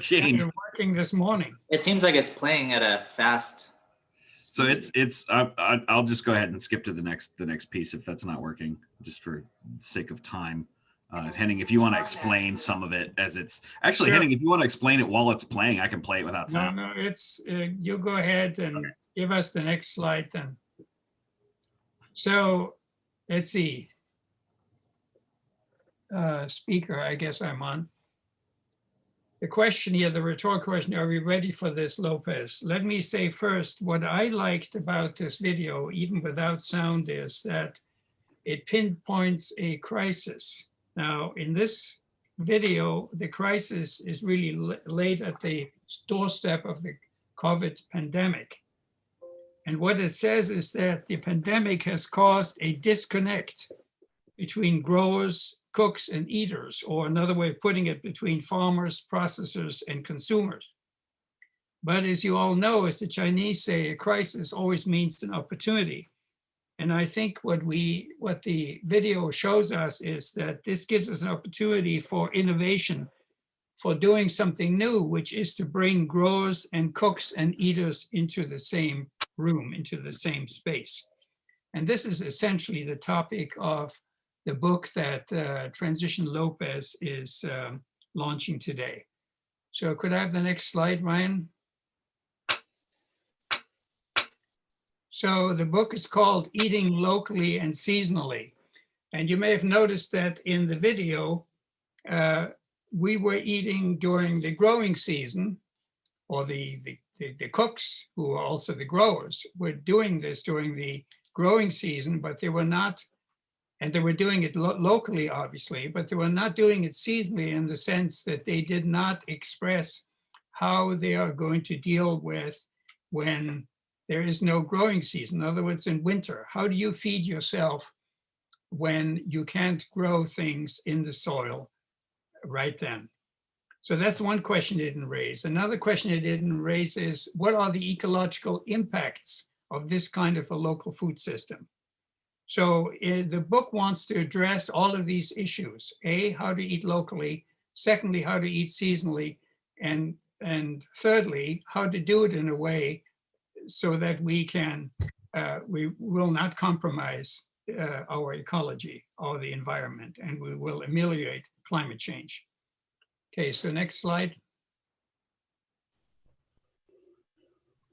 machine. You're working this morning. It seems like it's playing at a fast So speed. I'll just go ahead and skip to the next piece if that's not working, just for sake of time. Henning, if you want to explain some of it as it's actually Sure. Henning, if you want to explain it while it's playing, I can play it without sound. No, it's you go ahead and give us the next slide then. So let's see. Speaker, I guess I'm on. The question here, the rhetorical question, are we ready for this, Lopez? Let me say first, what I liked about this video, even without sound, is that it pinpoints a crisis. Now, in this video, the crisis is really laid at the doorstep of the COVID pandemic. And what it says is that the pandemic has caused a disconnect between growers, cooks, and eaters, or another way of putting it, between farmers, processors, and consumers. But as you all know, as the Chinese say, a crisis always means an opportunity. And I think what the video shows us is that this gives us an opportunity for innovation, for doing something new, which is to bring growers and cooks and eaters into the same room, into the same space. And this is essentially the topic of the book that Transition Lopez is launching today. So could I have the next slide, Ryan? So the book is called Eating Locally and Seasonally. And you may have noticed that in the video, we were eating during the growing season, or the cooks, who are also the growers, were doing this during the growing season, but they were not, and they were doing it locally, obviously, but they were not doing it seasonally in the sense that they did not express how they are going to deal with when there is no growing season. In other words, in winter, how do you feed yourself when you can't grow things in the soil right then? So that's one question it didn't raise. Another question it didn't raise is, what are the ecological impacts of this kind of a local food system? So the book wants to address all of these issues. A, how to eat locally. Secondly, how to eat seasonally. And thirdly, how to do it in a way so that we will not compromise our ecology or the environment, and we will ameliorate climate change. Okay, so next slide.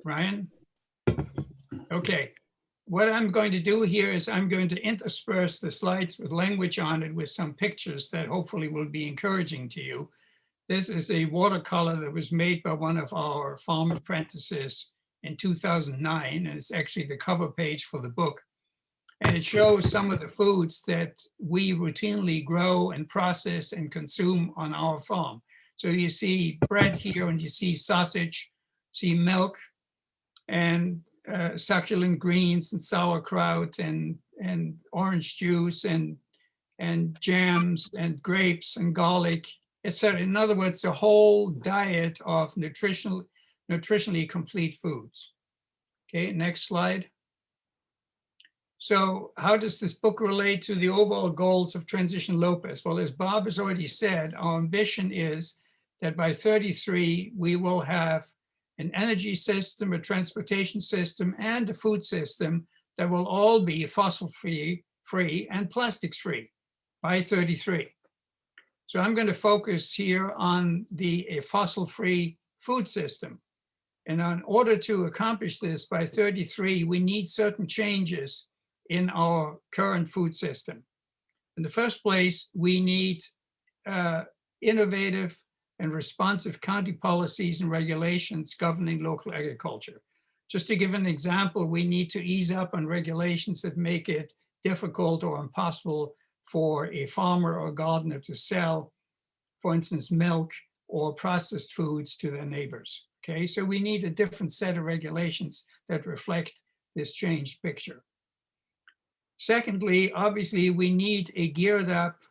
Ryan? Okay, what I'm going to do here is I'm going to intersperse the slides with language on it with some pictures that hopefully will be encouraging to you. This is a watercolor that was made by one of our farm apprentices in 2009, and it's actually the cover page for the book. And it shows some of the foods that we routinely grow and process and consume on our farm. So you see bread here, and you see sausage, see milk, and succulent greens and sauerkraut and orange juice and jams and grapes and garlic, etc. In other words, a whole diet of nutritionally complete foods. Okay, next slide. So how does this book relate to the overall goals of Transition Lopez? Well, as Bob has already said, our ambition is that by 33, we will have an energy system, a transportation system, and a food system that will all be fossil-free and plastics-free by 33. So I'm going to focus here on a fossil-free food system. And in order to accomplish this by 33, we need certain changes in our current food system. In the first place, we need innovative and responsive county policies and regulations governing local agriculture. Just to give an example, we need to ease up on regulations that make it difficult or impossible for a farmer or gardener to sell, for instance, milk or processed foods to their neighbors. Okay, so we need a different set of regulations that reflect this changed picture. Secondly, obviously, we need a geared up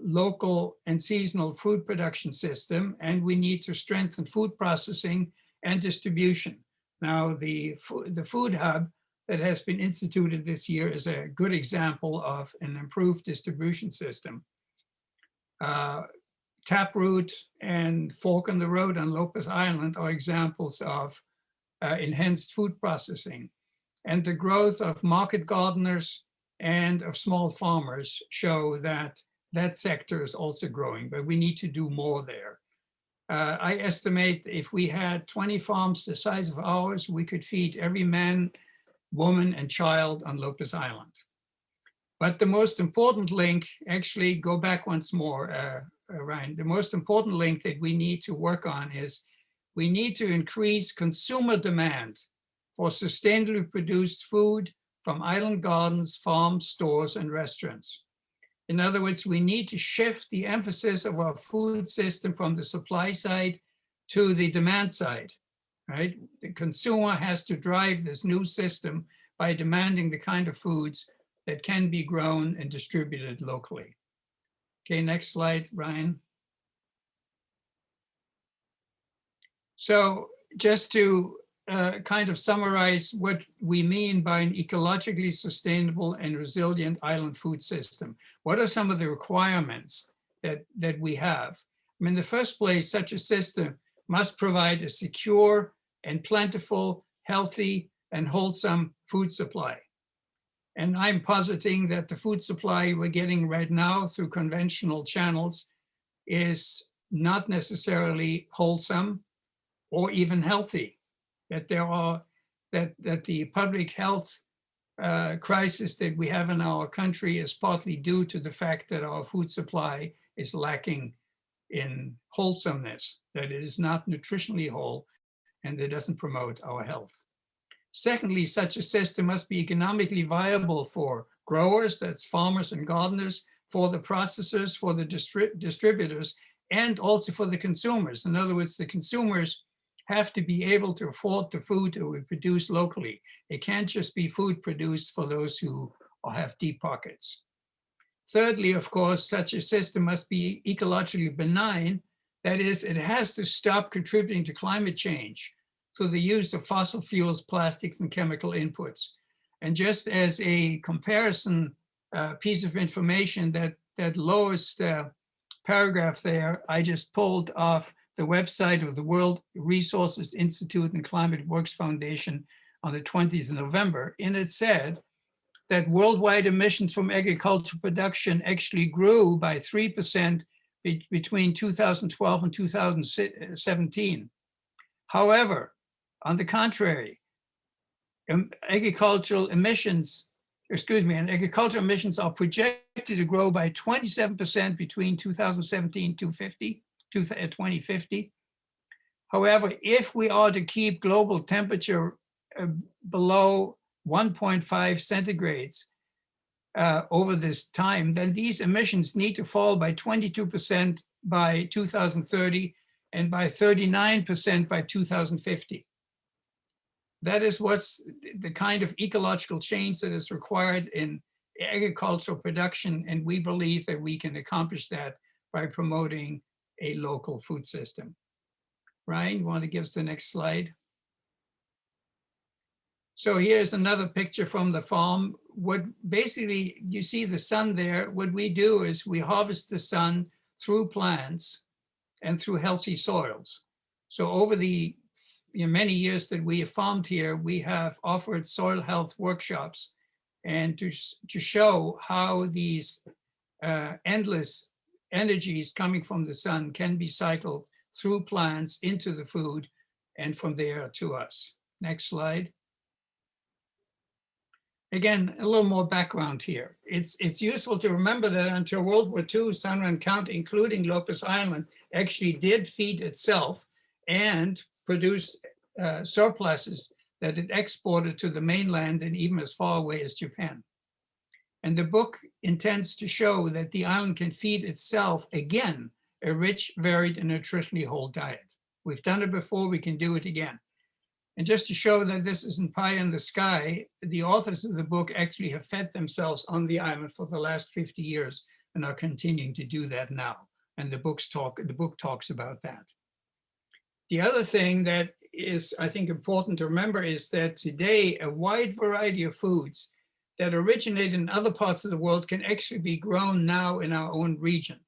local and seasonal food production system, and we need to strengthen food processing and distribution. Now, the food hub that has been instituted this year is a good example of an improved distribution system. Taproot and Fork in the Road on Lopez Island are examples of enhanced food processing. And the growth of market gardeners and of small farmers show that that sector is also growing, but we need to do more there. I estimate if we had 20 farms the size of ours, we could feed every man, woman, and child on Lopez Island. But the most important link, actually go back once more, Ryan, the most important link that we need to work on is we need to increase consumer demand for sustainably produced food from island gardens, farms, stores, and restaurants. In other words, we need to shift the emphasis of our food system from the supply side to the demand side, right? The consumer has to drive this new system by demanding the kind of foods that can be grown and distributed locally. Okay, next slide, Ryan. So just to kind of summarize what we mean by an ecologically sustainable and resilient island food system. What are some of the requirements that we have? I mean, in the first place, such a system must provide a secure and plentiful, healthy, and wholesome food supply. And I'm positing that the food supply we're getting right now through conventional channels is not necessarily wholesome or even healthy. That the public health crisis that we have in our country is partly due to the fact that our food supply is lacking in wholesomeness, that it is not nutritionally whole, and it doesn't promote our health. Secondly, such a system must be economically viable for growers, that's farmers and gardeners, for the processors, for the distributors, and also for the consumers. In other words, the consumers have to be able to afford the food that we produce locally. It can't just be food produced for those who have deep pockets. Thirdly, of course, such a system must be ecologically benign. That is, it has to stop contributing to climate change through the use of fossil fuels, plastics, and chemical inputs. And just as a comparison piece of information, that lowest paragraph there, I just pulled off the website of the World Resources Institute and Climate Works Foundation on the 20th of November. And it said that worldwide emissions from agricultural production actually grew by 3% between 2012 and 2017. However, on the contrary, agricultural emissions are projected to grow by 27% between 2017 to 2050. However, if we are to keep global temperature below 1.5 centigrades over this time, then these emissions need to fall by 22% by 2030 and by 39% by 2050. That is what's the kind of ecological change that is required in agricultural production, and we believe that we can accomplish that by promoting a local food system. Ryan, you want to give us the next slide? So here's another picture from the farm. What basically, you see the sun there. What we do is we harvest the sun through plants and through healthy soils. So over the many years that we have farmed here, we have offered soil health workshops and to show how these endless energies coming from the sun can be cycled through plants into the food and from there to us. Next slide. Again, a little more background here. It's useful to remember that until World War II, San Juan County, including Lopez Island, actually did feed itself and produced surpluses that it exported to the mainland and even as far away as Japan. And the book intends to show that the island can feed itself again, a rich, varied, and nutritionally whole diet. We've done it before, we can do it again. And just to show that this isn't pie in the sky, the authors of the book actually have fed themselves on the island for the last 50 years and are continuing to do that now. And the book talks about that. The other thing that is, I think, important to remember is that today a wide variety of foods that originate in other parts of the world can actually be grown now in our own region.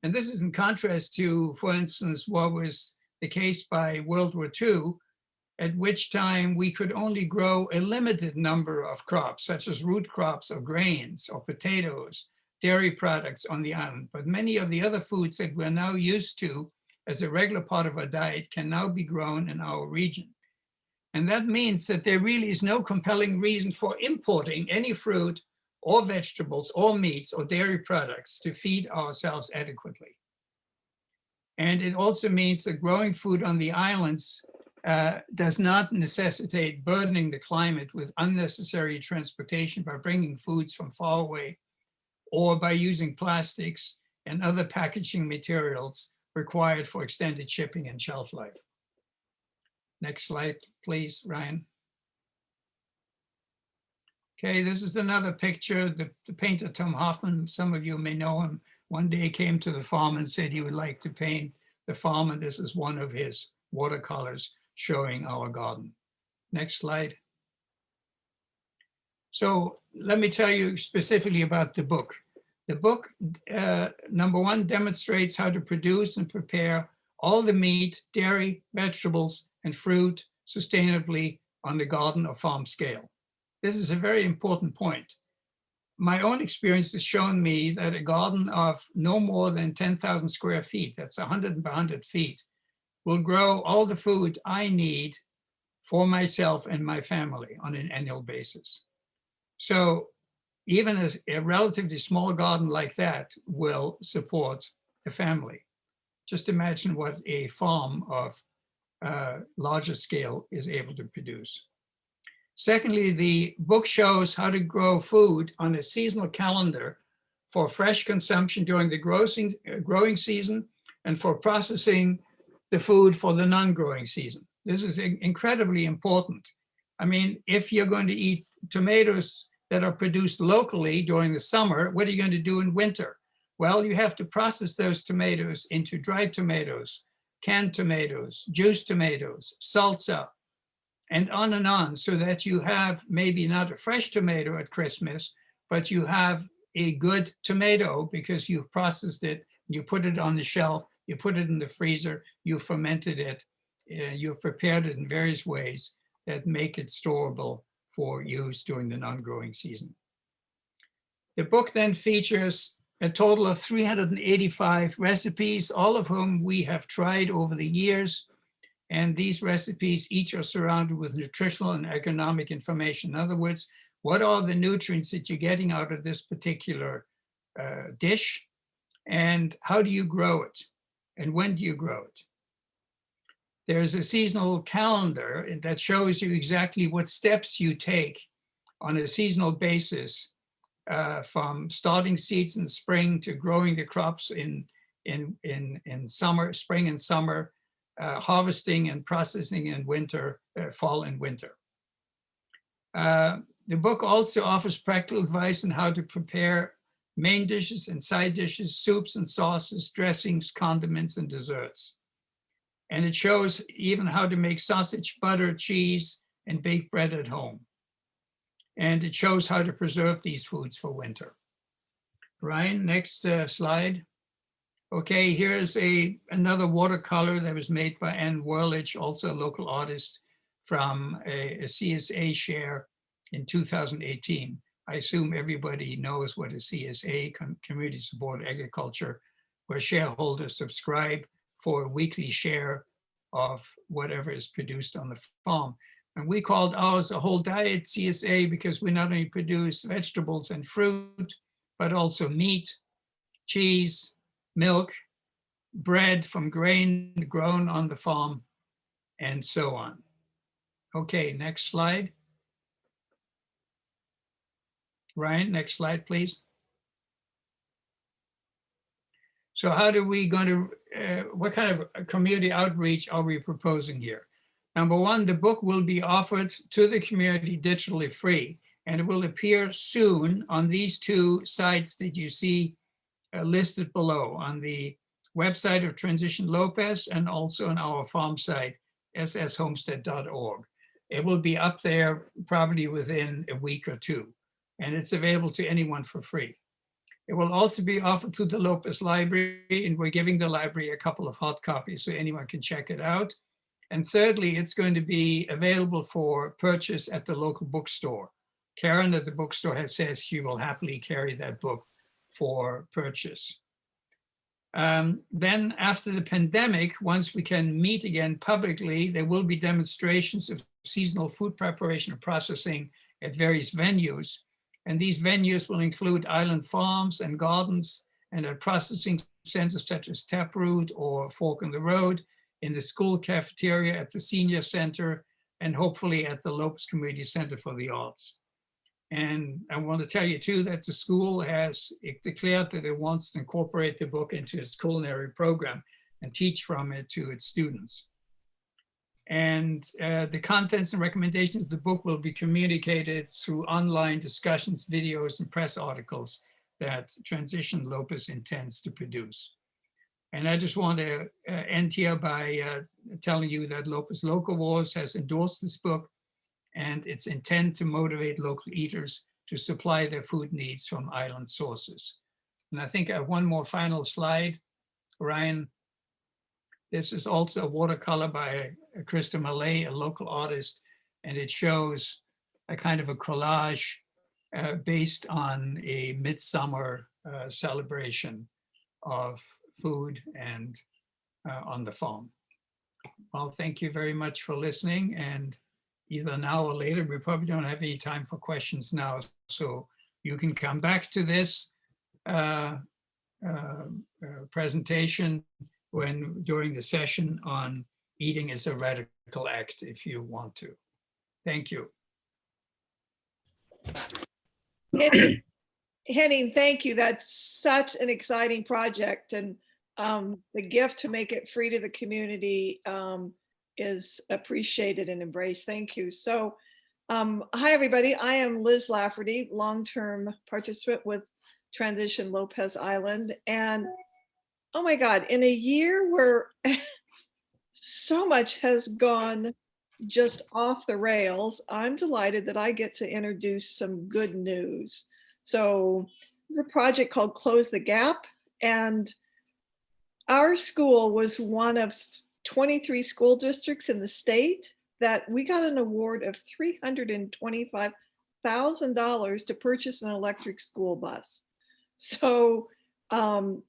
And this is in contrast to, for instance, what was the case by World War II, at which time we could only grow a limited number of crops, such as root crops or grains or potatoes, dairy products on the island. But many of the other foods that we're now used to as a regular part of our diet can now be grown in our region. And that means that there really is no compelling reason for importing any fruit or vegetables or meats or dairy products to feed ourselves adequately. And it also means that growing food on the islands does not necessitate burdening the climate with unnecessary transportation by bringing foods from far away or by using plastics and other packaging materials required for extended shipping and shelf life. Next slide, please, Ryan. Okay, this is another picture. The painter, Tom Hoffman, some of you may know him, one day came to the farm and said he would like to paint the farm, and this is one of his watercolors showing our garden. Next slide. So let me tell you specifically about the book. The book, number one, demonstrates how to produce and prepare all the meat, dairy, vegetables, and fruit sustainably on the garden or farm scale. This is a very important point. My own experience has shown me that a garden of no more than 10,000 square feet, that's 100 by 100 feet, will grow all the food I need for myself and my family on an annual basis. So even a relatively small garden like that will support a family. Just imagine what a farm of larger scale is able to produce. Secondly, the book shows how to grow food on a seasonal calendar for fresh consumption during the growing season and for processing the food for the non-growing season. This is incredibly important. I mean, if you're going to eat tomatoes that are produced locally during the summer, what are you going to do in winter? Well, you have to process those tomatoes into dried tomatoes, canned tomatoes, juice tomatoes, salsa, and on, so that you have maybe not a fresh tomato at Christmas, but you have a good tomato because you've processed it, you put it on the shelf, you put it in the freezer, you fermented it, you've prepared it in various ways that make it storable for use during the non-growing season. The book then features a total of 385 recipes, all of whom we have tried over the years. And these recipes each are surrounded with nutritional and economic information. In other words, what are the nutrients that you're getting out of this particular dish? And how do you grow it? And when do you grow it? There's a seasonal calendar that shows you exactly what steps you take on a seasonal basis from starting seeds in spring to growing the crops in summer, spring and summer, harvesting and processing in winter, fall and winter. The book also offers practical advice on how to prepare main dishes and side dishes, soups and sauces, dressings, condiments, and desserts. And it shows even how to make sausage, butter, cheese, and baked bread at home. And it shows how to preserve these foods for winter. Ryan, next slide. Okay, here's another watercolor that was made by Ann Whirlich, also a local artist, from a CSA share in 2018. I assume everybody knows what a CSA, Community Supported Agriculture, where shareholders subscribe for a weekly share of whatever is produced on the farm. And we called ours a whole diet CSA because we not only produce vegetables and fruit, but also meat, cheese, milk, bread from grain grown on the farm, and so on. Okay, next slide. Ryan, next slide, please. So how do we going to, what kind of community outreach are we proposing here? Number one, the book will be offered to the community digitally free, and it will appear soon on these two sites that you see listed below, on the website of Transition Lopez and also on our farm site, sshomestead.org. It will be up there probably within a week or two, and it's available to anyone for free. It will also be offered to the Lopez Library, and we're giving the library a couple of hot copies so anyone can check it out. And thirdly, it's going to be available for purchase at the local bookstore. Karen at the bookstore has said she will happily carry that book for purchase. Then after the pandemic, once we can meet again publicly, there will be demonstrations of seasonal food preparation and processing at various venues. And these venues will include island farms and gardens and at processing centers such as Taproot or Fork in the Road, in the school cafeteria, at the senior center, and hopefully at the Lopez Community Center for the Arts. And I want to tell you too that the school has declared that it wants to incorporate the book into its culinary program and teach from it to its students. And the contents and recommendations of the book will be communicated through online discussions, videos, and press articles that Transition Lopez intends to produce. And I just want to end here by telling you that Lopez Local Wars has endorsed this book and its intent to motivate local eaters to supply their food needs from island sources. And I think I have one more final slide, Ryan. This is also a watercolor by Krista Malay, a local artist, and it shows a kind of a collage based on a midsummer celebration of food and on the farm. Well, thank you very much for listening, and either now or later, we probably don't have any time for questions now, so you can come back to this presentation during the session on eating is a radical act if you want to. Thank you. Henning, thank you. That's such an exciting project, and the gift to make it free to the community is appreciated and embraced. Thank you. So, hi everybody. I am Liz Lafferty, long-term participant with Transition Lopez Island, and oh my God, in a year where so much has gone just off the rails, I'm delighted that I get to introduce some good news. So there's a project called Close the Gap, and our school was one of 23 school districts in the state that we got an award of $325,000 to purchase an electric school bus. So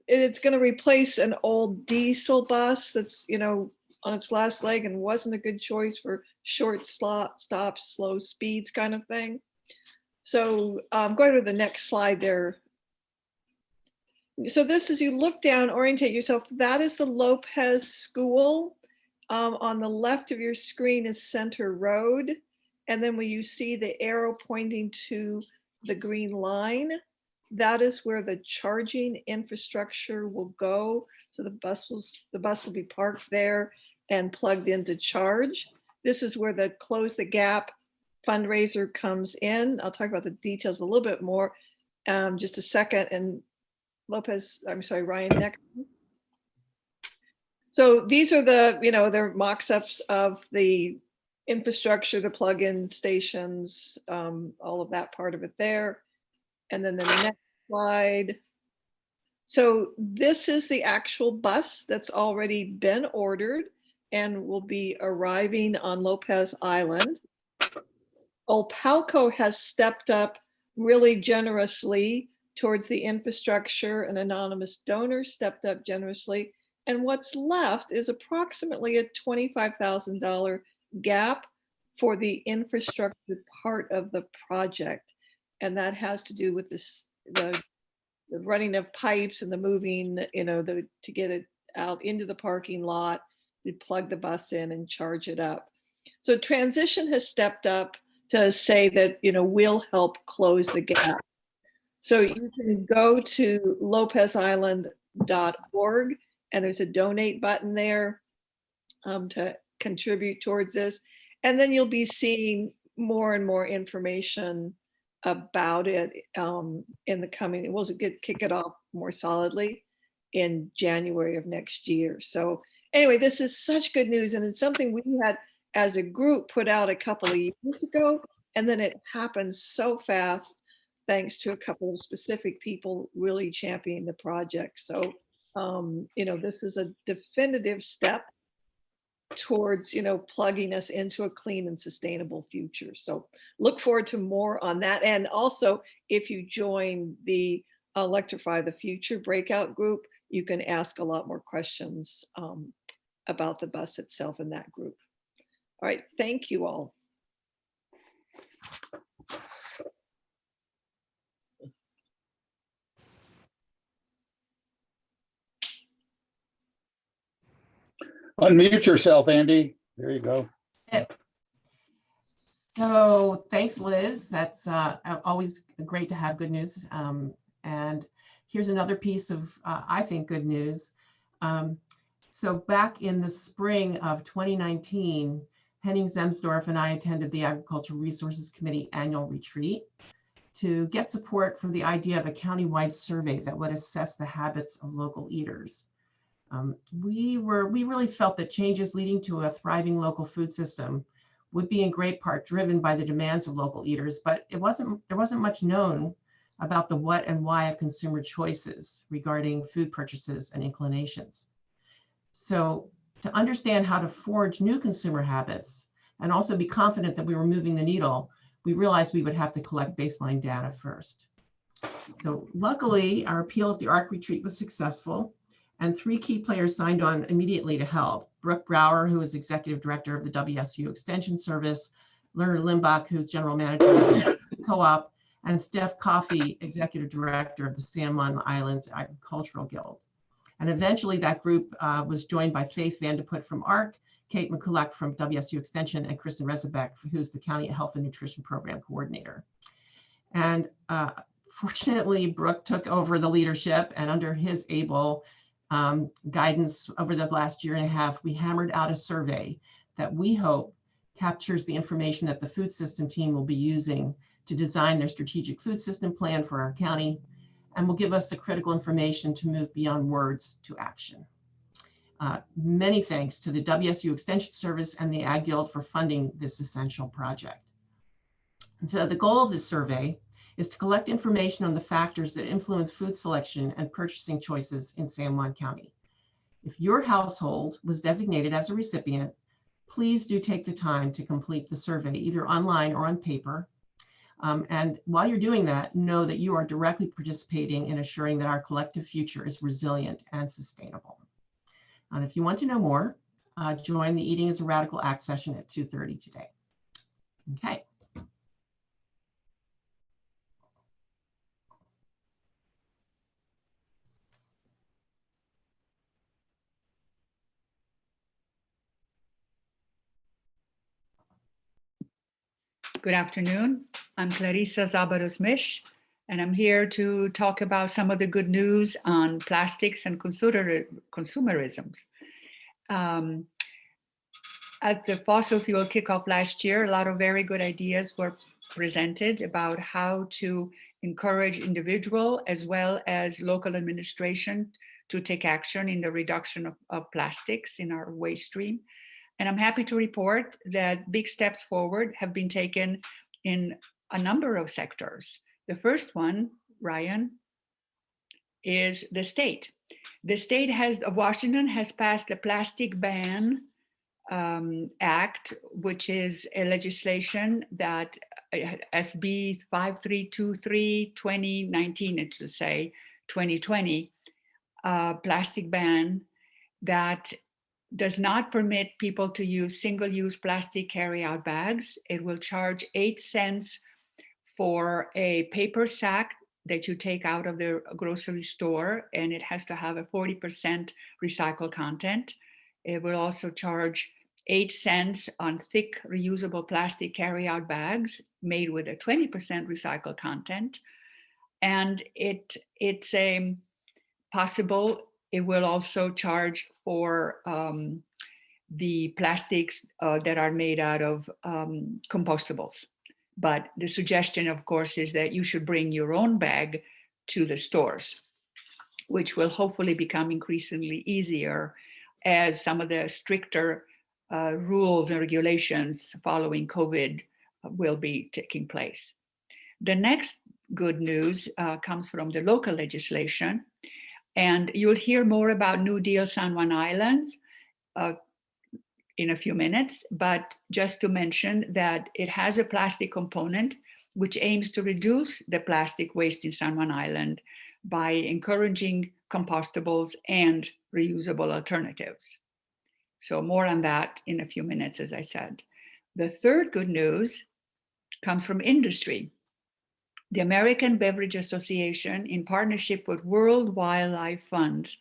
it's going to replace an old diesel bus that's, you know, on its last leg and wasn't a good choice for short stops, slow speeds kind of thing. So go to the next slide there. So this is, you look down, orientate yourself. That is the Lopez School. On the left of your screen is Center Road. And then when you see the arrow pointing to the green line, that is where the charging infrastructure will go. So the bus will be parked there and plugged in to charge. This is where the Close the Gap fundraiser comes in. I'll talk about the details a little bit more just a second. And Ryan, next. So these are the, they're mock-ups of the infrastructure, the plug-in stations, all of that part of it there. And then the next slide. So this is the actual bus that's already been ordered and will be arriving on Lopez Island. Opalco has stepped up really generously towards the infrastructure. An anonymous donor stepped up generously. And what's left is approximately a $25,000 gap for the infrastructure part of the project. And that has to do with the running of pipes and the moving, to get it out into the parking lot, to plug the bus in and charge it up. So Transition has stepped up to say that, we'll help close the gap. So you can go to lopezisland.org and there's a donate button there to contribute towards this. And then you'll be seeing more and more information about it in the coming, we'll kick it off more solidly in January of next year. So anyway, this is such good news. And it's something we had as a group put out a couple of years ago, and then it happened so fast thanks to a couple of specific people really championing the project. So, this is a definitive step towards, plugging us into a clean and sustainable future. So look forward to more on that. And also, if you join the Electrify the Future breakout group, you can ask a lot more questions about the bus itself in that group. All right, thank you all. Unmute yourself, Andy. There you go. So thanks, Liz. That's always great to have good news. And here's another piece of, I think, good news. So back in the spring of 2019, Henning Zemsdorf and I attended the Agricultural Resources Committee annual retreat to get support for the idea of a countywide survey that would assess the habits of local eaters. We really felt that changes leading to a thriving local food system would be in great part driven by the demands of local eaters, but there wasn't much known about the what and why of consumer choices regarding food purchases and inclinations. So to understand how to forge new consumer habits and also be confident that we were moving the needle, we realized we would have to collect baseline data first. So luckily, our appeal at the ARC retreat was successful, and 3 key players signed on immediately to help. Brooke Brower, who is Executive Director of the WSU Extension Service, Lerner Limbach, who's General Manager of the Co-op, and Steph Coffey, Executive Director of the San Juan Islands Agricultural Guild. And eventually that group was joined by Faith Vandeput from ARC, Kate McCulloch from WSU Extension, and Kristen Rezebeck, who's the County Health and Nutrition Program Coordinator. And fortunately, Brooke took over the leadership, and under his able guidance over the last year and a half, we hammered out a survey that we hope captures the information that the food system team will be using to design their strategic food system plan for our county, and will give us the critical information to move beyond words to action. Many thanks to the WSU Extension Service and the Ag Guild for funding this essential project. And so the goal of this survey is to collect information on the factors that influence food selection and purchasing choices in San Juan County. If your household was designated as a recipient, please do take the time to complete the survey, either online or on paper. And while you're doing that, know that you are directly participating in assuring that our collective future is resilient and sustainable. And if you want to know more, join the Eating is a Radical Act session at 2:30 today. Okay. Good afternoon. I'm Clarissa Zabaros-Mish, and I'm here to talk about some of the good news on plastics and consumerisms. At the fossil fuel kickoff last year, a lot of very good ideas were presented about how to encourage individual as well as local administration to take action in the reduction of plastics in our waste stream. And I'm happy to report that big steps forward have been taken in a number of sectors. The first one, Ryan, is the state. The state of Washington has passed the Plastic Ban Act, which is a legislation that SB 5323 2019, it's to say 2020, plastic ban that does not permit people to use single-use plastic carry-out bags. It will charge 8 cents for a paper sack that you take out of the grocery store, and it has to have a 40% recycled content. It will also charge 8 cents on thick reusable plastic carry-out bags made with a 20% recycled content. And it's a possible. It will also charge for the plastics that are made out of compostables. But the suggestion, of course, is that you should bring your own bag to the stores, which will hopefully become increasingly easier as some of the stricter rules and regulations following COVID will be taking place. The next good news comes from the local legislation. And you'll hear more about New Deal San Juan Islands in a few minutes, but just to mention that it has a plastic component which aims to reduce the plastic waste in San Juan Island by encouraging compostables and reusable alternatives. So more on that in a few minutes, as I said. The third good news comes from industry. The American Beverage Association, in partnership with World Wildlife Funds,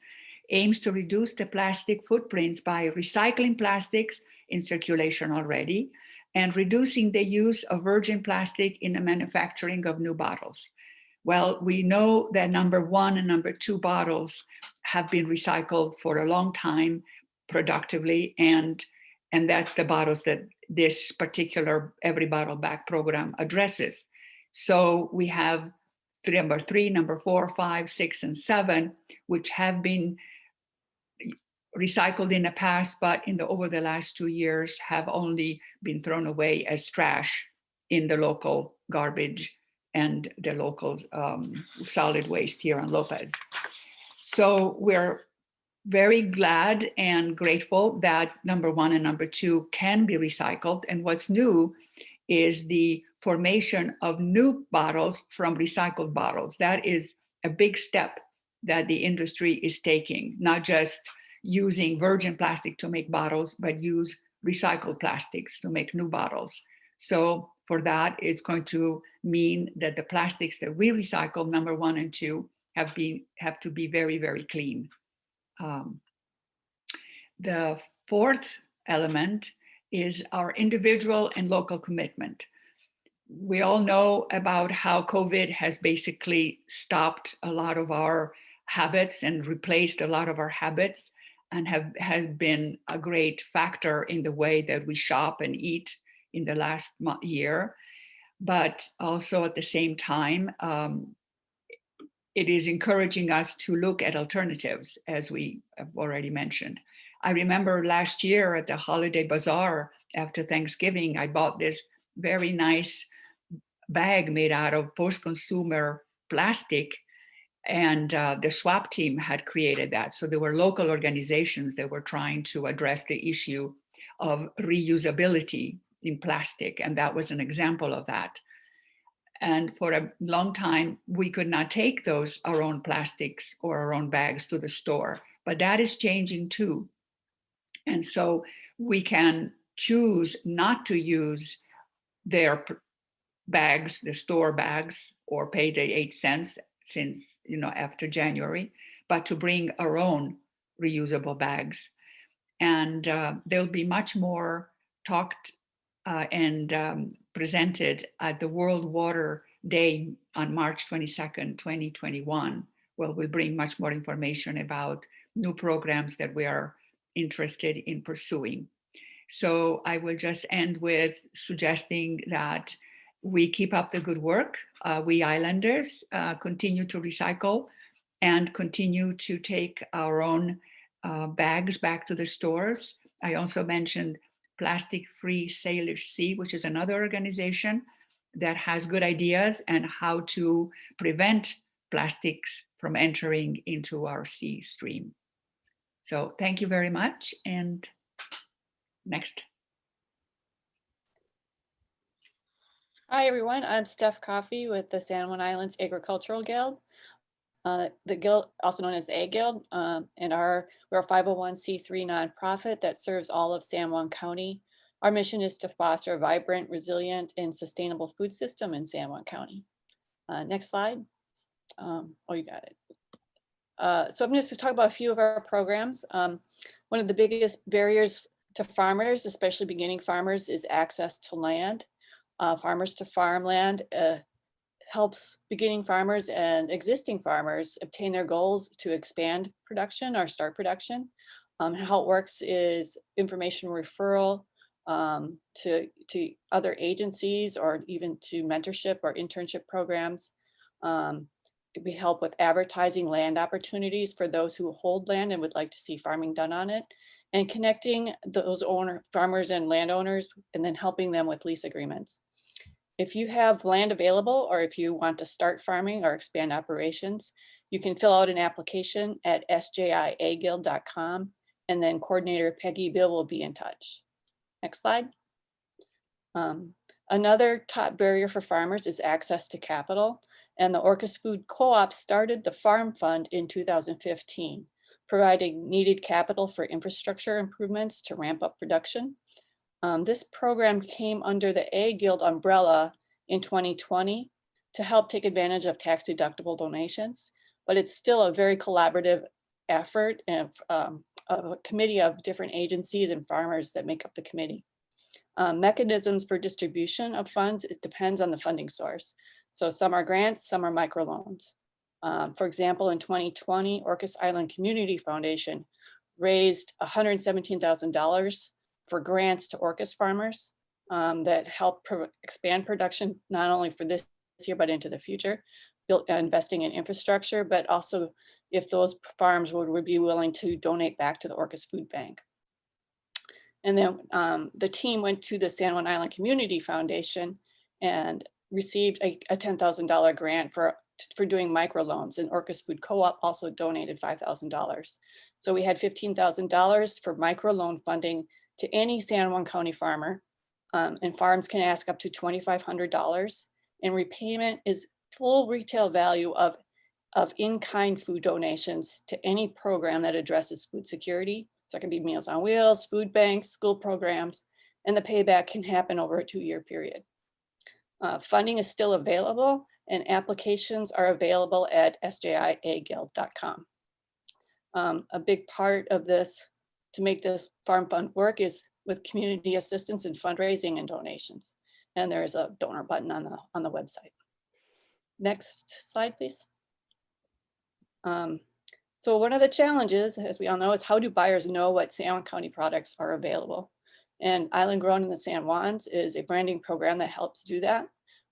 aims to reduce the plastic footprints by recycling plastics in circulation already and reducing the use of virgin plastic in the manufacturing of new bottles. Well, we know that number 1 and number 2 bottles have been recycled for a long time productively, and that's the bottles that this particular Every Bottle Back program addresses. So we have number 3, number 4, 5, 6, and 7, which have been recycled in the past, but over the last 2 years have only been thrown away as trash in the local garbage and the local solid waste here on Lopez. So we're very glad and grateful that number 1 and number 2 can be recycled. And what's new is the formation of new bottles from recycled bottles. That is a big step that the industry is taking, not just using virgin plastic to make bottles, but use recycled plastics to make new bottles. So for that, it's going to mean that the plastics that we recycle, number 1 and 2, have to be very, very clean. The fourth element is our individual and local commitment. We all know about how COVID has basically stopped a lot of our habits and replaced a lot of our habits, and has been a great factor in the way that we shop and eat in the last year. But also at the same time, it is encouraging us to look at alternatives, as we have already mentioned. I remember last year at the holiday bazaar after Thanksgiving, I bought this very nice bag made out of post-consumer plastic, and the SWAP team had created that. So there were local organizations that were trying to address the issue of reusability in plastic, and that was an example of that. And for a long time, we could not take our own plastics or our own bags to the store, but that is changing too. And so we can choose not to use their bags, the store bags, or pay the 8 cents since, after January, but to bring our own reusable bags. And there'll be much more talked and presented at the World Water Day on March 22nd, 2021. Well, we'll bring much more information about new programs that we are interested in pursuing. So I will just end with suggesting that we keep up the good work. We islanders continue to recycle and continue to take our own bags back to the stores. I also mentioned Plastic Free Sailors Sea, which is another organization that has good ideas and how to prevent plastics from entering into our sea stream. So thank you very much. And next. Hi, everyone. I'm Steph Coffey with the San Juan Islands Agricultural Guild. The guild, also known as the Ag Guild, and we're a 501c3 nonprofit that serves all of San Juan County. Our mission is to foster a vibrant, resilient, and sustainable food system in San Juan County. Next slide. Oh, you got it. So I'm just going to talk about a few of our programs. One of the biggest barriers to farmers, especially beginning farmers, is access to land. Farmers to Farmland helps beginning farmers and existing farmers obtain their goals to expand production or start production. How it works is information referral to other agencies or even to mentorship or internship programs. We help with advertising land opportunities for those who hold land and would like to see farming done on it, and connecting those farmers and landowners, and then helping them with lease agreements. If you have land available, or if you want to start farming or expand operations, you can fill out an application at sjiaguild.com, and then coordinator Peggy Bill will be in touch. Next slide. Another top barrier for farmers is access to capital, and the Orcas Food Co-op started the Farm Fund in 2015, providing needed capital for infrastructure improvements to ramp up production. This program came under the Ag Guild umbrella in 2020 to help take advantage of tax deductible donations, but it's still a very collaborative effort and a committee of different agencies and farmers that make up the committee. Mechanisms for distribution of funds, it depends on the funding source. So some are grants, some are microloans. For example, in 2020, Orcas Island Community Foundation raised $117,000 for grants to Orcas farmers that help expand production, not only for this year, but into the future, investing in infrastructure, but also if those farms would be willing to donate back to the Orcas Food Bank. And then the team went to the San Juan Island Community Foundation and received a $10,000 grant for doing microloans, and Orcas Food Co-op also donated $5,000. So we had $15,000 for microloan funding to any San Juan County farmer, and farms can ask up to $2,500, and repayment is full retail value of in-kind food donations to any program that addresses food security. So it can be Meals on Wheels, food banks, school programs, and the payback can happen over a 2-year period. Funding is still available, and applications are available at sjiaguild.com. A big part of this to make this farm fund work is with community assistance and fundraising and donations. And there's a donor button on the website. Next slide, please. So one of the challenges, as we all know, is how do buyers know what San Juan County products are available? And Island Grown in the San Juans is a branding program that helps do that.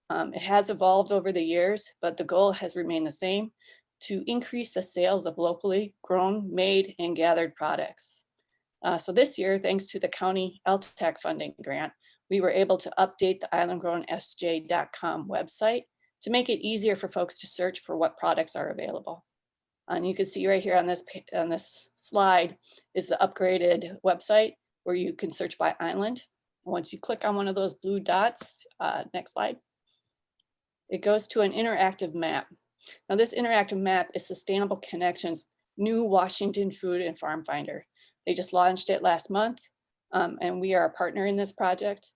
It has evolved over the years, but the goal has remained the same: to increase the sales of locally grown, made, and gathered products. So this year, thanks to the county LTAC funding grant, we were able to update the islandgrownsj.com website to make it easier for folks to search for what products are available. And you can see right here on this slide is the upgraded website where you can search by island. Once you click on one of those blue dots, next slide, it goes to an interactive map. Now this interactive map is Sustainable Connections' new Washington Food and Farm Finder. They just launched it last month, and we are a partner in this project.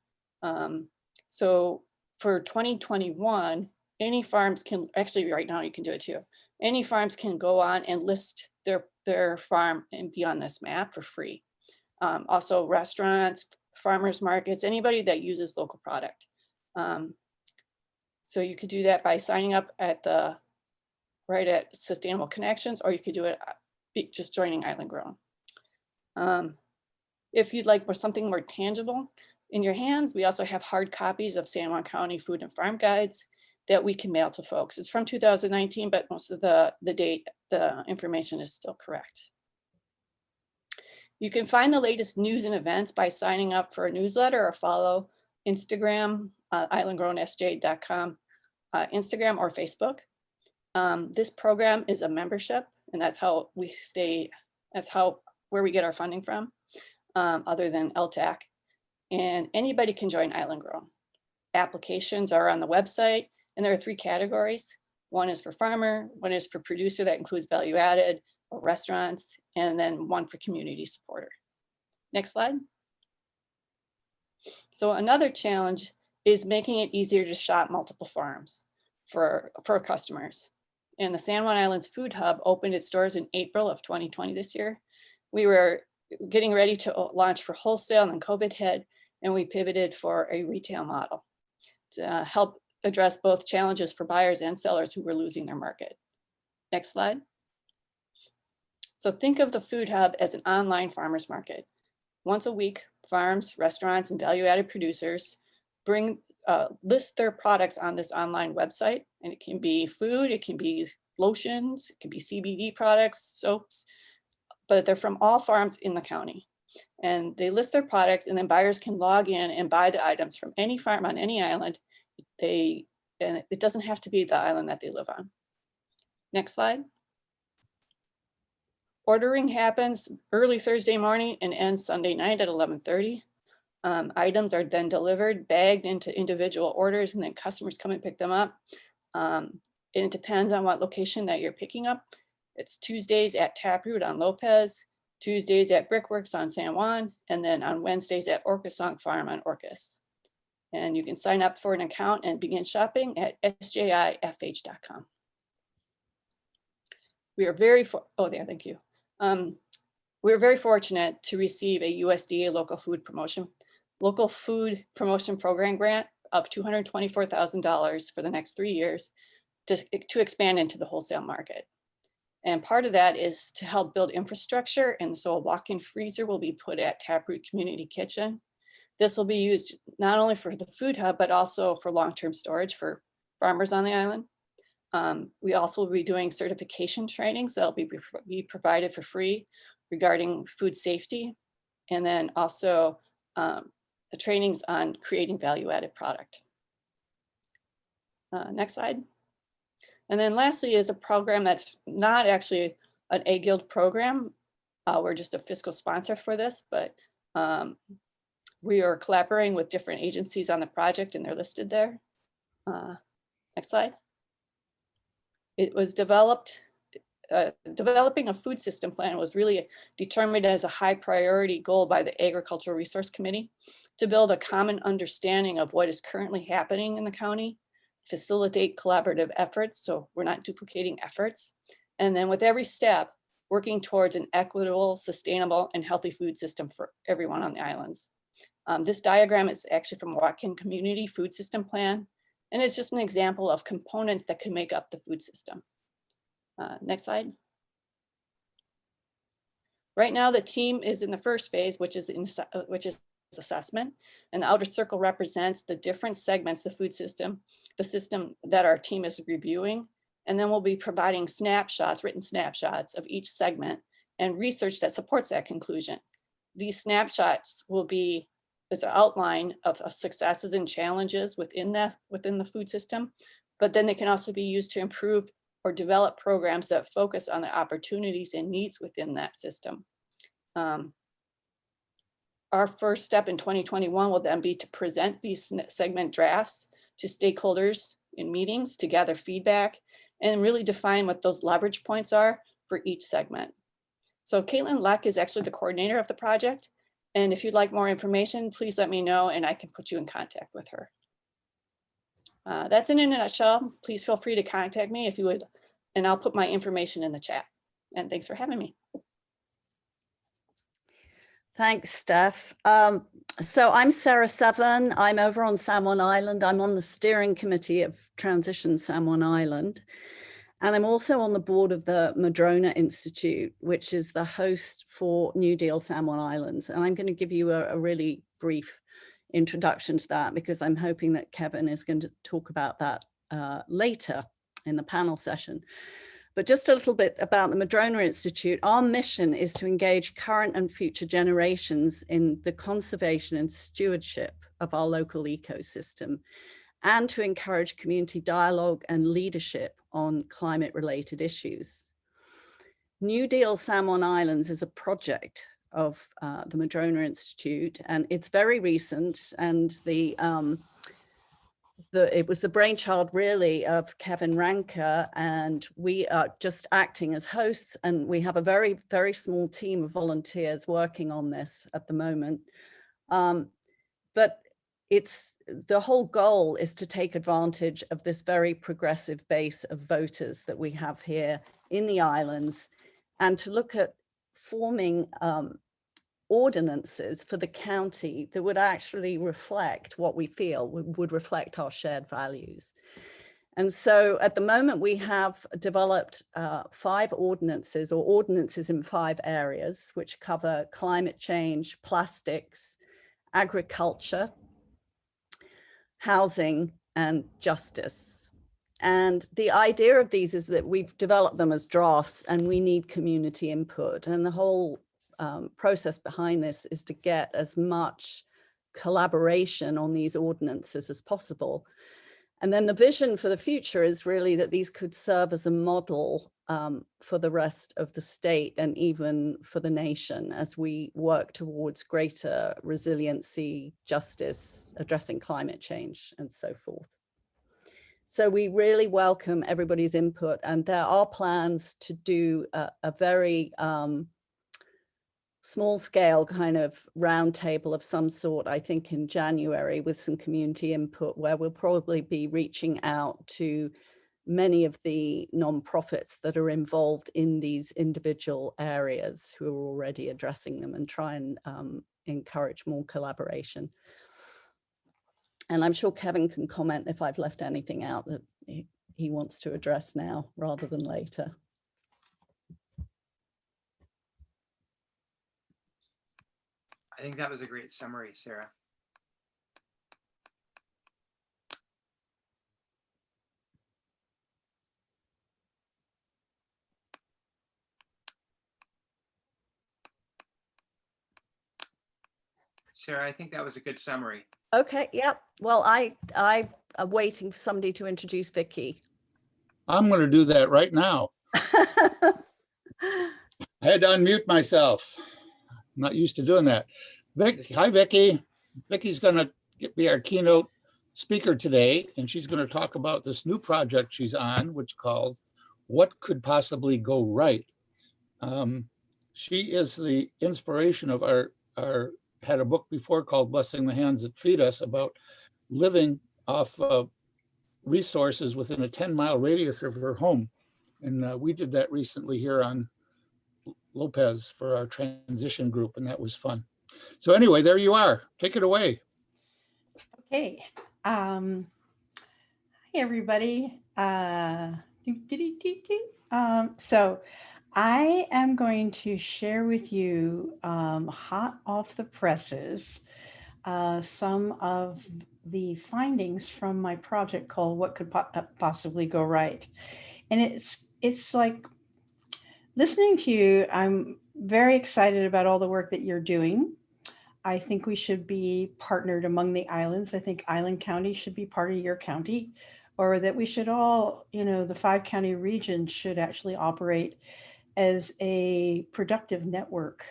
So for 2021, any farms can, actually right now you can do it too. Any farms can go on and list their farm and be on this map for free. Also restaurants, farmers markets, anybody that uses local product. So you could do that by signing up at Sustainable Connections, or you could do it just joining Island Grown. If you'd like something more tangible in your hands, we also have hard copies of San Juan County Food and Farm Guides that we can mail to folks. It's from 2019, but most of the information is still correct. You can find the latest news and events by signing up for a newsletter or follow Instagram, islandgrownsj.com, Instagram or Facebook. This program is a membership, and that's how we stay, where we get our funding from, other than LTAC. And anybody can join Island Grown. Applications are on the website, and there are 3 categories. One is for farmer, one is for producer, that includes value added or restaurants, and then one for community supporter. Next slide. So another challenge is making it easier to shop multiple farms for customers. And the San Juan Islands Food Hub opened its doors in April of 2020 this year. We were getting ready to launch for wholesale, and then COVID hit, and we pivoted for a retail model to help address both challenges for buyers and sellers who were losing their market. Next slide. So think of the Food Hub as an online farmers market. Once a week, farms, restaurants, and value-added producers list their products on this online website, and it can be food, it can be lotions, it can be CBD products, soaps, but they're from all farms in the county. And they list their products, and then buyers can log in and buy the items from any farm on any island. and it doesn't have to be the island that they live on. Next slide. Ordering happens early Thursday morning and ends Sunday night at 11:30. Items are then delivered, bagged into individual orders, and then customers come and pick them up. And it depends on what location that you're picking up. It's Tuesdays at Taproot on Lopez, Tuesdays at Brickworks on San Juan, and then on Wednesdays at Orcasong Farm on Orcas. And you can sign up for an account and begin shopping at sjifh.com. We are very, thank you. We are very fortunate to receive a USDA local food promotion program grant of $224,000 for the next 3 years to expand into the wholesale market. And part of that is to help build infrastructure. And so a walk-in freezer will be put at Taproot Community Kitchen. This will be used not only for the food hub, but also for long-term storage for farmers on the island. We also will be doing certification trainings that'll be provided for free regarding food safety. And then also the trainings on creating value-added product. Next slide. And then lastly is a program that's not actually an A-Guild program. We're just a fiscal sponsor for this, but we are collaborating with different agencies on the project and they're listed there. Next slide. It was developing a food system plan was really determined as a high priority goal by the Agricultural Resource Committee to build a common understanding of what is currently happening in the county, facilitate collaborative efforts so we're not duplicating efforts, and then with every step, working towards an equitable, sustainable, and healthy food system for everyone on the islands. This diagram is actually from Whatcom Community Food System Plan, and it's just an example of components that can make up the food system. Next slide. Right now, the team is in the first phase, which is assessment, and the outer circle represents the different segments, the food system, the system that our team is reviewing, and then we'll be providing snapshots, written snapshots of each segment and research that supports that conclusion. These snapshots will be as an outline of successes and challenges within the food system, but then they can also be used to improve or develop programs that focus on the opportunities and needs within that system. Our first step in 2021 will then be to present these segment drafts to stakeholders in meetings to gather feedback and really define what those leverage points are for each segment. So Caitlin Leck is actually the coordinator of the project. And if you'd like more information, please let me know and I can put you in contact with her. That's in a nutshell. Please feel free to contact me if you would, and I'll put my information in the chat. And thanks for having me. Thanks, Steph. So I'm Sarah Severn. I'm over on San Juan Island. I'm on the steering committee of Transition San Juan Island. And I'm also on the board of the Madrona Institute, which is the host for New Deal San Juan Islands. And I'm going to give you a really brief introduction to that because I'm hoping that Kevin is going to talk about that later in the panel session. But just a little bit about the Madrona Institute. Our mission is to engage current and future generations in the conservation and stewardship of our local ecosystem, and to encourage community dialogue and leadership on climate-related issues. New Deal San Juan Islands is a project of the Madrona Institute, and it's very recent, and it was the brainchild really of Kevin Ranker, and we are just acting as hosts, and we have a very, very small team of volunteers working on this at the moment. But the whole goal is to take advantage of this very progressive base of voters that we have here in the islands and to look at forming ordinances for the county that would actually reflect what we feel, would reflect our shared values. And so at the moment we have developed 5 ordinances, or ordinances in 5 areas, which cover climate change, plastics, agriculture, housing, and justice. And the idea of these is that we've developed them as drafts and we need community input. And the whole process behind this is to get as much collaboration on these ordinances as possible. And then the vision for the future is really that these could serve as a model for the rest of the state and even for the nation as we work towards greater resiliency, justice, addressing climate change, and so forth. So we really welcome everybody's input, and there are plans to do a very small scale kind of roundtable of some sort, I think in January, with some community input, where we'll probably be reaching out to many of the nonprofits that are involved in these individual areas who are already addressing them, and try and encourage more collaboration. And I'm sure Kevin can comment if I've left anything out that he wants to address now rather than later. I think that was a great summary, Sarah. Sarah, I think that was a good summary. Okay, yep. Well, I am waiting for somebody to introduce Vicky. I'm going to do that right now. I had to unmute myself. I'm not used to doing that. Hi, Vicky. Vicky's going to be our keynote speaker today, and she's going to talk about this new project she's on, which is called What Could Possibly Go Right. She is the inspiration of our had a book before called Blessing the Hands That Feed Us, about living off resources within a 10-mile radius of her home. And we did that recently here on Lopez for our transition group, and that was fun. So anyway, there you are. Take it away. Okay. Hi, everybody. So I am going to share with you, hot off the presses, some of the findings from my project called What Could Possibly Go Right. And it's like, listening to you, I'm very excited about all the work that you're doing. I think we should be partnered among the islands. I think Island County should be part of your county, or that we should all, the 5-county region should actually operate as a productive network,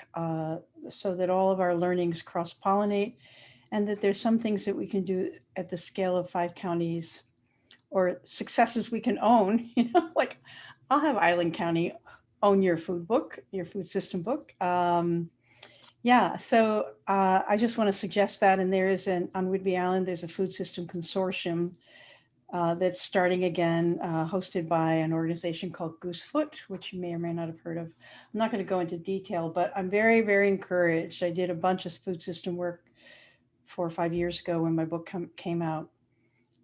so that all of our learnings cross-pollinate, and that there's some things that we can do at the scale of 5 counties, or successes we can own, like I'll have Island County own your food book, your food system book. Yeah, so I just want to suggest that, and there is on Whidbey Island, there's a food system consortium that's starting again, hosted by an organization called Goosefoot, which you may or may not have heard of. I'm not going to go into detail, but I'm very, very encouraged. I did a bunch of food system work 4 or 5 years ago when my book came out,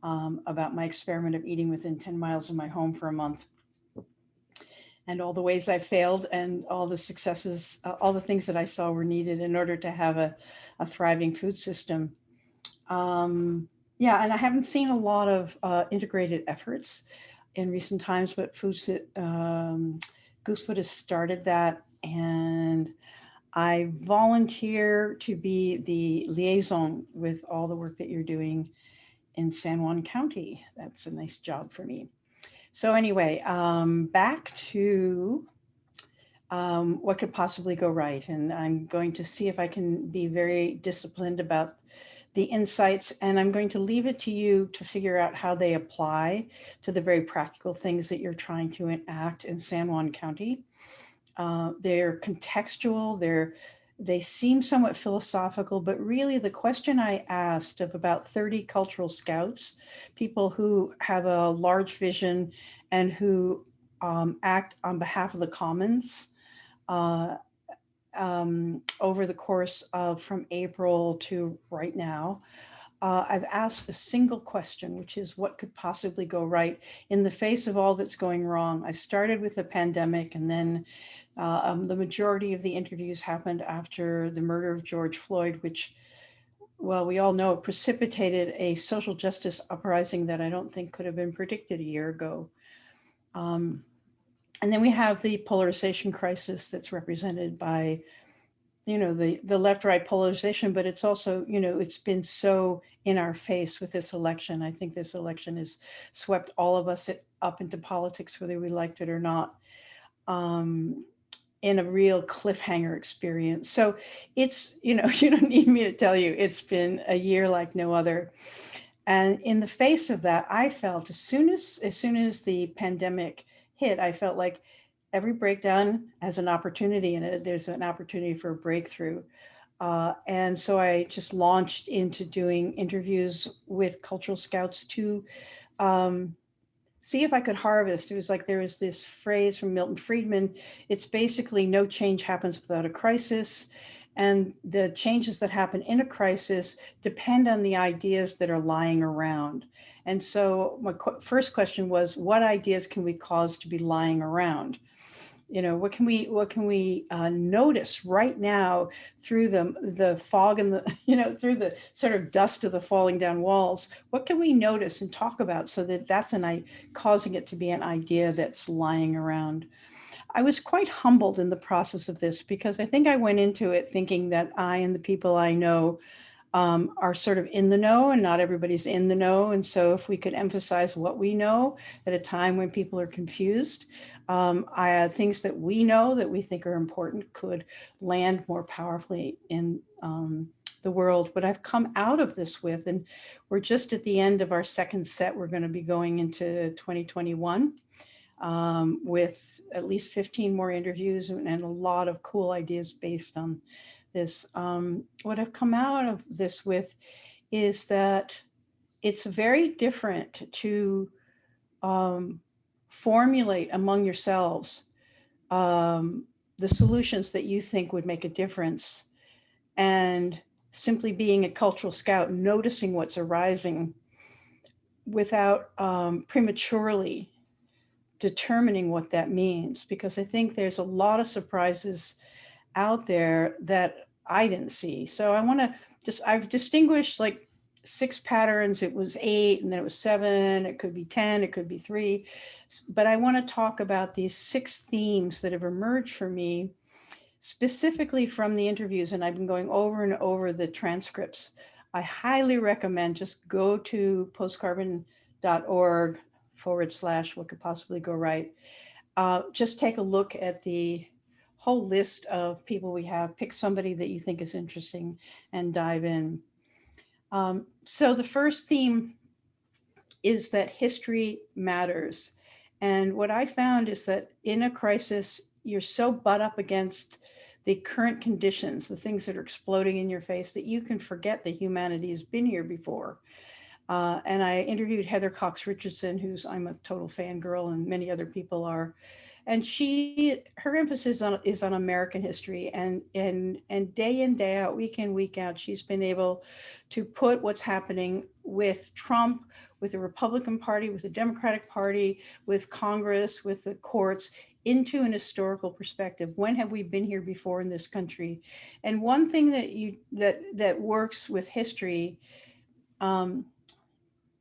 about my experiment of eating within 10 miles of my home for a month, and all the ways I failed and all the successes, all the things that I saw were needed in order to have a thriving food system. Yeah, and I haven't seen a lot of integrated efforts in recent times, but Goosefoot has started that, and I volunteer to be the liaison with all the work that you're doing in San Juan County. That's a nice job for me. So anyway, back to what could possibly go right. And I'm going to see if I can be very disciplined about the insights, and I'm going to leave it to you to figure out how they apply to the very practical things that you're trying to enact in San Juan County. They're contextual, they seem somewhat philosophical, but really the question I asked of about 30 cultural scouts, people who have a large vision and who act on behalf of the commons, over the course of from April to right now, I've asked a single question, which is what could possibly go right in the face of all that's going wrong. I started with the pandemic, and then the majority of the interviews happened after the murder of George Floyd, which, well, we all know, precipitated a social justice uprising that I don't think could have been predicted a year ago. And then we have the polarization crisis that's represented by the left-right polarization, but it's also, it's been so in our face with this election. I think this election has swept all of us up into politics, whether we liked it or not, in a real cliffhanger experience. So it's, you don't need me to tell you, it's been a year like no other. And in the face of that, I felt as soon as the pandemic hit, I felt like every breakdown has an opportunity in it. There's an opportunity for a breakthrough. And so I just launched into doing interviews with cultural scouts to see if I could harvest. It was like there was this phrase from Milton Friedman. It's basically no change happens without a crisis. And the changes that happen in a crisis depend on the ideas that are lying around. And so my first question was, what ideas can we cause to be lying around? What can we notice right now through the fog and the, through the sort of dust of the falling down walls? What can we notice and talk about so that that's causing it to be an idea that's lying around? I was quite humbled in the process of this because I think I went into it thinking that I and the people I know are sort of in the know, and not everybody's in the know. And so if we could emphasize what we know at a time when people are confused, things that we know that we think are important could land more powerfully in the world. But I've come out of this with, and we're just at the end of our second set. We're going to be going into 2021 with at least 15 more interviews and a lot of cool ideas based on this. What I've come out of this with is that it's very different to formulate among yourselves the solutions that you think would make a difference, and simply being a cultural scout, noticing what's arising without prematurely determining what that means, because I think there's a lot of surprises out there that I didn't see. So I've distinguished like 6 patterns. It was 8, and then it was 7, it could be 10, it could be 3. But I want to talk about these 6 themes that have emerged for me, specifically from the interviews. And I've been going over and over the transcripts. I highly recommend just go to postcarbon.org / what could possibly go right. Just take a look at the whole list of people we have. Pick somebody that you think is interesting and dive in. So the first theme is that history matters. And what I found is that in a crisis, you're so butt up against the current conditions, the things that are exploding in your face, that you can forget that humanity has been here before. And I interviewed Heather Cox Richardson, I'm a total fangirl, and many other people are. And her emphasis is on American history, and day in, day out, week in, week out, she's been able to put what's happening with Trump, with the Republican Party, with the Democratic Party, with Congress, with the courts, into an historical perspective. When have we been here before in this country? And one thing that works with history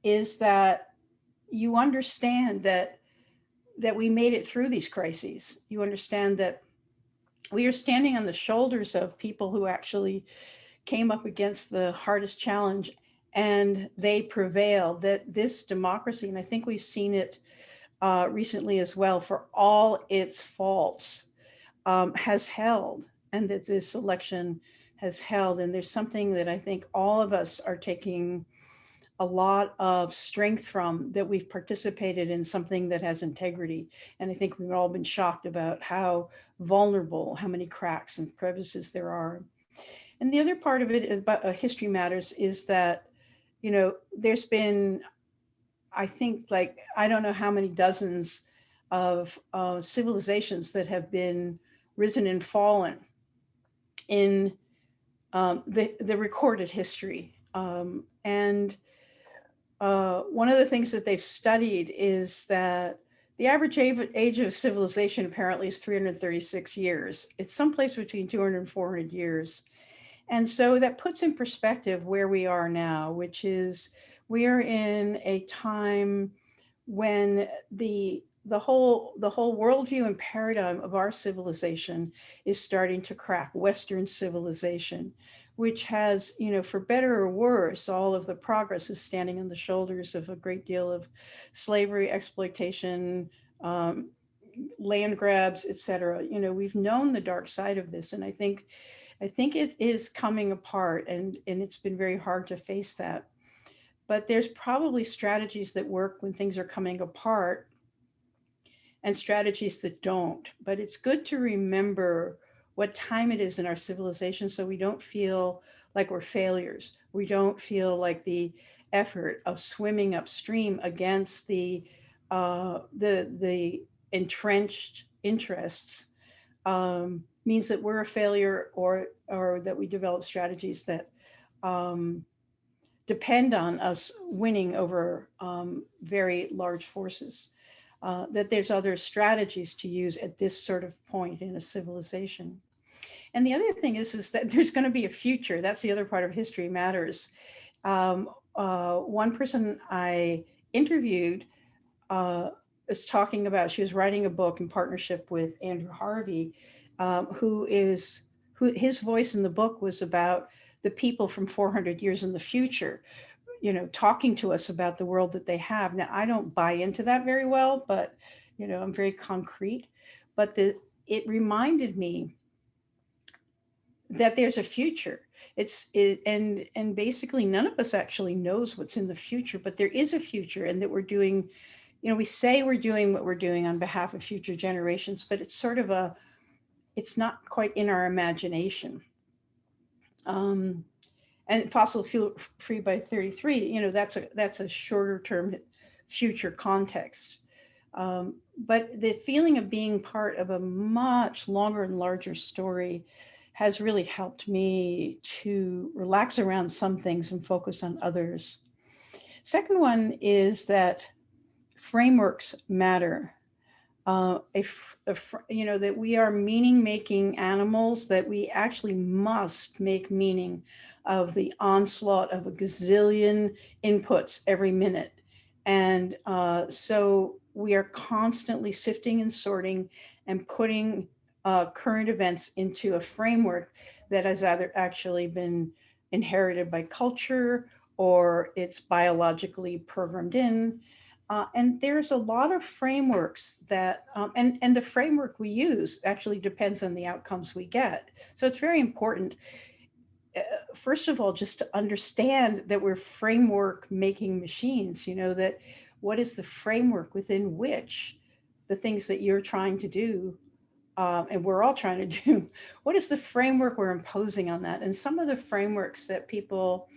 is that you understand that we made it through these crises. You understand that we are standing on the shoulders of people who actually came up against the hardest challenge, and they prevailed. That this democracy, and I think we've seen it recently as well, for all its faults, has held, and that this election has held. And there's something that I think all of us are taking a lot of strength from, that we've participated in something that has integrity. And I think we've all been shocked about how vulnerable, how many cracks and crevices there are. And the other part of it about history matters is that, there's been, I think, like, I don't know how many dozens of civilizations that have been risen and fallen in the recorded history. And one of the things that they've studied is that the average age of civilization apparently is 336 years. It's someplace between 200 and 400 years. And so that puts in perspective where we are now, which is we are in a time when the the whole worldview and paradigm of our civilization is starting to crack. Western civilization, which has, you know, for better or worse, all of the progress is standing on the shoulders of a great deal of slavery, exploitation, land grabs, etc. You know, we've known the dark side of this, and I think it is coming apart, and it's been very hard to face that. But there's probably strategies that work when things are coming apart and strategies that don't. But it's good to remember what time it is in our civilization so we don't feel like we're failures. We don't feel like the effort of swimming upstream against the entrenched interests means that we're a failure, or that we develop strategies that depend on us winning over very large forces. That there's other strategies to use at this sort of point in a civilization. And the other thing is that there's going to be a future. That's the other part of History Matters. One person I interviewed is talking about, she was writing a book in partnership with Andrew Harvey, who his voice in the book was about the people from 400 years in the future, you know, talking to us about the world that they have. Now, I don't buy into that very well, but, you know, I'm very concrete. But it reminded me that there's a future. And basically none of us actually knows what's in the future, but there is a future, and that we're doing, you know, we say we're doing what we're doing on behalf of future generations, but it's sort of it's not quite in our imagination. And fossil fuel free by 33, you know, that's a shorter term future context. But the feeling of being part of a much longer and larger story has really helped me to relax around some things and focus on others. Second one is that frameworks matter. You know, that we are meaning-making animals, that we actually must make meaning of the onslaught of a gazillion inputs every minute. And so we are constantly sifting and sorting and putting current events into a framework that has either actually been inherited by culture or it's biologically programmed in. And there's a lot of frameworks that, and the framework we use actually depends on the outcomes we get. So it's very important, first of all, just to understand that we're framework making machines, you know, that what is the framework within which the things that you're trying to do, and we're all trying to do, what is the framework we're imposing on that? And some of the frameworks that people,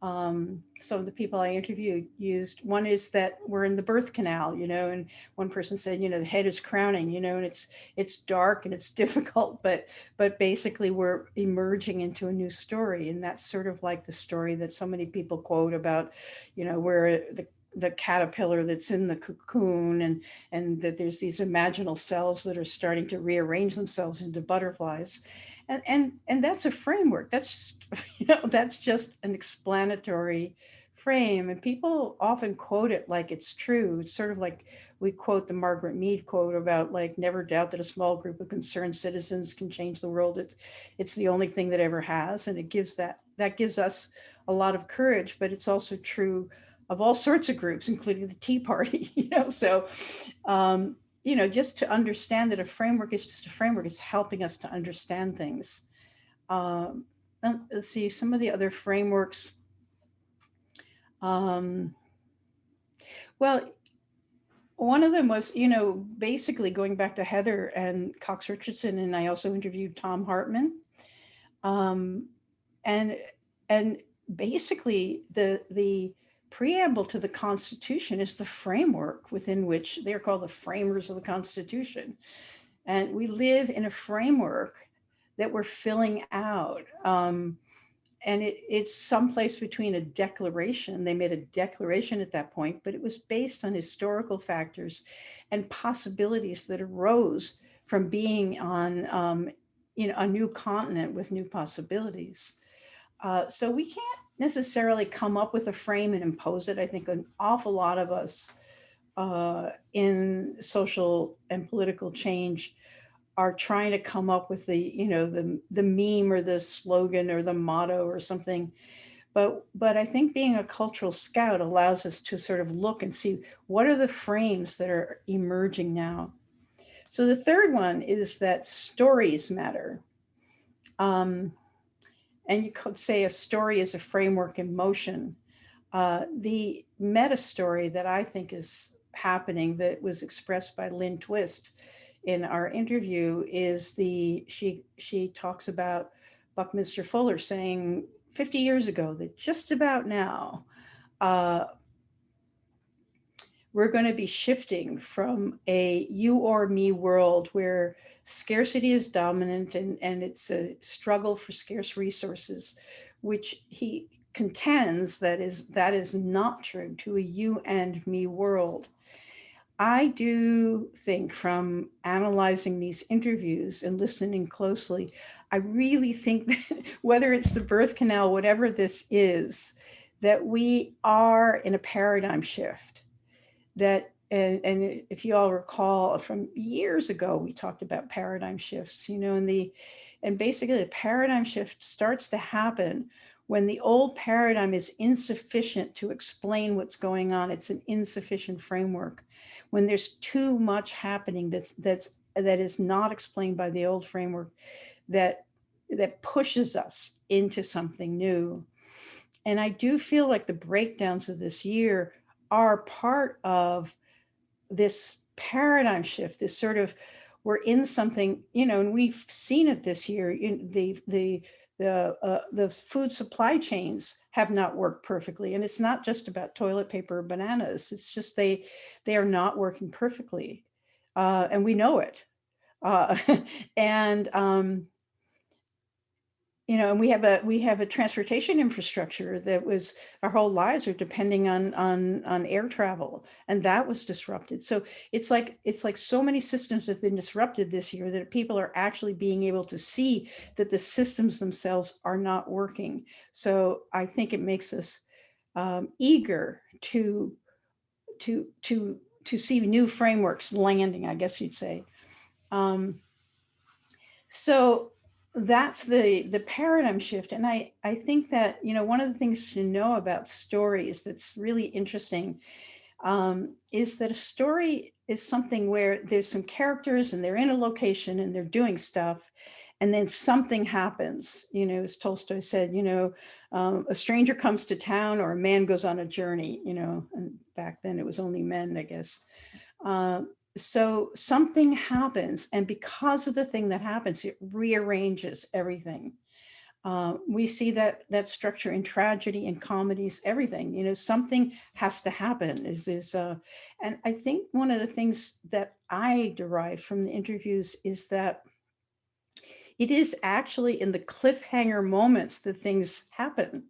some of the people I interviewed used, one is that we're in the birth canal, you know, and one person said, you know, the head is crowning, you know, and it's dark and it's difficult, but basically we're emerging into a new story. And that's sort of like the story that so many people quote about, you know, where the caterpillar that's in the cocoon, and that there's these imaginal cells that are starting to rearrange themselves into butterflies. And that's a framework. That's just, you know, that's just an explanatory frame. And people often quote it like it's true. It's sort of like we quote the Margaret Mead quote about, like, never doubt that a small group of concerned citizens can change the world. It's the only thing that ever has. And it gives that gives us a lot of courage, but it's also true of all sorts of groups, including the Tea Party, you know. So, you know, just to understand that a framework is just a framework, is helping us to understand things. Let's see, some of the other frameworks. Well, one of them was, you know, basically going back to Heather and Cox Richardson, and I also interviewed Tom Hartman. And basically the preamble to the Constitution is the framework within which they're called the framers of the Constitution. And we live in a framework that we're filling out. And it's someplace between a declaration. They made a declaration at that point, but it was based on historical factors and possibilities that arose from being on you know, a new continent with new possibilities. So we can't necessarily come up with a frame and impose it. I think an awful lot of us in social and political change are trying to come up with the, you know, the meme or the slogan or the motto or something. But I think being a cultural scout allows us to sort of look and see what are the frames that are emerging now. So the third one is that stories matter. And you could say a story is a framework in motion. The meta story that I think is happening that was expressed by Lynn Twist in our interview is she talks about Buckminster Fuller saying 50 years ago that just about now we're going to be shifting from a you or me world where scarcity is dominant and it's a struggle for scarce resources, which he contends that is not true, to a you and me world. I do think, from analyzing these interviews and listening closely, I really think that whether it's the birth canal, whatever this is, that we are in a paradigm shift. That, and if you all recall from years ago, we talked about paradigm shifts, you know, and basically the paradigm shift starts to happen when the old paradigm is insufficient to explain what's going on. It's an insufficient framework. When there's too much happening that is not explained by the old framework, that pushes us into something new. And I do feel like the breakdowns of this year are part of this paradigm shift, this sort of, we're in something, you know, and we've seen it this year. The food supply chains have not worked perfectly. And it's not just about toilet paper or bananas. It's just they are not working perfectly. And we know it. You know, and we have a transportation infrastructure that was, our whole lives are depending on air travel, and that was disrupted. So it's like so many systems have been disrupted this year that people are actually being able to see that the systems themselves are not working. So I think it makes us eager to see new frameworks landing, I guess you'd say. So that's the paradigm shift. And I think that, you know, one of the things to know about stories that's really interesting is that a story is something where there's some characters and they're in a location and they're doing stuff, and then something happens. You know, as Tolstoy said, you know, a stranger comes to town or a man goes on a journey, you know, and back then it was only men, I guess. So something happens, and because of the thing that happens, it rearranges everything. We see that structure in tragedy and comedies, everything. You know, something has to happen. And I think one of the things that I derive from the interviews is that it is actually in the cliffhanger moments that things happen.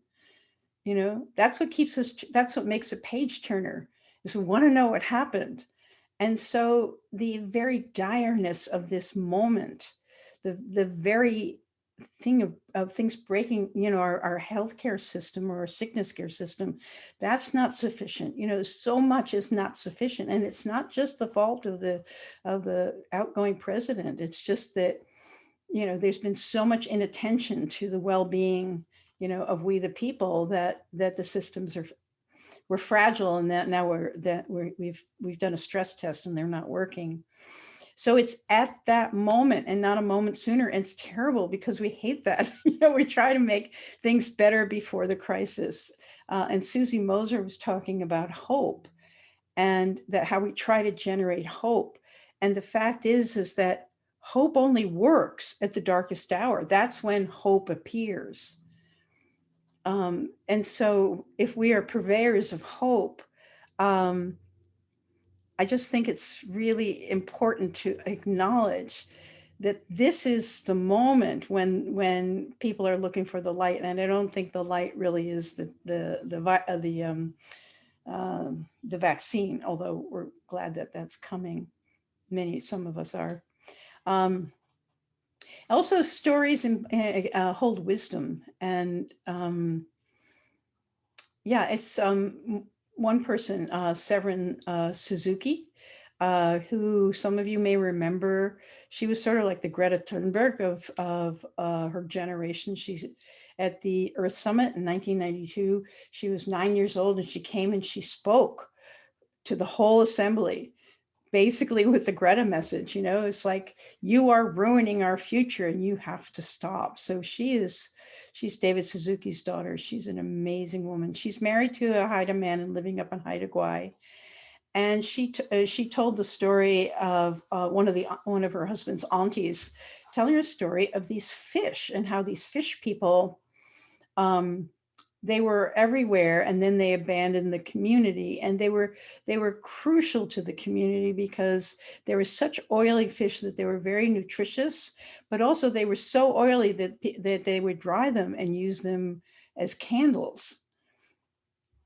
You know, that's what keeps us. That's what makes a page turner. Is we want to know what happened. And so the very direness of this moment, the very thing of things breaking, you know, our healthcare system or our sickness care system, that's not sufficient. You know, so much is not sufficient. And it's not just the fault of the outgoing president. It's just that, you know, there's been so much inattention to the well-being, you know, of we the people that the systems we're fragile, and that now we've done a stress test and they're not working. So it's at that moment and not a moment sooner. And it's terrible because we hate that. You know, we try to make things better before the crisis. And Susie Moser was talking about hope, and that how we try to generate hope. And the fact is that hope only works at the darkest hour. That's when hope appears. And so if we are purveyors of hope, I just think it's really important to acknowledge that this is the moment when people are looking for the light. And I don't think the light really is the vaccine, although we're glad that that's coming. Some of us are. Also, stories hold wisdom, and yeah, it's one person, Severin Suzuki, who some of you may remember. She was sort of like the Greta Thunberg of her generation. She's at the Earth Summit in 1992. She was 9 years old and she came and she spoke to the whole assembly, basically with the Greta message. You know, it's like, you are ruining our future and you have to stop. So she's David Suzuki's daughter. She's an amazing woman. She's married to a Haida man and living up in Haida Gwaii. And she told the story of one of her husband's aunties, telling her story of these fish and how these fish people, they were everywhere, and then they abandoned the community, and they were crucial to the community because there was such oily fish that they were very nutritious, but also they were so oily that they would dry them and use them as candles.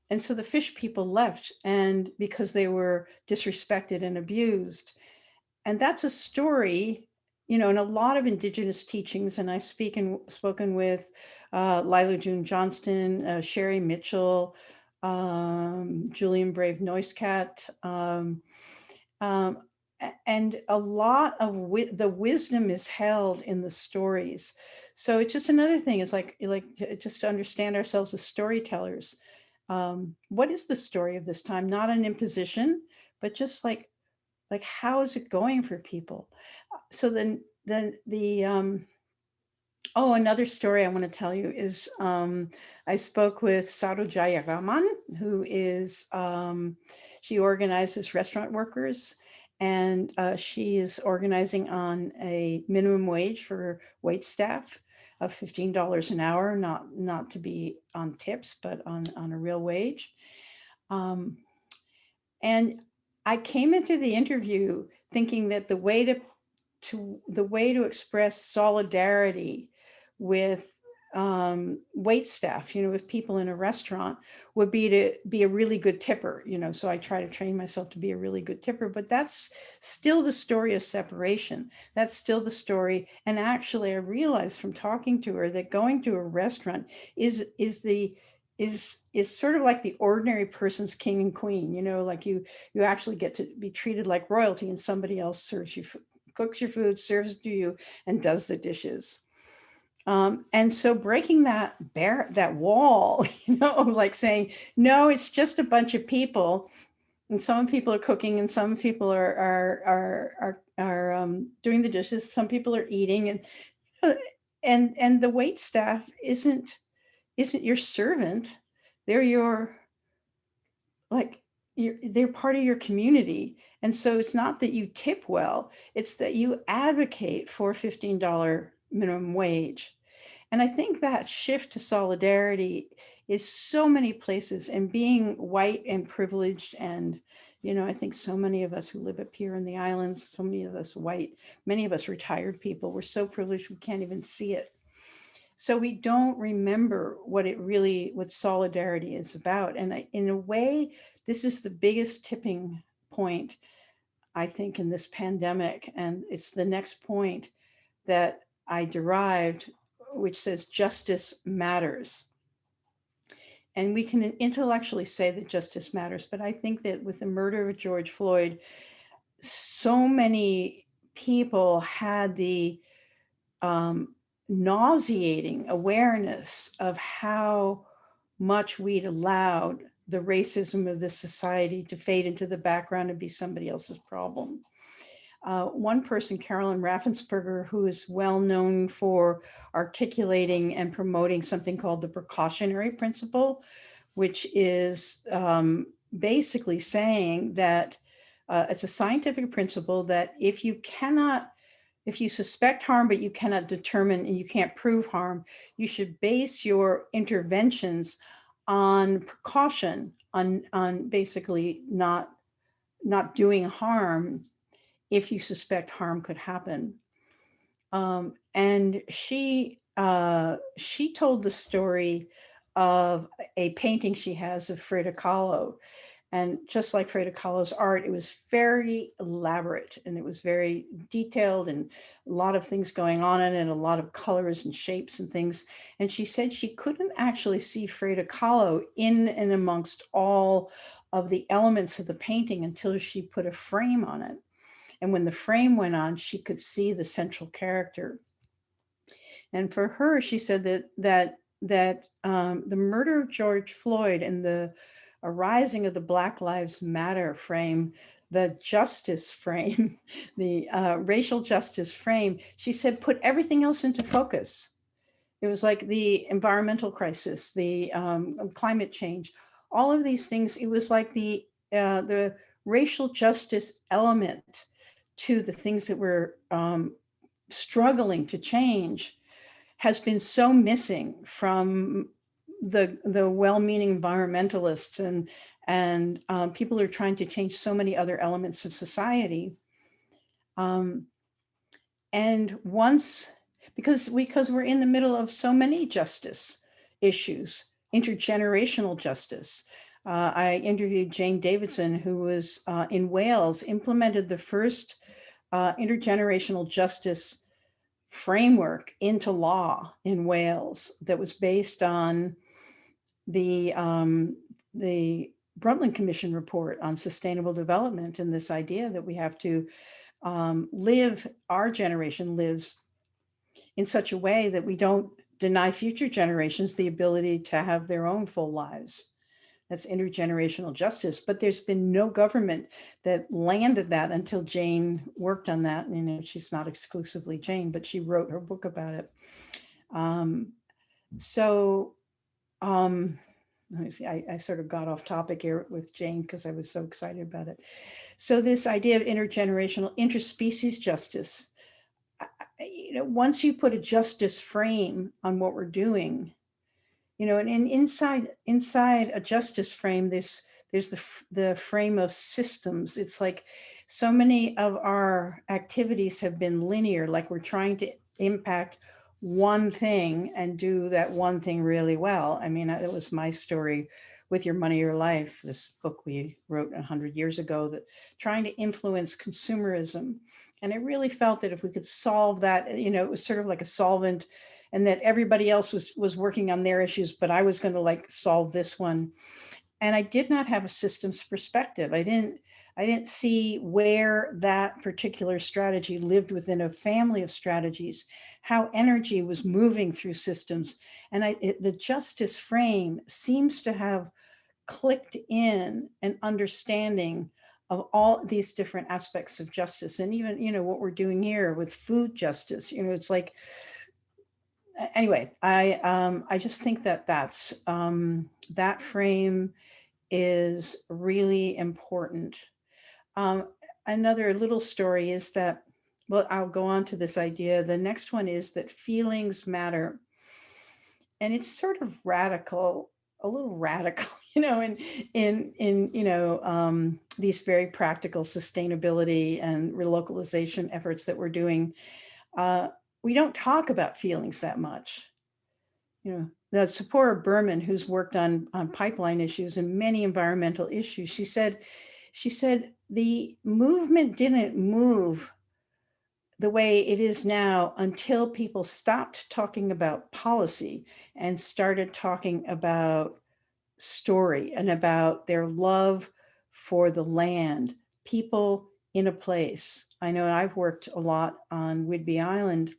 And so the fish people left, and because they were disrespected and abused. And that's a story, you know, in a lot of indigenous teachings. And I've spoken with Lila June Johnston, Sherry Mitchell, Julian Brave Noiscat, and a lot of the wisdom is held in the stories. So it's just another thing. It's like just to understand ourselves as storytellers. What is the story of this time? Not an imposition, but just like how is it going for people? So then the another story I want to tell you is I spoke with Saru Jayaraman, who is she organizes restaurant workers, and she is organizing on a minimum wage for wait staff of $15 an hour, not to be on tips, but on a real wage. And I came into the interview thinking that the way to express solidarity with wait staff, you know, with people in a restaurant, would be to be a really good tipper, you know. So I try to train myself to be a really good tipper, but that's still the story of separation. That's still the story. And actually, I realized from talking to her that going to a restaurant is sort of like the ordinary person's king and queen, you know, like you actually get to be treated like royalty, and somebody else serves you, cooks your food, serves it to you, and does the dishes. And so breaking that wall, you know, like saying, no, it's just a bunch of people, and some people are cooking, and some people are doing the dishes, some people are eating, and the wait staff isn't your servant. They're they're part of your community. And so it's not that you tip well, it's that you advocate for $15 minimum wage. And I think that shift to solidarity is so many places, and being white and privileged, and, you know, I think so many of us who live up here in the islands, so many of us white, many of us retired people, we're so privileged we can't even see it. So we don't remember what solidarity is about. And in a way, this is the biggest tipping point, I think, in this pandemic. And it's the next point that I derived, which says justice matters. And we can intellectually say that justice matters, but I think that with the murder of George Floyd, so many people had the nauseating awareness of how much we'd allowed the racism of this society to fade into the background and be somebody else's problem. One person, Carolyn Raffensperger, who is well known for articulating and promoting something called the precautionary principle, which is basically saying that it's a scientific principle that if you suspect harm, but you cannot determine and you can't prove harm, you should base your interventions on precaution, on basically not doing harm if you suspect harm could happen. And she told the story of a painting she has of Frida Kahlo. And just like Frida Kahlo's art, it was very elaborate, and it was very detailed, and a lot of things going on in it, a lot of colors and shapes and things. And she said she couldn't actually see Frida Kahlo in and amongst all of the elements of the painting until she put a frame on it. And when the frame went on, she could see the central character. And for her, she said that the murder of George Floyd and the arising of the Black Lives Matter frame, the justice frame, the racial justice frame, she said, put everything else into focus. It was like the environmental crisis, the climate change, all of these things. It was like the racial justice element to the things that we're struggling to change has been so missing from the well-meaning environmentalists and people who are trying to change so many other elements of society. And once, because we're in the middle of so many justice issues, intergenerational justice. I interviewed Jane Davidson, who was in Wales, implemented the first intergenerational justice framework into law in Wales that was based on the Brundtland Commission report on sustainable development, and this idea that we have to live, our generation lives in such a way that we don't deny future generations the ability to have their own full lives. That's intergenerational justice. But there's been no government that landed that until Jane worked on that. You know, she's not exclusively Jane, but she wrote her book about it. Let me see, I sort of got off topic here with Jane because I was so excited about it. So this idea of intergenerational, interspecies justice, you know, once you put a justice frame on what we're doing, you know, and inside a justice frame, there's the frame of systems. It's like so many of our activities have been linear, like we're trying to impact one thing and do that one thing really well. I mean, it was my story with Your Money, Your Life, this book we wrote 100 years ago, that trying to influence consumerism. And I really felt that if we could solve that, you know, it was sort of like a solvent, and that everybody else was working on their issues, but I was going to like solve this one. And I did not have a systems perspective. I didn't see where that particular strategy lived within a family of strategies, how energy was moving through systems. And the justice frame seems to have clicked in an understanding of all these different aspects of justice. And even, you know, what we're doing here with food justice, you know, it's like, anyway, I just think that that frame is really important. Another little story is that, well, I'll go on to this idea. The next one is that feelings matter. And it's sort of radical, a little radical, you know, in you know, these very practical sustainability and relocalization efforts that we're doing. We don't talk about feelings that much. You know, the Sephora Berman, who's worked on pipeline issues and many environmental issues, she said the movement didn't move the way it is now until people stopped talking about policy and started talking about story and about their love for the land, people in a place. I know I've worked a lot on Whidbey Island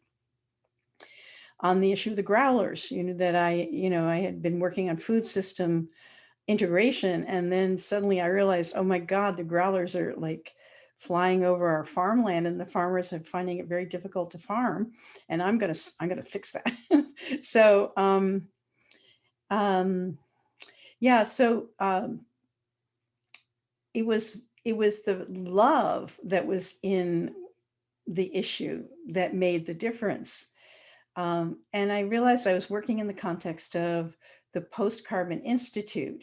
on the issue of the growlers, you know, that I had been working on food system integration. And then suddenly I realized, oh my God, the growlers are like flying over our farmland and the farmers are finding it very difficult to farm. And I'm going to fix that. So, yeah, so it was the love that was in the issue that made the difference. And I realized I was working in the context of the Post-Carbon Institute,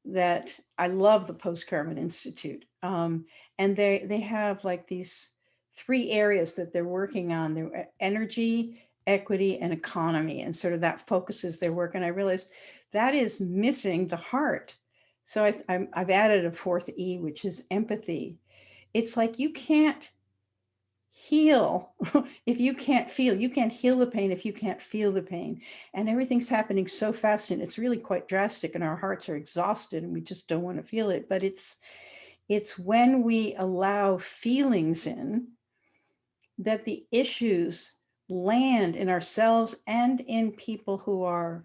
that I love the Post-Carbon Institute. And they have like these 3 areas that they're working on. They're energy, equity, and economy. And sort of that focuses their work. And I realized that is missing the heart. So I've added a 4th E, which is empathy. It's like you can't heal if you can't feel. You can't heal the pain if you can't feel the pain. And everything's happening so fast, and it's really quite drastic, and our hearts are exhausted and we just don't want to feel it. But it's when we allow feelings in that the issues land in ourselves and in people who are,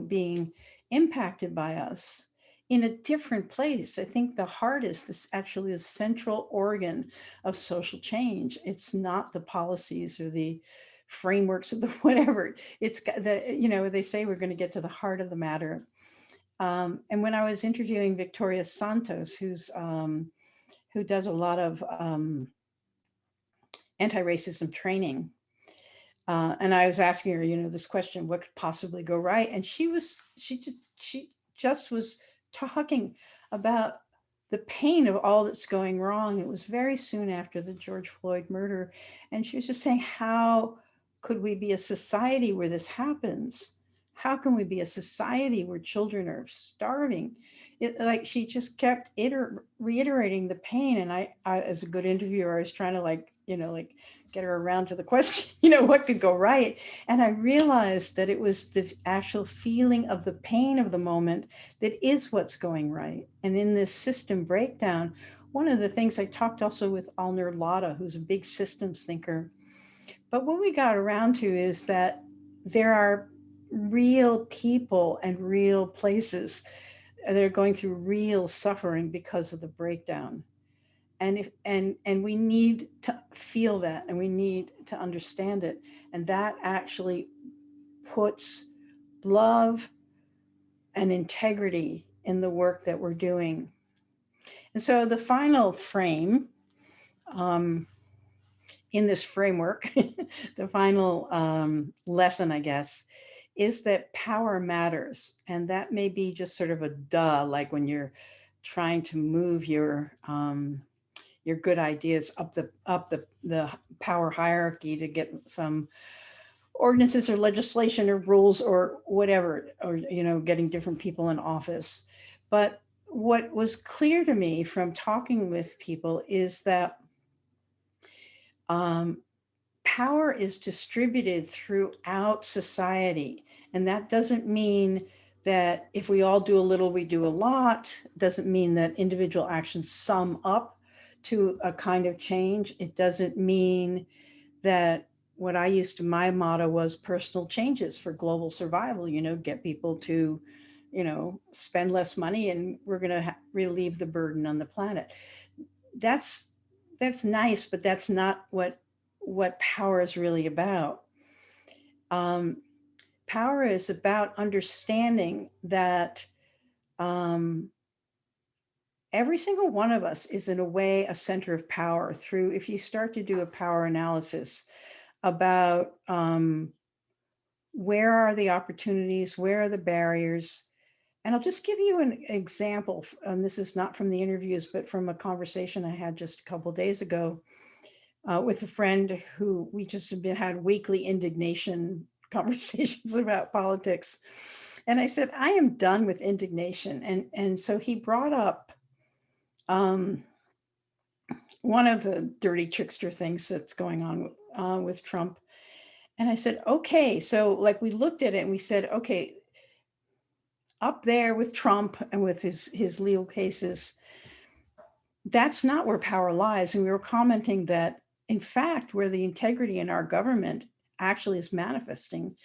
being impacted by us in a different place. I think the heart is this actually the central organ of social change. It's not the policies or the frameworks of the whatever. It's they say we're going to get to the heart of the matter. And when I was interviewing Victoria Santos, who does a lot of anti-racism training, and I was asking her, this question, what could possibly go right? And she just was talking about the pain of all that's going wrong. It was very soon after the George Floyd murder. And she was just saying, how could we be a society where this happens? How can we be a society where children are starving? Like she just kept reiterating the pain. And I, as a good interviewer, I was trying to get her around to the question, what could go right? And I realized that it was the actual feeling of the pain of the moment that is what's going right. And in this system breakdown, one of the things I talked also with Alner Lada, who's a big systems thinker, but what we got around to is that there are real people and real places that are going through real suffering because of the breakdown. And we need to feel that, and we need to understand it. And that actually puts love and integrity in the work that we're doing. And so the final frame in this framework, the final lesson, I guess, is that power matters. And that may be just sort of a duh, like when you're trying to move your good ideas up the power hierarchy to get some ordinances or legislation or rules or whatever, or getting different people in office. But what was clear to me from talking with people is that power is distributed throughout society. And that doesn't mean that if we all do a little, we do a lot. It doesn't mean that individual actions sum up to a kind of change. It doesn't mean that what I used to, my motto was personal changes for global survival, get people to, spend less money and we're going to relieve the burden on the planet. That's nice, but that's not what power is really about. Power is about understanding that every single one of us is in a way a center of power through, if you start to do a power analysis about where are the opportunities, where are the barriers. And I'll just give you an example, and this is not from the interviews, but from a conversation I had just a couple of days ago with a friend who we just had weekly indignation conversations about politics. And I said, I am done with indignation. And so he brought up one of the dirty trickster things that's going on with Trump. And I said, okay, so like we looked at it and we said, okay, up there with Trump and with his legal cases, that's not where power lies. And we were commenting that, in fact, where the integrity in our government actually is manifesting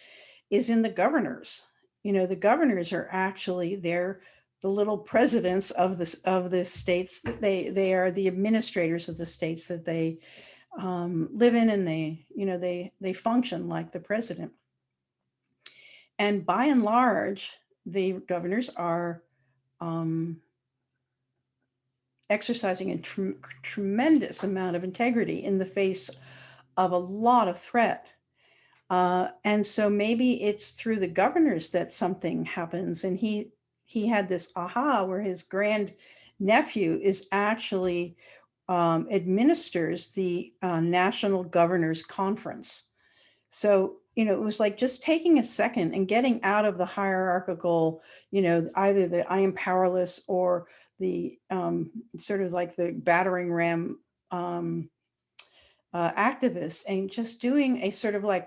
is in the governors. The governors are actually the little presidents of the states that they are the administrators of the states that they live in, and they function like the president. And by and large, the governors are exercising a tremendous amount of integrity in the face of a lot of threat. And so maybe it's through the governors that something happens. And he had this aha where his grand nephew is actually administers the National Governors Conference. So, it was like just taking a second and getting out of the hierarchical, either the I am powerless or the sort of like the battering ram activist and just doing a sort of like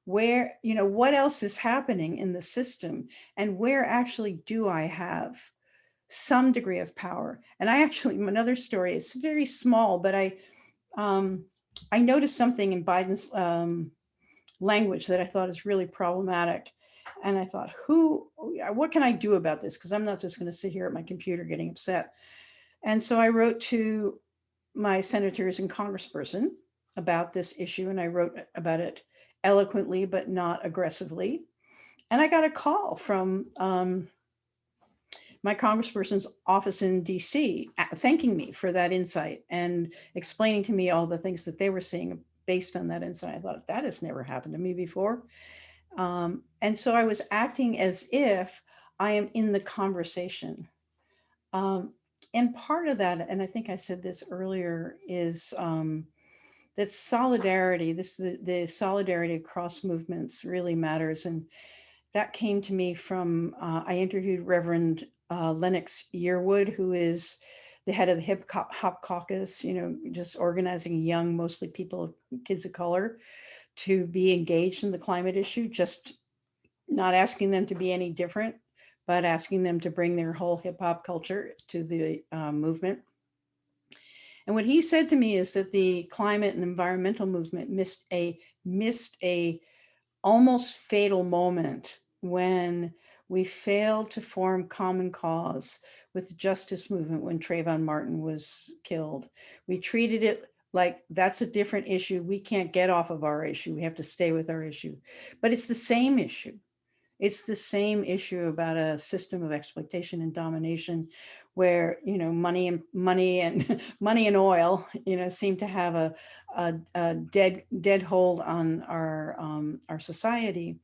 where, what else is happening in the system and where actually do I have some degree of power. And I actually, another story, it's very small, but I noticed something in Biden's language that I thought is really problematic. And I thought, what can I do about this? Because I'm not just going to sit here at my computer getting upset. And so I wrote to my senators and congressperson about this issue, and I wrote about it eloquently, but not aggressively. And I got a call from my congressperson's office in DC, thanking me for that insight and explaining to me all the things that they were seeing based on that insight. I thought, that has never happened to me before. And so I was acting as if I am in the conversation. And part of that, and I think I said this earlier, is that solidarity, the solidarity across movements really matters. And that came to me from, I interviewed Reverend Lennox Yearwood, who is the head of the Hip Hop Caucus, just organizing young, mostly kids of color, to be engaged in the climate issue, just not asking them to be any different, but asking them to bring their whole hip hop culture to the movement. And what he said to me is that the climate and environmental movement missed a almost fatal moment when we failed to form common cause with the justice movement when Trayvon Martin was killed. We treated it like that's a different issue. We can't get off of our issue. We have to stay with our issue. But it's the same issue. It's the same issue about a system of exploitation and domination where, money and oil, seem to have a dead hold on our society.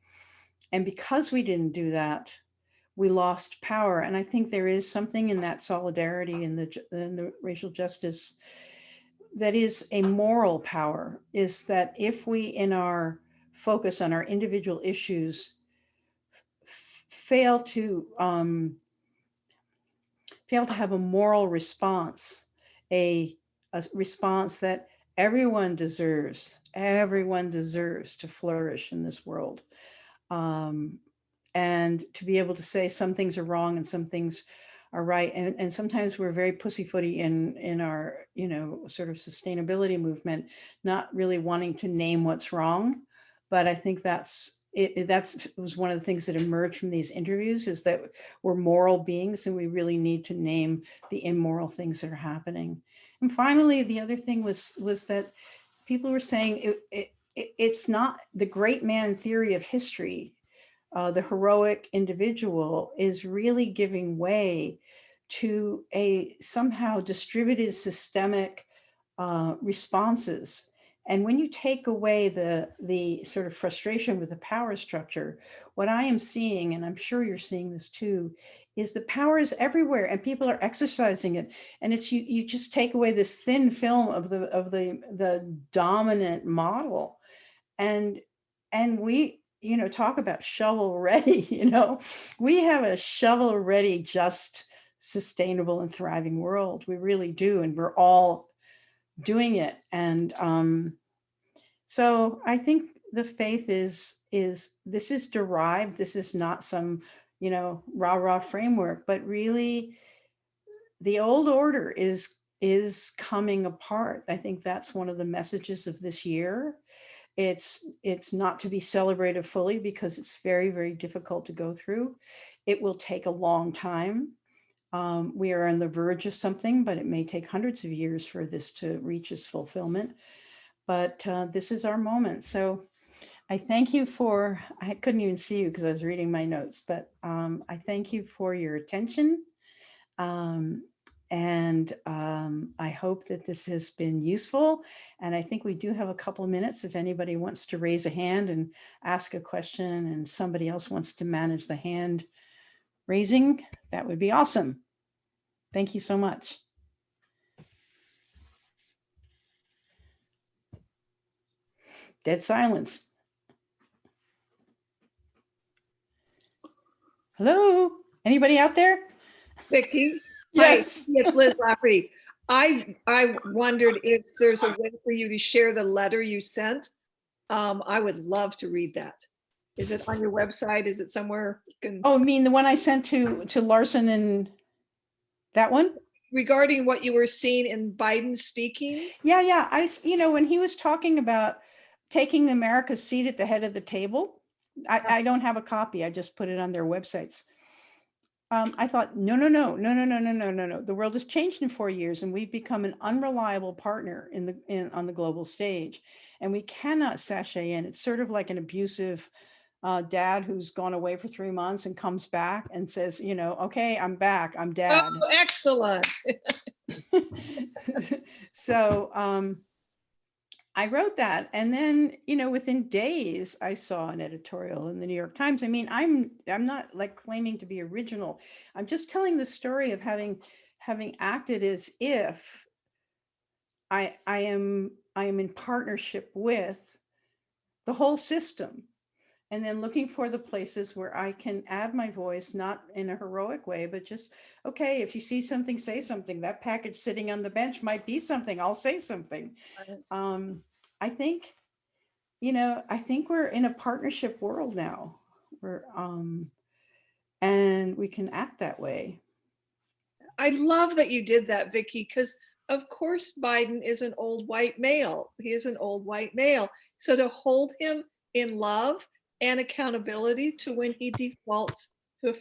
And because we didn't do that, we lost power. And I think there is something in that solidarity in the racial justice that is a moral power, is that if we, in our focus on our individual issues, fail to have a moral response, a response that everyone deserves to flourish in this world, and to be able to say some things are wrong and some things are right. And sometimes we're very pussyfooty in our sort of sustainability movement, not really wanting to name what's wrong. But I think that was one of the things that emerged from these interviews, is that we're moral beings and we really need to name the immoral things that are happening. And finally, the other thing was that people were saying it's not the great man theory of history. The heroic individual is really giving way to a somehow distributed systemic responses. And when you take away the sort of frustration with the power structure, what I am seeing, and I'm sure you're seeing this too, is the power is everywhere and people are exercising it. And it's you just take away this thin film of the dominant model, and we talk about shovel ready. We have a shovel ready, just sustainable and thriving world. We really do, and we're all doing it. And so I think the faith is this is derived. This is not some rah framework, but really the old order is coming apart. I think that's one of the messages of this year. It's not to be celebrated fully because it's very, very difficult to go through. It will take a long time. We are on the verge of something, but it may take hundreds of years for this to reach its fulfillment. But this is our moment. So I thank you I couldn't even see you because I was reading my notes, but I thank you for your attention. And I hope that this has been useful. And I think we do have a couple of minutes if anybody wants to raise a hand and ask a question and somebody else wants to manage the hand raising, that would be awesome. Thank you so much. Dead silence. Hello, anybody out there? Vicki? Yes. Hi, it's Liz Lafferty. I wondered if there's a way for you to share the letter you sent. I would love to read that. Is it on your website? Is it somewhere you can? Oh, you mean the one I sent to Larson and that one? Regarding what you were seeing in Biden speaking? Yeah. When he was talking about taking America's seat at the head of the table, I don't have a copy. I just put it on their websites. I thought, no. The world has changed in 4 years, and we've become an unreliable partner on the global stage, and we cannot sashay in. It's sort of like an abusive dad who's gone away for 3 months and comes back and says, okay, I'm back. I'm dad. Oh, excellent. So I wrote that, and then within days I saw an editorial in the New York Times. I mean, I'm not like claiming to be original. I'm just telling the story of having acted as if I am in partnership with the whole system, and then looking for the places where I can add my voice, not in a heroic way, but just, okay, if you see something, say something. That package sitting on the bench might be something. I'll say something. I think, I think we're in a partnership world now. And we can act that way. I love that you did that, Vicki, because of course Biden is an old white male. He is an old white male. So to hold him in love and accountability to when he defaults to a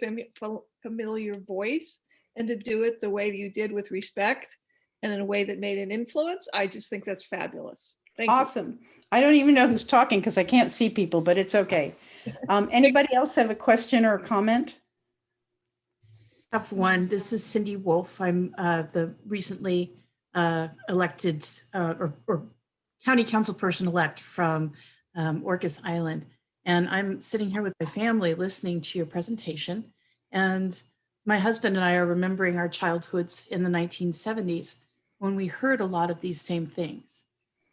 familiar voice, and to do it the way you did with respect and in a way that made an influence, I just think that's fabulous. Thank you. Awesome. I don't even know who's talking because I can't see people, but it's okay. Anybody else have a question or a comment? I have one. This is Cindy Wolf. I'm the recently elected or county council person elect from Orcas Island. And I'm sitting here with my family listening to your presentation. And my husband and I are remembering our childhoods in the 1970s when we heard a lot of these same things.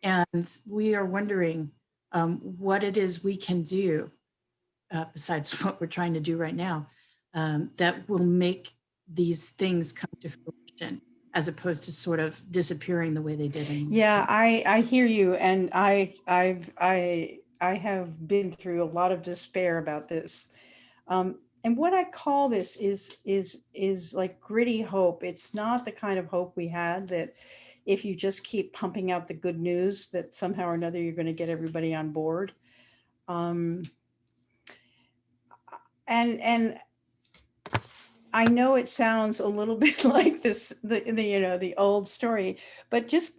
And we are wondering what it is we can do, besides what we're trying to do right now, that will make these things come to fruition, as opposed to sort of disappearing the way they did. Yeah, I hear you, and I have been through a lot of despair about this. And what I call this is like gritty hope. It's not the kind of hope we had that if you just keep pumping out the good news that somehow or another you're going to get everybody on board. And I know it sounds a little bit like the old story, but just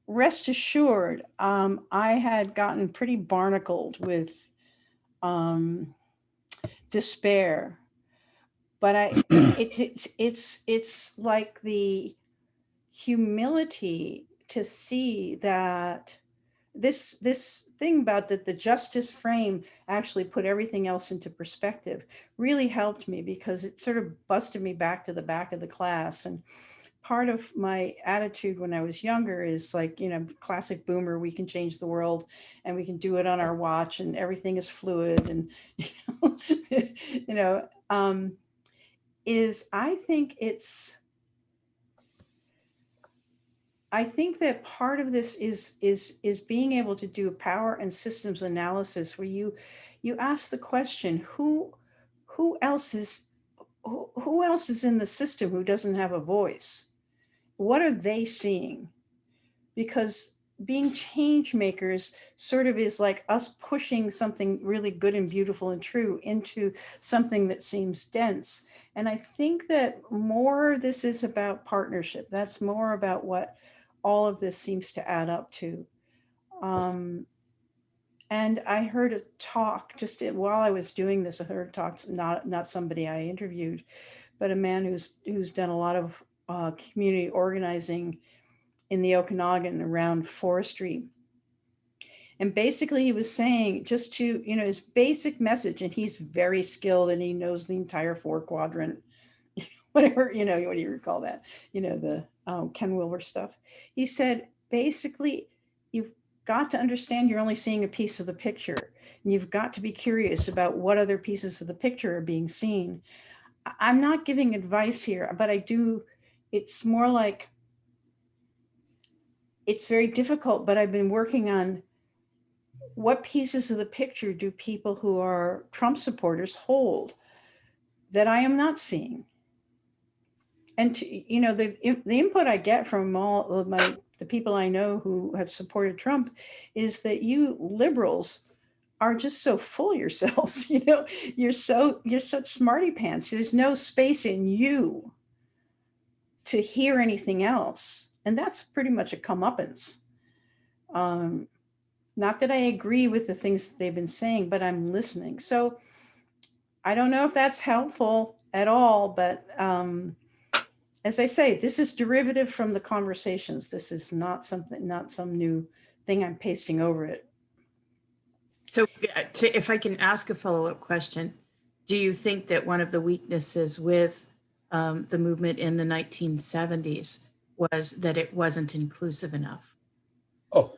rest assured, I had gotten pretty barnacled with despair, but it's like the humility to see that this thing about that the justice frame actually put everything else into perspective really helped me, because it sort of busted me back to the back of the class. And part of my attitude when I was younger is like, classic boomer, we can change the world and we can do it on our watch and everything is fluid. And, I think that part of this is being able to do power and systems analysis, where you ask the question, who else is in the system who doesn't have a voice? What are they seeing? Because being change makers sort of is like us pushing something really good and beautiful and true into something that seems dense. And I think that more this is about partnership. That's more about what all of this seems to add up to. And I heard a talk just while I was doing this. I heard talks, not somebody I interviewed, but a man who's done a lot of community organizing in the Okanagan around forestry. And basically he was saying, just to, his basic message, and he's very skilled and he knows the entire 4-quadrant, whatever, what do you recall that? The Ken Wilber stuff. He said, basically, you've got to understand you're only seeing a piece of the picture, and you've got to be curious about what other pieces of the picture are being seen. I'm not giving advice here, but it's more like it's very difficult, but I've been working on what pieces of the picture do people who are Trump supporters hold that I am not seeing. And you know, the input I get from all of the people I know who have supported Trump is that you liberals are just so full of yourselves. You know, you're such smarty pants. There's no space in you to hear anything else, and that's pretty much a comeuppance. Not that I agree with the things they've been saying, but I'm listening. So I don't know if that's helpful at all, but as I say, this is derivative from the conversations. This is not some new thing I'm pasting over it. So if I can ask a follow-up question, do you think that one of the weaknesses with the movement in the 1970s was that it wasn't inclusive enough? Oh,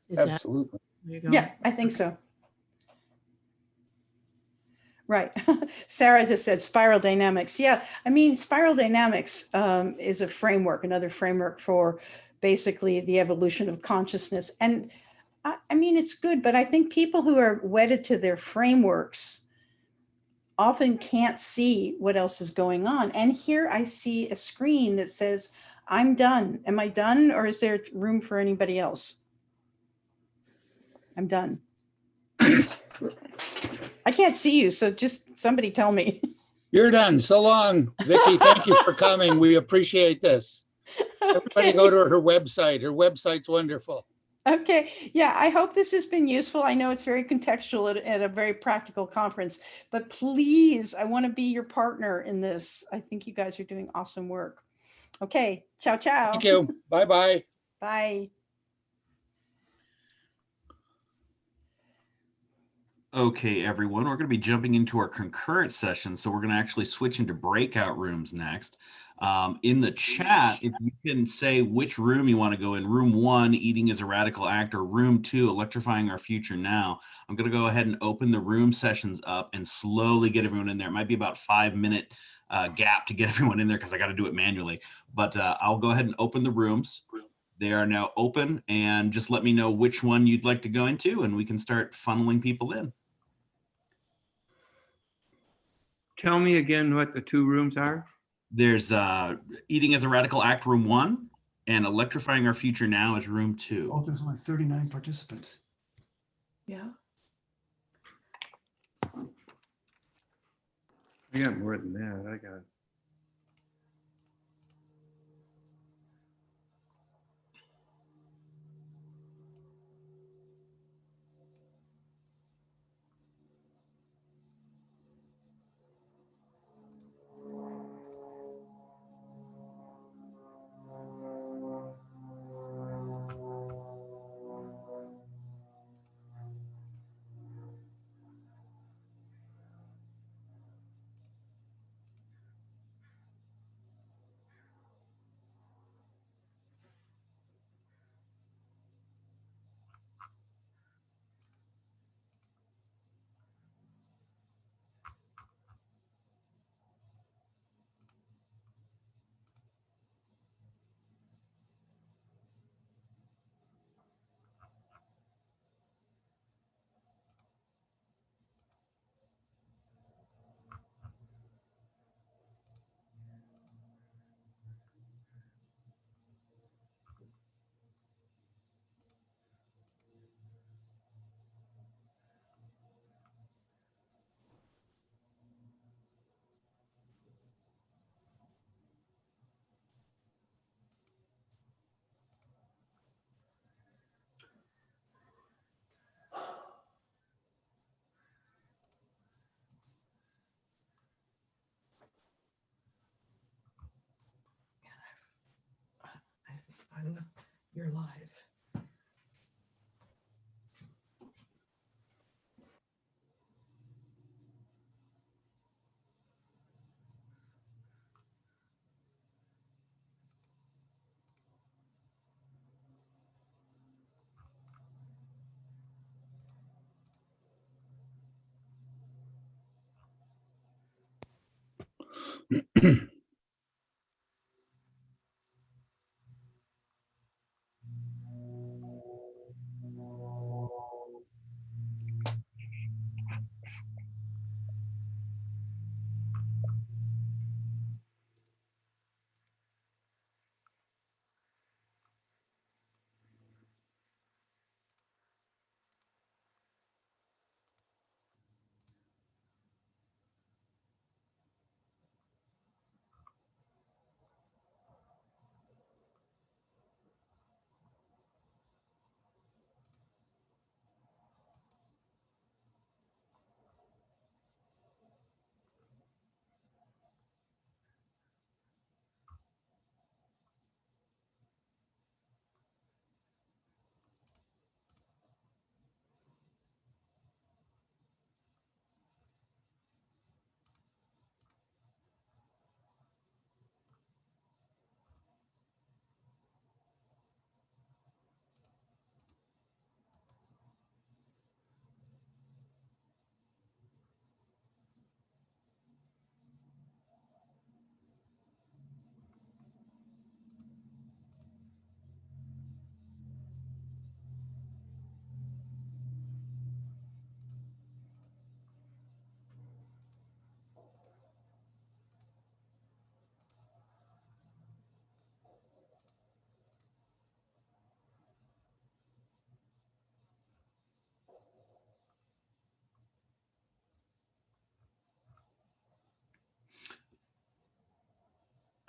Is absolutely. that where you're going? Yeah, I think so. Right. Sarah just said spiral dynamics. Yeah, I mean, spiral dynamics is a framework, another framework for basically the evolution of consciousness. And I mean, it's good, but I think people who are wedded to their frameworks often can't see what else is going on. And here I see a screen that says, I'm done. Am I done, or is there room for anybody else? I'm done. I can't see you, so just somebody tell me. You're done. So long, Vicki. Thank you for coming. We appreciate this. Everybody go to her website. Her website's wonderful. Okay, yeah, I hope this has been useful. I know it's very contextual at a very practical conference, but please, I want to be your partner in this. I think you guys are doing awesome work. Okay, ciao, ciao. Thank you. Bye-bye. Bye. Okay, everyone, we're going to be jumping into our concurrent session. So we're going to actually switch into breakout rooms next. In the chat, if you can say which room you want to go in, room 1, eating is a radical act, or room 2, electrifying our future now. I'm going to go ahead and open the room sessions up and slowly get everyone in there. It might be about 5-minute gap to get everyone in there because I got to do it manually. But I'll go ahead and open the rooms. They are now open, and just let me know which one you'd like to go into, and we can start funneling people in. Tell me again what the 2 rooms are. There's eating as a radical act, room 1, and electrifying our future now is room 2. Oh, there's only 39 participants. Yeah. I got more than that. I got. You're live.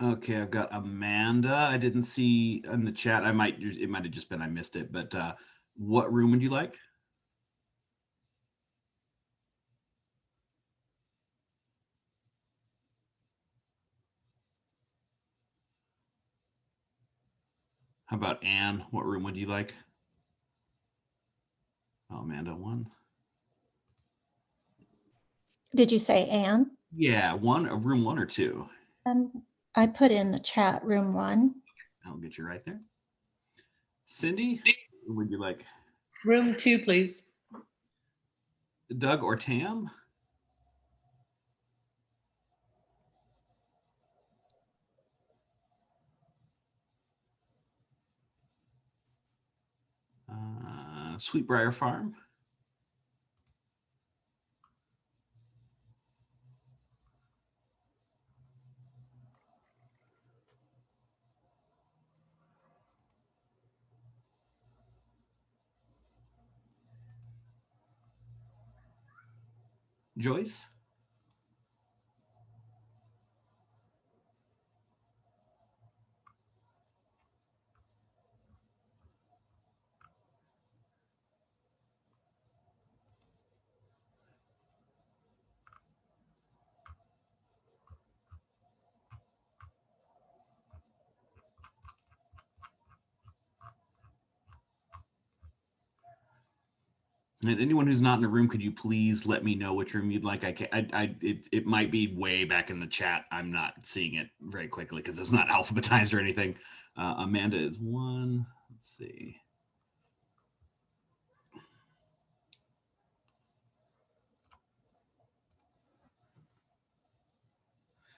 Okay, I've got Amanda. I didn't see in the chat. It might have just been I missed it, but what room would you like? How about Anne? What room would you like? Oh, Amanda, one. Did you say Anne? Yeah, room 1 or 2. I put in the chat room 1. I'll get you right there. Cindy, what would you like? Room 2, please. Doug or Tam? Sweetbriar Farm. Joyce? And anyone who's not in the room, could you please let me know which room you'd like? It might be way back in the chat. I'm not seeing it very quickly because it's not alphabetized or anything. Amanda is 1. Let's see.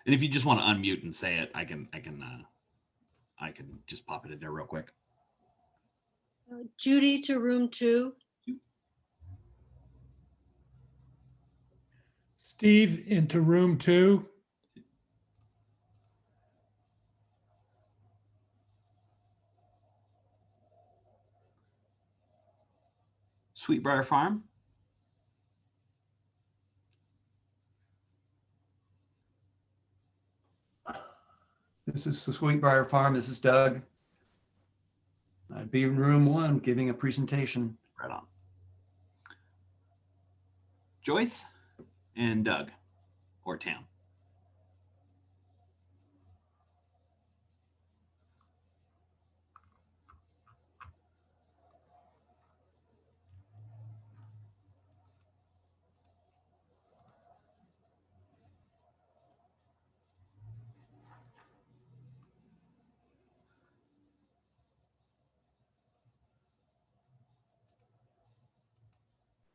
And if you just want to unmute and say it, I can just pop it in there real quick. Judy to room 2. Steve into room 2. Sweetbriar Farm. This is the Sweetbriar Farm. This is Doug. I'd be in room 1 giving a presentation. Right on. Joyce and Doug or Tam.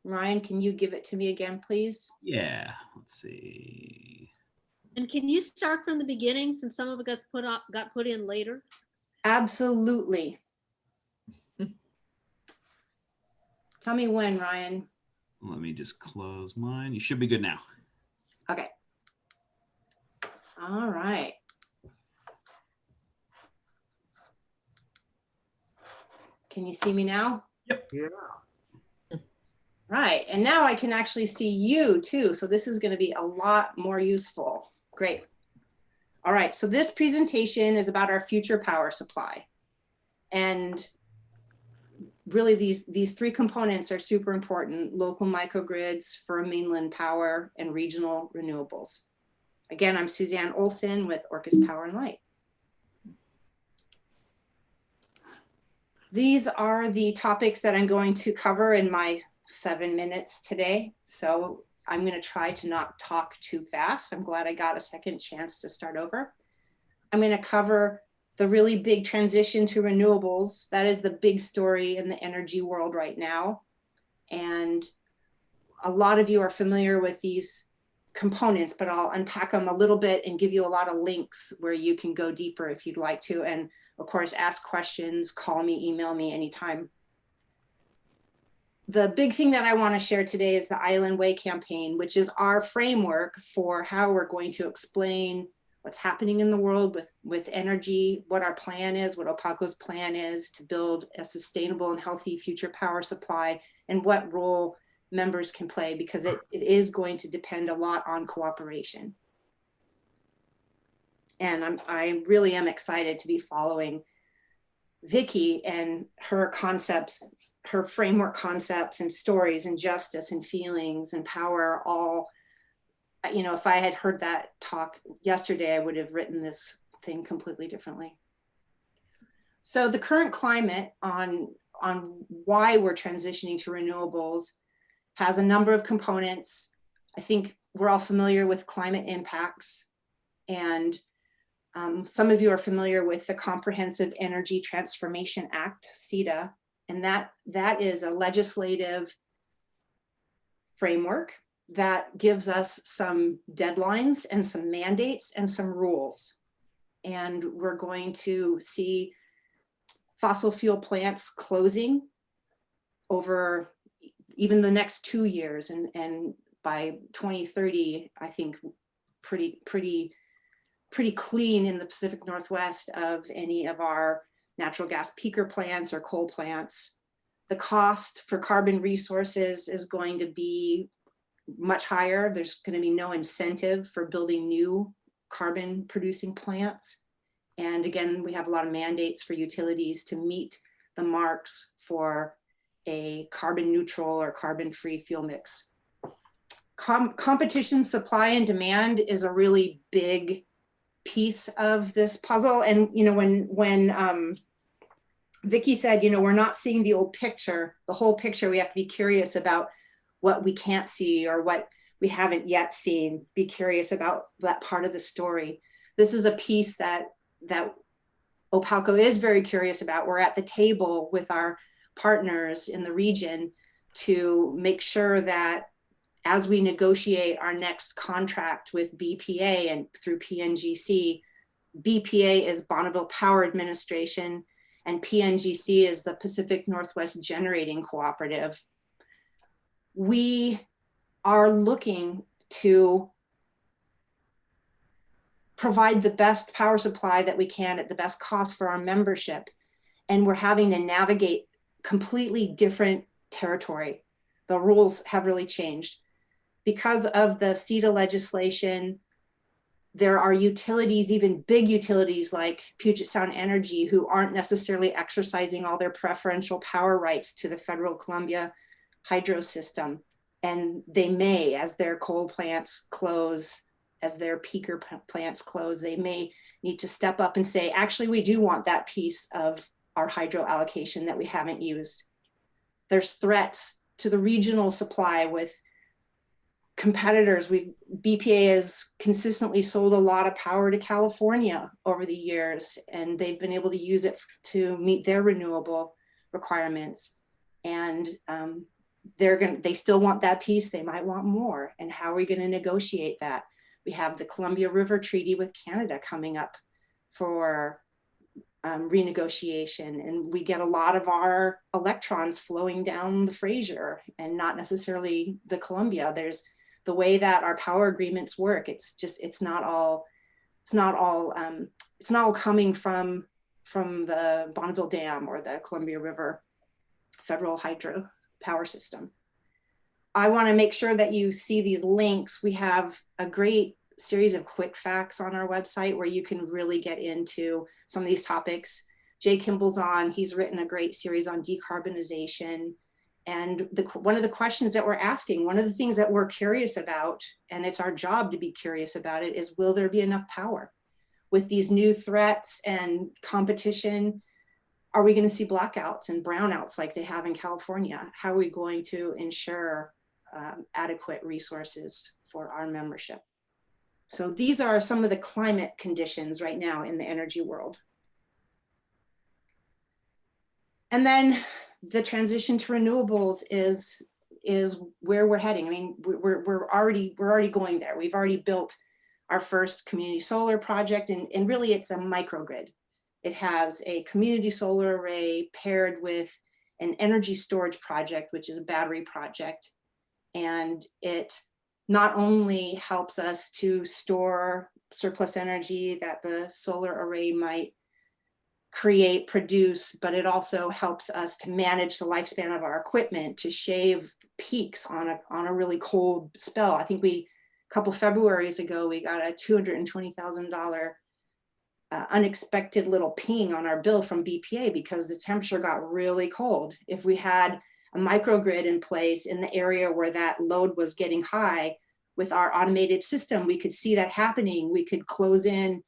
Ryan, can you give it to me again, please? Yeah, let's see. And can you start from the beginning since some of it got put in later? Absolutely. Tell me when, Ryan. Let me just close mine. You should be good now. Okay. All right. Can you see me now? Yep. Yeah. Right, and now I can actually see you too. So this is going to be a lot more useful. Great. All right, so this presentation is about our future power supply. And really these 3 components are super important: local microgrids, firm mainland power, and regional renewables. Again, I'm Suzanne Olson with Orcus Power and Light. These are the topics that I'm going to cover in my 7 minutes today. So I'm going to try to not talk too fast. I'm glad I got a second chance to start over. I'm going to cover the really big transition to renewables. That is the big story in the energy world right now. And a lot of you are familiar with these components, but I'll unpack them a little bit and give you a lot of links where you can go deeper if you'd like to. And of course, ask questions, call me, email me anytime. The big thing that I want to share today is the Island Way campaign, which is our framework for how we're going to explain what's happening in the world with energy, what our plan is, what OPACO's plan is to build a sustainable and healthy future power supply, and what role members can play, because it is going to depend a lot on cooperation. And I really am excited to be following Vicki and her concepts, her framework concepts and stories and justice and feelings and power all, you know, if I had heard that talk yesterday, I would have written this thing completely differently. So the current climate on why we're transitioning to renewables has a number of components. I think we're all familiar with climate impacts, and some of you are familiar with the Comprehensive Energy Transformation Act, CETA, and that is a legislative framework that gives us some deadlines and some mandates and some rules. And we're going to see fossil fuel plants closing over even the next 2 years, and by 2030, I think pretty clean in the Pacific Northwest of any of our natural gas peaker plants or coal plants. The cost for carbon resources is going to be much higher. There's going to be no incentive for building new carbon producing plants. And again, we have a lot of mandates for utilities to meet the marks for a carbon neutral or carbon free fuel mix. Competition, supply and demand is a really big piece of this puzzle. And you know, when Vicki said, you know, we're not seeing the whole picture, we have to be curious about what we can't see or what we haven't yet seen, be curious about that part of the story. This is a piece that Opalco is very curious about. We're at the table with our partners in the region to make sure that as we negotiate our next contract with BPA and through PNGC, BPA is Bonneville Power Administration and PNGC is the Pacific Northwest Generating Cooperative. We are looking to provide the best power supply that we can at the best cost for our membership. And we're having to navigate completely different territory. The rules have really changed. Because of the CETA legislation, there are utilities, even big utilities like Puget Sound Energy, who aren't necessarily exercising all their preferential power rights to the federal Columbia hydro system. And they may, as their coal plants close, as their peaker plants close, they may need to step up and say, actually, we do want that piece of our hydro allocation that we haven't used. There's threats to the regional supply with competitors. BPA has consistently sold a lot of power to California over the years, and they've been able to use it to meet their renewable requirements. And they still want that piece. They might want more. And how are we going to negotiate that? We have the Columbia River Treaty with Canada coming up for renegotiation, and we get a lot of our electrons flowing down the Fraser and not necessarily the Columbia. There's the way that our power agreements work. It's not all coming from the Bonneville Dam or the Columbia River Federal Hydro Power System. I want to make sure that you see these links. We have a great series of quick facts on our website where you can really get into some of these topics. Jay Kimball's on, he's written a great series on decarbonization. And one of the questions that we're asking, one of the things that we're curious about, and it's our job to be curious about it, is will there be enough power? With these new threats and competition, are we going to see blackouts and brownouts like they have in California? How are we going to ensure adequate resources for our membership? So these are some of the climate conditions right now in the energy world. And then the transition to renewables is where we're heading. I mean, we're already going there. We've already built our first community solar project, and really it's a microgrid. It has a community solar array paired with an energy storage project, which is a battery project. And it not only helps us to store surplus energy that the solar array might create, produce, but it also helps us to manage the lifespan of our equipment, to shave peaks on a really cold spell. I think a couple Februaries ago, we got a $220,000 unexpected little ping on our bill from BPA because the temperature got really cold. If we had a microgrid in place in the area where that load was getting high, with our automated system, we could see that happening. We could close in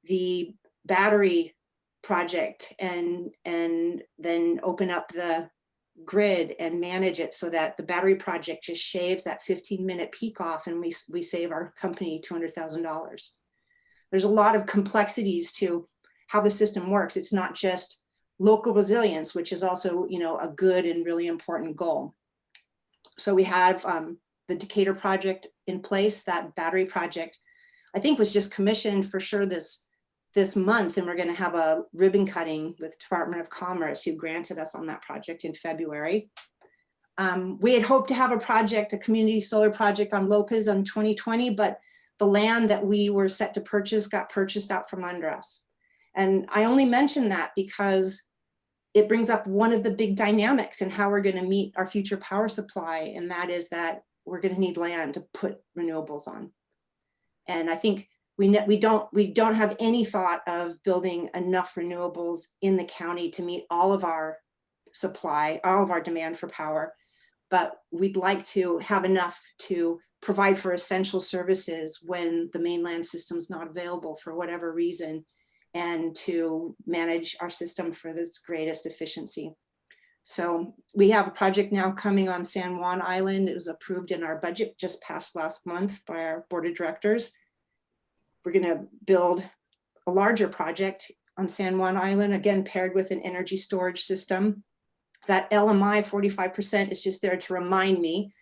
the battery project and then open up the grid and manage it so that the battery project just shaves that 15-minute peak off, and we save our company $200,000. There's a lot of complexities to how the system works. It's not just local resilience, which is also, you know, a good and really important goal. So we have the Decatur project in place. That battery project, I think, was just commissioned for sure this month, and we're going to have a ribbon cutting with Department of Commerce, who granted us on that project in February. We had hoped to have a project, a community solar project on Lopez in 2020, but the land that we were set to purchase got purchased out from under us. And I only mention that because it brings up one of the big dynamics in how we're going to meet our future power supply, and that is that we're going to need land to put renewables on. And I think we don't have any thought of building enough renewables in the county to meet all of our supply, all of our demand for power, but we'd like to have enough to provide for essential services when the mainland system's not available for whatever reason, and to manage our system for this greatest efficiency. So we have a project now coming on San Juan Island. It was approved in our budget just passed last month by our board of directors. We're going to build a larger project on San Juan Island, again, paired with an energy storage system. That LMI 45% is just there to remind me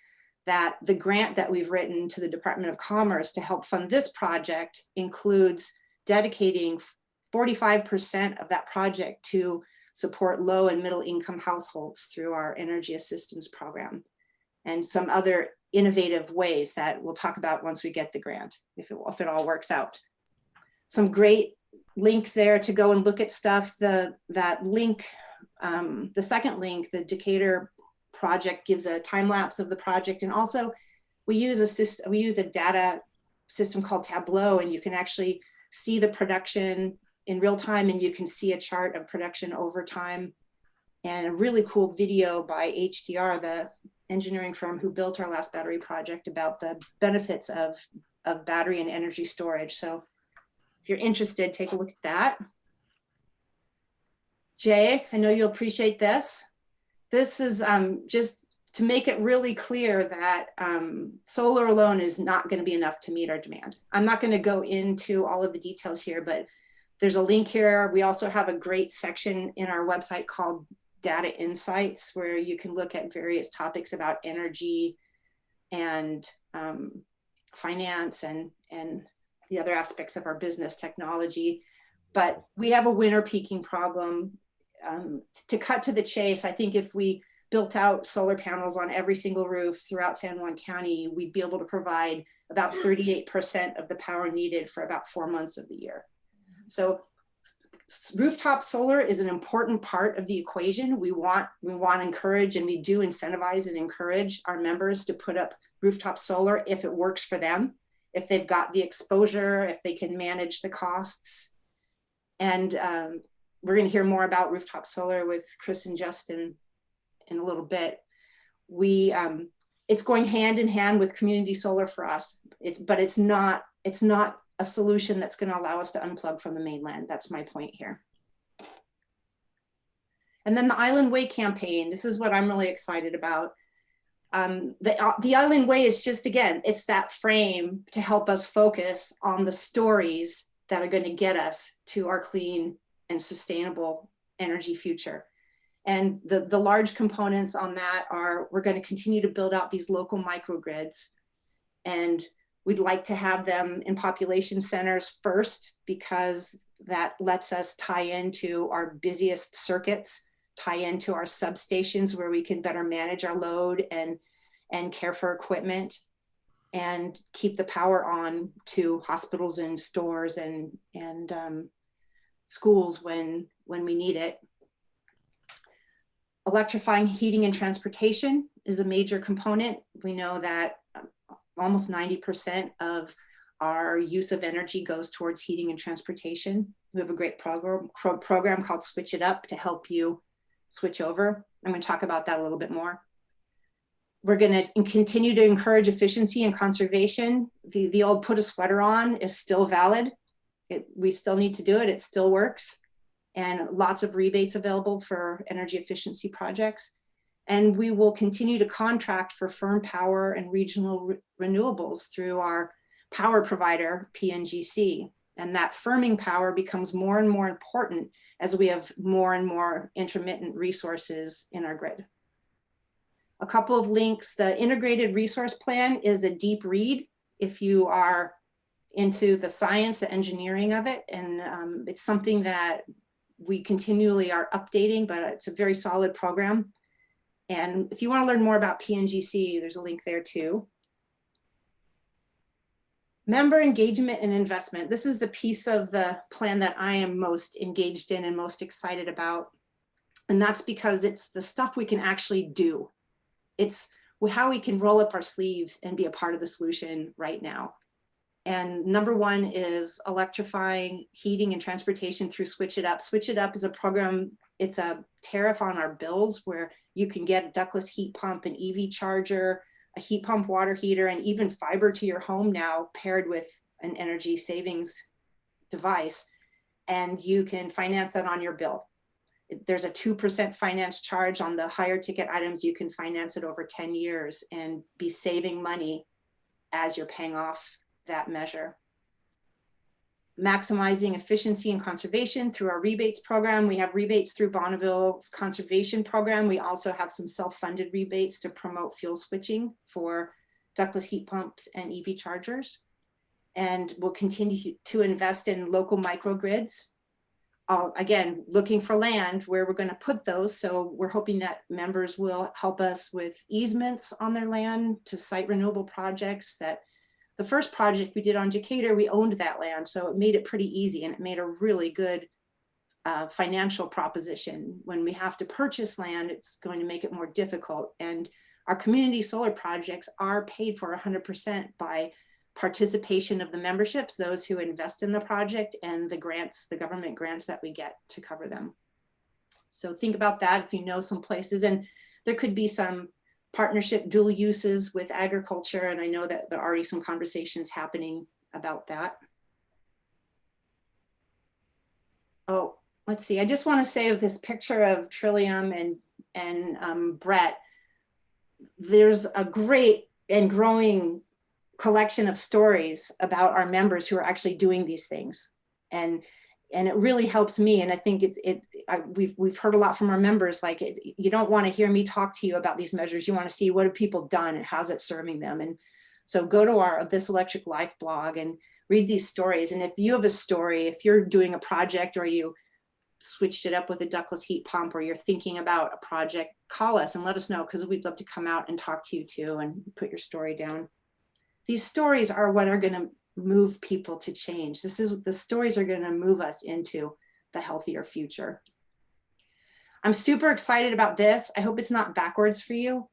that the grant that we've written to the Department of Commerce to help fund this project includes dedicating 45% of that project to support low and middle income households through our energy assistance program, and some other innovative ways that we'll talk about once we get the grant, if it all works out. Some great links there to go and look at stuff. That link, the second link, the Decatur project, gives a time lapse of the project, and also we use a data system called Tableau, and you can actually see the production in real time, and you can see a chart of production over time, and a really cool video by HDR, the engineering firm who built our last battery project, about the benefits of battery and energy storage. So if you're interested, take a look at that. Jay, I know you'll appreciate this. This is just to make it really clear that solar alone is not going to be enough to meet our demand. I'm not going to go into all of the details here, but there's a link here. We also have a great section in our website called Data Insights, where you can look at various topics about energy and finance and the other aspects of our business, technology. But we have a winter peaking problem. To cut to the chase, I think if we built out solar panels on every single roof throughout San Juan County, we'd be able to provide about 38% of the power needed for about 4 months of the year. So rooftop solar is an important part of the equation. We want to encourage, and we do incentivize and encourage our members to put up rooftop solar if it works for them, if they've got the exposure, if they can manage the costs. And we're going to hear more about rooftop solar with Chris and Justin in a little bit. It's going hand in hand with community solar for us, but it's not a solution that's going to allow us to unplug from the mainland. That's my point here. And then the Island Way campaign. This is what I'm really excited about. The Island Way is just, again, it's that frame to help us focus on the stories that are going to get us to our clean and sustainable energy future. And the large components on that are, we're going to continue to build out these local microgrids, and we'd like to have them in population centers first, because that lets us tie into our busiest circuits, tie into our substations where we can better manage our load and care for equipment, and keep the power on to hospitals and stores and schools when we need it. Electrifying heating and transportation is a major component. We know that almost 90% of our use of energy goes towards heating and transportation. We have a great program called Switch It Up to help you switch over. I'm going to talk about that a little bit more. We're going to continue to encourage efficiency and conservation. The old put a sweater on is still valid. We still need to do it. It still works. And lots of rebates available for energy efficiency projects. And we will continue to contract for firm power and regional renewables through our power provider, PNGC. And that firming power becomes more and more important as we have more and more intermittent resources in our grid. A couple of links. The integrated resource plan is a deep read if you are into the science, the engineering of it. And it's something that we continually are updating, but it's a very solid program. And if you want to learn more about PNGC, there's a link there too. Member engagement and investment. This is the piece of the plan that I am most engaged in and most excited about. And that's because it's the stuff we can actually do. It's how we can roll up our sleeves and be a part of the solution right now. And number one is electrifying heating and transportation through Switch It Up. Switch It Up is a program, it's a tariff on our bills where you can get a ductless heat pump, an EV charger, a heat pump water heater, and even fiber to your home now paired with an energy savings device. And you can finance that on your bill. There's a 2% finance charge on the higher ticket items. You can finance it over 10 years and be saving money as you're paying off that measure. Maximizing efficiency and conservation through our rebates program. We have rebates through Bonneville's conservation program. We also have some self-funded rebates to promote fuel switching for ductless heat pumps and EV chargers. And we'll continue to invest in local microgrids. Again, looking for land where we're going to put those. So we're hoping that members will help us with easements on their land to site renewable projects. That the first project we did on Decatur, we owned that land. So it made it pretty easy, and it made a really good financial proposition. When we have to purchase land, it's going to make it more difficult. And our community solar projects are paid for 100% by participation of the memberships, those who invest in the project, and the grants, the government grants that we get to cover them. So think about that if you know some places, and there could be some partnership dual uses with agriculture. And I know that there are already some conversations happening about that. Oh, let's see. I just want to say with this picture of Trillium and Brett, there's a great and growing collection of stories about our members who are actually doing these things. And it really helps me. And I think we've heard a lot from our members, like you don't want to hear me talk to you about these measures. You want to see what have people done and how's it serving them. And so go to our This Electric Life blog and read these stories. And if you have a story, if you're doing a project or you switched it up with a ductless heat pump, or you're thinking about a project, call us and let us know, because we'd love to come out and talk to you too and put your story down. These stories are what are going to move people to change. The stories are going to move us into the healthier future. I'm super excited about this. I hope it's not backwards for you.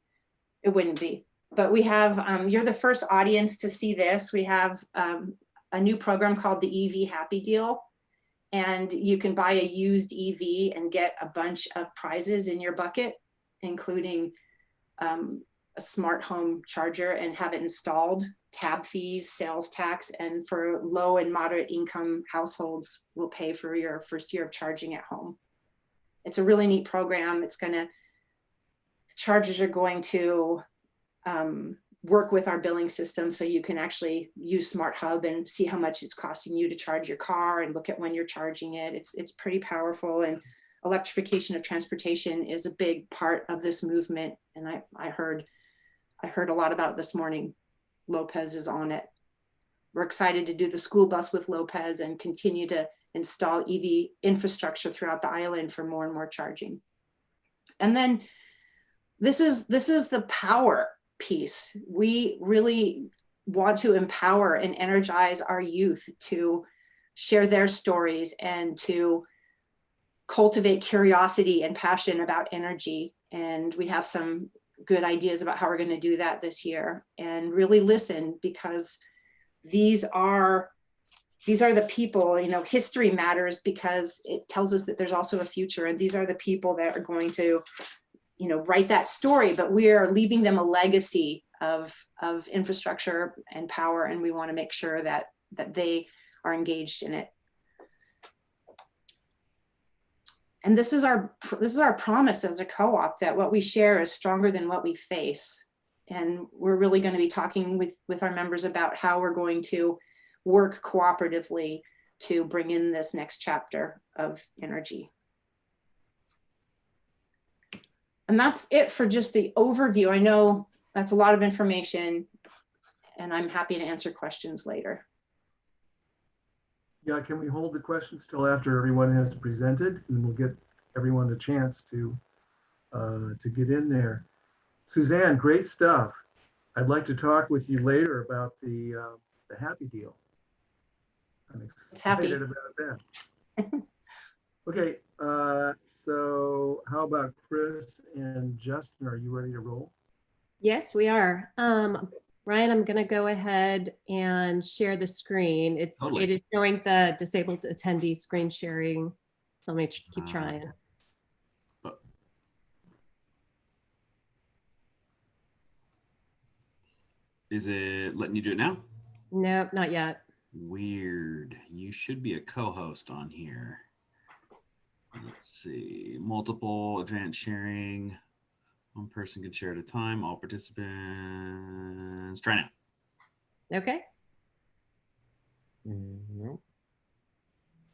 It wouldn't be, but we have, you're the first audience to see this. We have a new program called the EV Happy Deal, and you can buy a used EV and get a bunch of prizes in your bucket, including a smart home charger, and have it installed, tab fees, sales tax, and for low and moderate income households will pay for your first year of charging at home. It's a really neat program. The chargers are going to work with our billing system, so you can actually use Smart Hub and see how much it's costing you to charge your car and look at when you're charging it. It's pretty powerful, and electrification of transportation is a big part of this movement. And I heard a lot about it this morning. Lopez is on it. We're excited to do the school bus with Lopez and continue to install EV infrastructure throughout the island for more and more charging. And then this is the power piece. We really want to empower and energize our youth to share their stories and to cultivate curiosity and passion about energy. And we have some good ideas about how we're going to do that this year, and really listen, because these are these are the people, you know, history matters because it tells us that there's also a future, and these are the people that are going to, you know, write that story, but we are leaving them a legacy of infrastructure and power, and we want to make sure that they are engaged in it. And this is our promise as a co-op, that what we share is stronger than what we face. And we're really going to be talking with our members about how we're going to work cooperatively to bring in this next chapter of energy. And that's it for just the overview. I know that's a lot of information, and I'm happy to answer questions later. Yeah, can we hold the questions till after everyone has presented, and we'll get everyone a chance to get in there. Suzanne, great stuff. I'd like to talk with you later about the Happy Deal. I'm excited about that. Okay, so how about Chris and Justin? Are you ready to roll? Yes, we are. Ryan, I'm going to go ahead and share the screen. It is showing the disabled attendee screen sharing. So let me keep trying. Is it letting you do it now? Nope, not yet. Weird. You should be a co-host on here. Let's see. Multiple advanced sharing. One person can share at a time. All participants. Try now. Okay. Nope.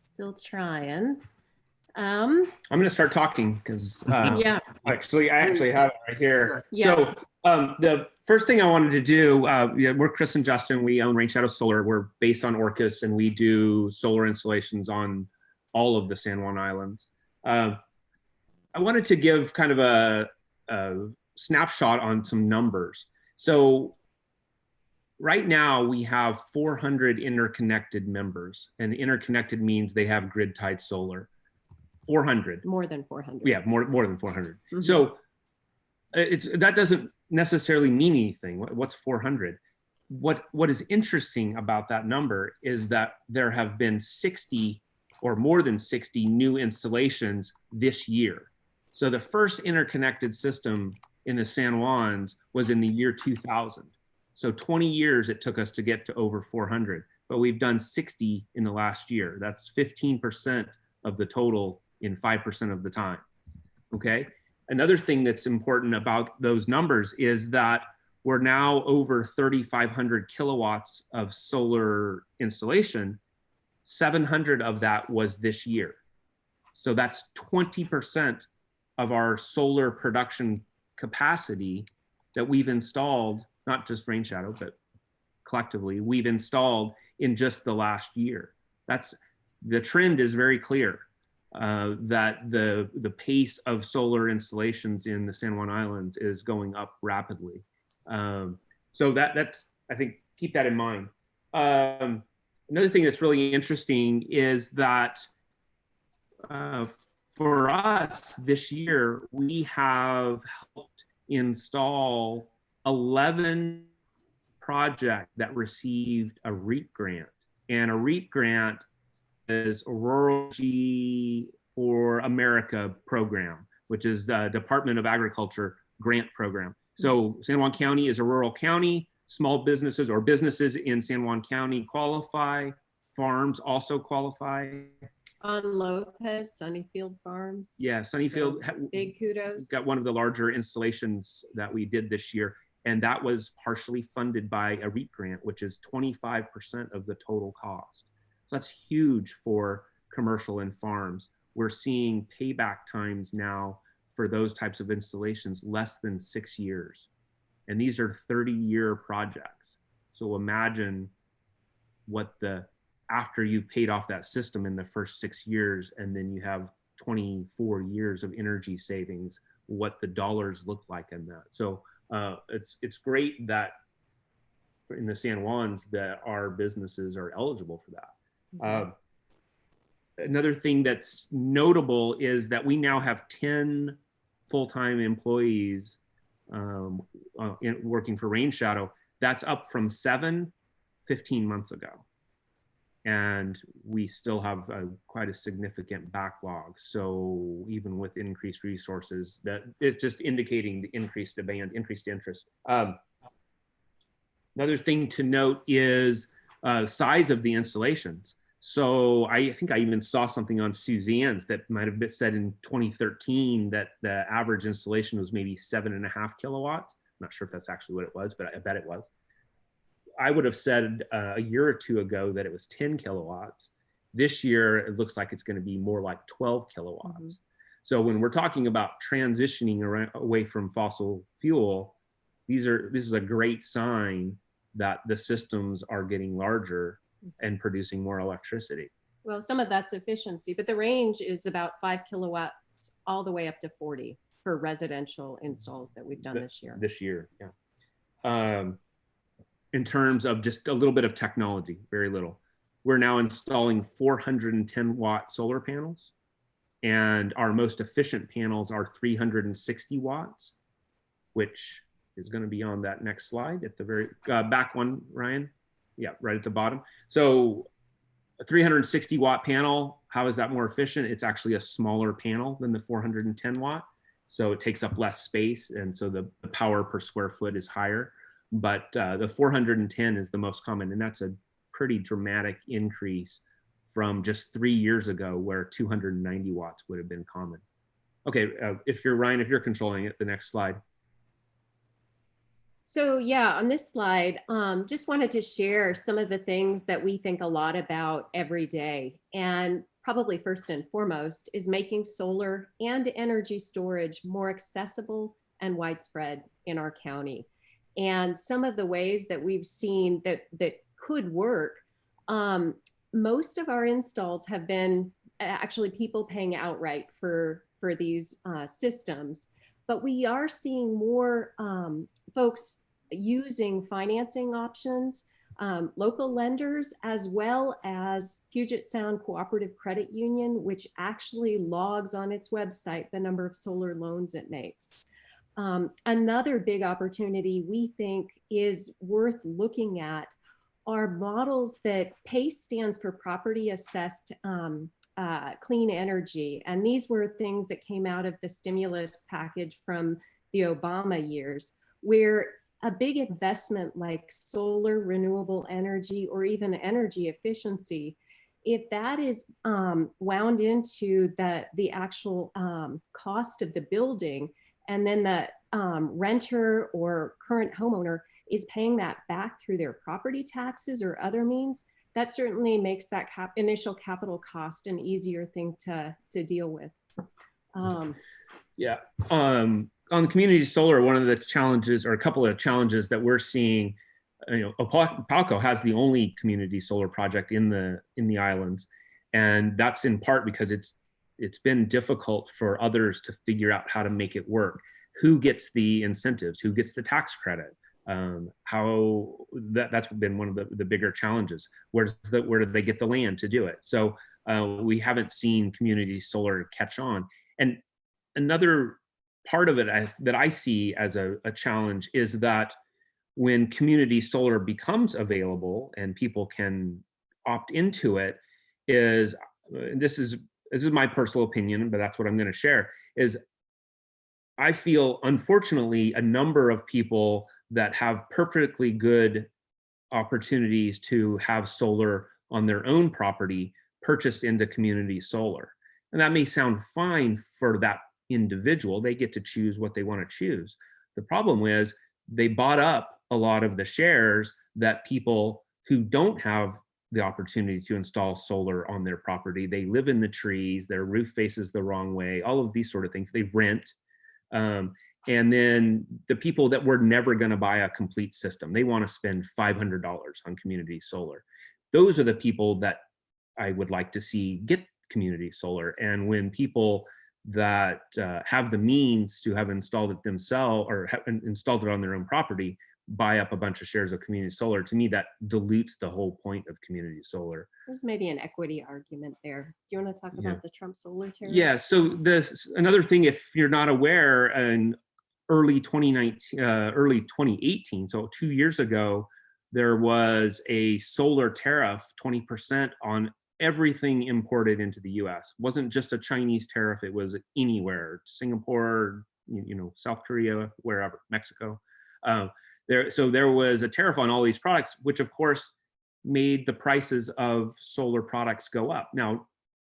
Still trying. I'm going to start talking because yeah. I actually have it right here. Yeah. So the first thing I wanted to do, we're Chris and Justin. We own Rain Shadow Solar. We're based on Orcas, and we do solar installations on all of the San Juan Islands. I wanted to give kind of a snapshot on some numbers. So right now we have 400 interconnected members, and interconnected means they have grid tied solar. 400. More than 400. Yeah, more than 400. Mm-hmm. So that doesn't necessarily mean anything. What's 400? What is interesting about that number is that there have been 60 or more than 60 new installations this year. So the first interconnected system in the San Juans was in the year 2000. So 20 years it took us to get to over 400, but we've done 60 in the last year. That's 15% of the total in 5% of the time, okay? Another thing that's important about those numbers is that we're now over 3,500 kilowatts of solar installation. 700 of that was this year. So that's 20% of our solar production capacity that we've installed, not just Rain Shadow, but collectively, we've installed in just the last year. The trend is very clear. That the pace of solar installations in the San Juan Islands is going up rapidly. So that's, I think, keep that in mind. Another thing that's really interesting is that for us this year, we have helped install 11 projects that received a REAP grant. And a REAP grant is a Rural Energy for America program, which is the Department of Agriculture grant program. So San Juan County is a rural county. Small businesses or businesses in San Juan County qualify. Farms also qualify. On Lopez, Sunnyfield Farms. Yeah, Sunnyfield. So big kudos. Got one of the larger installations that we did this year. And that was partially funded by a REAP grant, which is 25% of the total cost. So that's huge for commercial and farms. We're seeing payback times now for those types of installations less than 6 years. And these are 30-year projects. So imagine what after you've paid off that system in the first 6 years, and then you have 24 years of energy savings, what the dollars look like in that. So it's great that in the San Juans that our businesses are eligible for that. Another thing that's notable is that we now have 10 full-time employees working for Rain Shadow. That's up from 7 15 months ago. and we still have quite a significant backlog. So even with increased resources, that it's just indicating the increased demand, increased interest. Another thing to note is size of the installations. So I think I even saw something on Suzanne's that might have been said in 2013 that the average installation was maybe 7.5 kilowatts. I'm not sure if that's actually what it was, but I bet it was. I would have said a year or two ago that it was 10 kilowatts. This year, it looks like it's going to be more like 12 kilowatts. Mm-hmm. So when we're talking about transitioning away from fossil fuel, this is a great sign that the systems are getting larger and producing more electricity. Well, some of that's efficiency, but the range is about 5 kilowatts all the way up to 40 for residential installs that we've done this year. This year, yeah. In terms of just a little bit of technology, very little. We're now installing 410 watt solar panels, and our most efficient panels are 360 watts, which is going to be on that next slide at the very back one, Ryan. Yeah, right at the bottom. So a 360 watt panel, how is that more efficient? It's actually a smaller panel than the 410 watt. So it takes up less space. And so the power per square foot is higher. But the 410 is the most common. And that's a pretty dramatic increase from just 3 years ago where 290 watts would have been common. Okay, if you're Ryan, if you're controlling it, the next slide. So yeah, on this slide, just wanted to share some of the things that we think a lot about every day. And probably first and foremost is making solar and energy storage more accessible and widespread in our county. And some of the ways that we've seen that could work, most of our installs have been actually people paying outright for these systems. But we are seeing more folks using financing options, local lenders, as well as Puget Sound Cooperative Credit Union, which actually logs on its website the number of solar loans it makes. Another big opportunity we think is worth looking at are models that PACE stands for Property Assessed Clean Energy. And these were things that came out of the stimulus package from the Obama years, where a big investment like solar, renewable energy, or even energy efficiency, if that is wound into the actual cost of the building, and then the renter or current homeowner is paying that back through their property taxes or other means, that certainly makes that initial capital cost an easier thing to deal with. Yeah, on the community solar, one of the challenges, or a couple of challenges that we're seeing, Palco has the only community solar project in the islands, and that's in part because it's been difficult for others to figure out how to make it work. Who gets the incentives? Who gets the tax credit? That's been one of the bigger challenges. Where do they get the land to do it? So we haven't seen community solar catch on. And another part of it that I see as a challenge is that when community solar becomes available and people can opt into it, this is my personal opinion, but that's what I'm going to share, is I feel, unfortunately, a number of people that have perfectly good opportunities to have solar on their own property purchased into community solar. And that may sound fine for that individual. They get to choose what they want to choose. The problem is they bought up a lot of the shares that people who don't have the opportunity to install solar on their property, they live in the trees, their roof faces the wrong way, all of these sort of things, they rent. And then the people that were never going to buy a complete system, they want to spend $500 on community solar. Those are the people that I would like to see get community solar. And when people that have the means to have installed it themselves or have installed it on their own property buy up a bunch of shares of community solar, to me that dilutes the whole point of community solar. There's maybe an equity argument there. Do you want to talk about the Trump solar tariffs? Yeah, so another thing, if you're not aware, in early 2018, so 2 years ago, there was a solar tariff, 20% on everything imported into the US. It wasn't just a Chinese tariff, it was anywhere, Singapore, South Korea, wherever, Mexico. So there was a tariff on all these products, which of course made the prices of solar products go up. Now,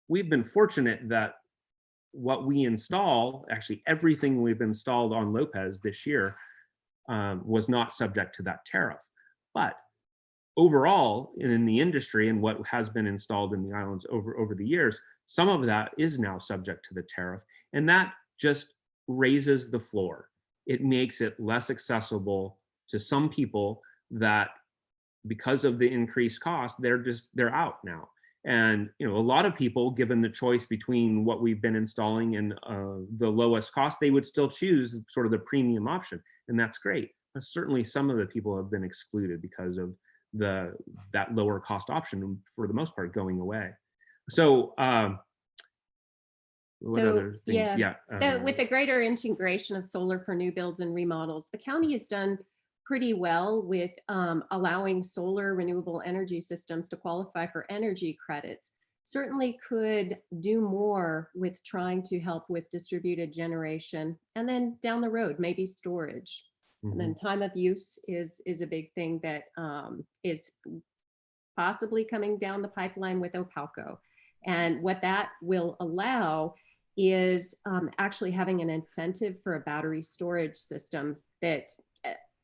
we've been fortunate that what we install, actually everything we've installed on Lopez this year was not subject to that tariff. But overall, in the industry and what has been installed in the islands over the years, some of that is now subject to the tariff, and that just raises the floor. It makes it less accessible to some people that, because of the increased cost, they're out now. And a lot of people, given the choice between what we've been installing and the lowest cost, they would still choose sort of the premium option, and that's great. But certainly some of the people have been excluded because of that lower cost option, for the most part, going away. So what other things? With the greater integration of solar for new builds and remodels, the county has done pretty well with allowing solar renewable energy systems to qualify for energy credits. Certainly could do more with trying to help with distributed generation, and then down the road, maybe storage. And then time of use is a big thing that is possibly coming down the pipeline with Opalco. And what that will allow is actually having an incentive for a battery storage system that,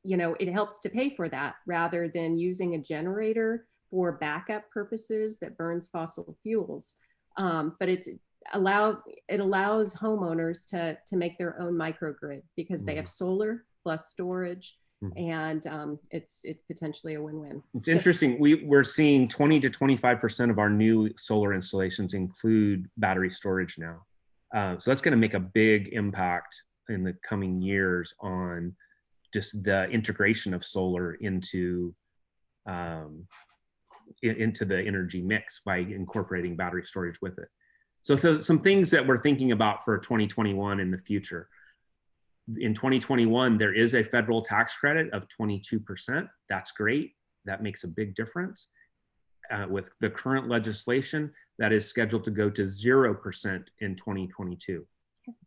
it helps to pay for that rather than using a generator for backup purposes that burns fossil fuels. But it allows homeowners to make their own microgrid because they have solar plus storage, and it's potentially a win-win. It's interesting. We're seeing 20 to 25% of our new solar installations include battery storage now. So that's going to make a big impact in the coming years on just the integration of solar into the energy mix by incorporating battery storage with it. So some things that we're thinking about for 2021 in the future. In 2021, there is a federal tax credit of 22%. That's great. That makes a big difference. With the current legislation, that is scheduled to go to 0% in 2022.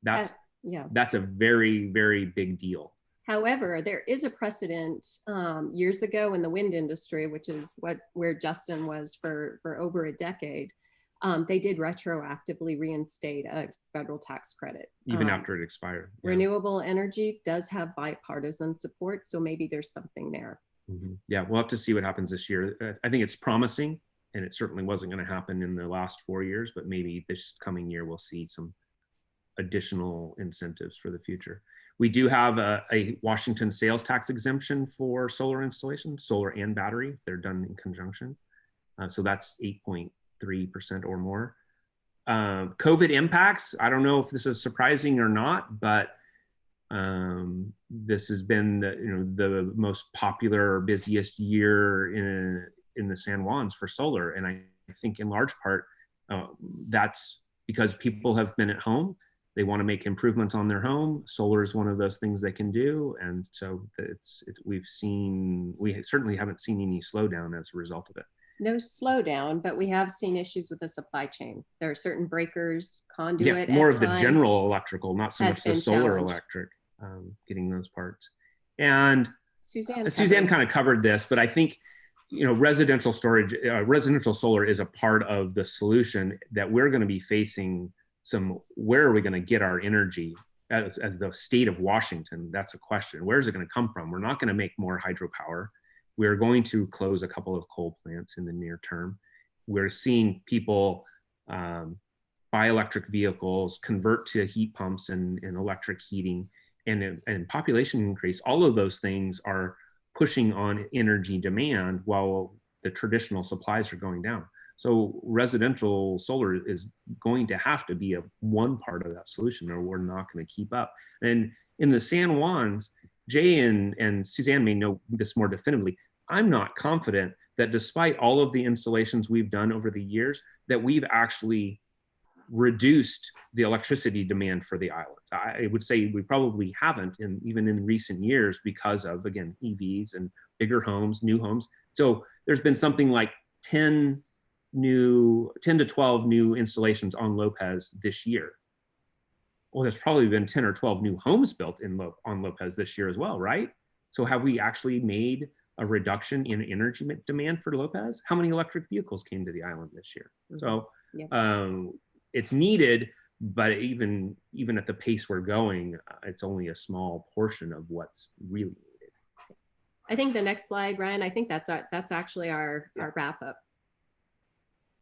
That's a very, very big deal. However, there is a precedent years ago in the wind industry, which is where Justin was for over a decade. They did retroactively reinstate a federal tax credit. Even after it expired. Yeah. Renewable energy does have bipartisan support, so maybe there's something there. Yeah, we'll have to see what happens this year. I think it's promising, and it certainly wasn't going to happen in the last 4 years, but maybe this coming year we'll see some additional incentives for the future. We do have a Washington sales tax exemption for solar installations, solar and battery, if they're done in conjunction. So that's 8.3% or more. COVID impacts, I don't know if this is surprising or not, but this has been the most popular, busiest year in the San Juans for solar. And I think in large part, that's because people have been at home. They want to make improvements on their home. Solar is one of those things they can do. And so we certainly haven't seen any slowdown as a result of it. No slowdown, but we have seen issues with the supply chain. There are certain breakers, conduit. Yeah, more of the general electrical, not so much the solar challenged. Electric, getting those parts. And Suzanne kind of covered this, but I think residential storage, residential solar is a part of the solution that we're going to be facing. Where are we going to get our energy as the state of Washington? That's a question. Where is it going to come from? We're not going to make more hydropower. We're going to close a couple of coal plants in the near term. We're seeing people buy electric vehicles, convert to heat pumps and electric heating, and population increase. All of those things are pushing on energy demand while the traditional supplies are going down. So residential solar is going to have to be one part of that solution, or we're not going to keep up. And in the San Juans, Jay and Suzanne may know this more definitively. I'm not confident that despite all of the installations we've done over the years, that we've actually reduced the electricity demand for the islands. I would say we probably haven't, even in recent years, because of, again, EVs and bigger homes, new homes. So there's been something like 10 to 12 new installations on Lopez this year. Well, there's probably been 10 or 12 new homes built on Lopez this year as well, right? So have we actually made a reduction in energy demand for Lopez? How many electric vehicles came to the island this year? So it's needed, but even at the pace we're going, it's only a small portion of what's really needed. I think the next slide, Ryan, I think that's actually our wrap up.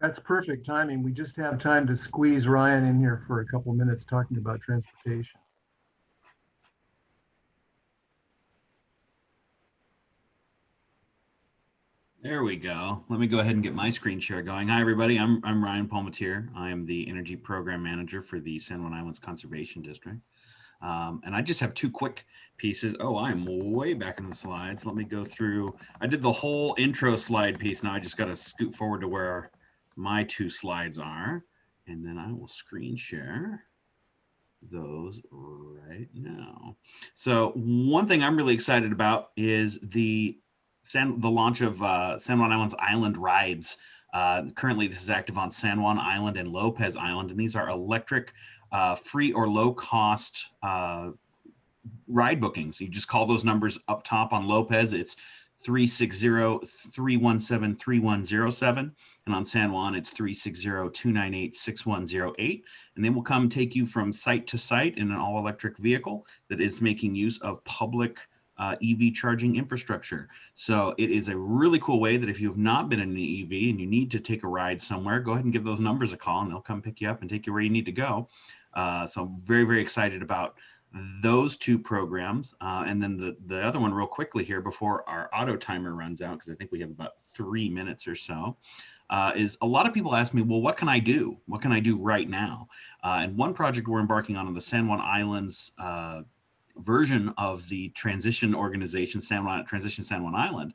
That's perfect timing. We just have time to squeeze Ryan in here for a couple minutes talking about transportation. There we go. Let me go ahead and get my screen share going. Hi, everybody. I'm Ryan Palmatier. I am the Energy Program Manager for the San Juan Islands Conservation District. And I just have two quick pieces. Oh, I'm way back in the slides. Let me go through. I did the whole intro slide piece. Now I just got to scoot forward to where my two slides are. And then I will screen share those right now. So one thing I'm really excited about is the launch of San Juan Islands Island Rides. Currently, this is active on San Juan Island and Lopez Island, and these are electric, free or low cost ride bookings. You just call those numbers up top on Lopez. It's 360-317-3107. And on San Juan, it's 360-298-6108. And they will come take you from site to site in an all-electric vehicle that is making use of public EV charging infrastructure. So it is a really cool way that if you have not been in an EV and you need to take a ride somewhere, go ahead and give those numbers a call and they'll come pick you up and take you where you need to go. So I'm very, very excited about those two programs. And then the other one real quickly here before our auto timer runs out, because I think we have about 3 minutes or so, is a lot of people ask me, well, what can I do? What can I do right now? And one project we're embarking on the San Juan Islands version of the transition organization, Transition San Juan Island,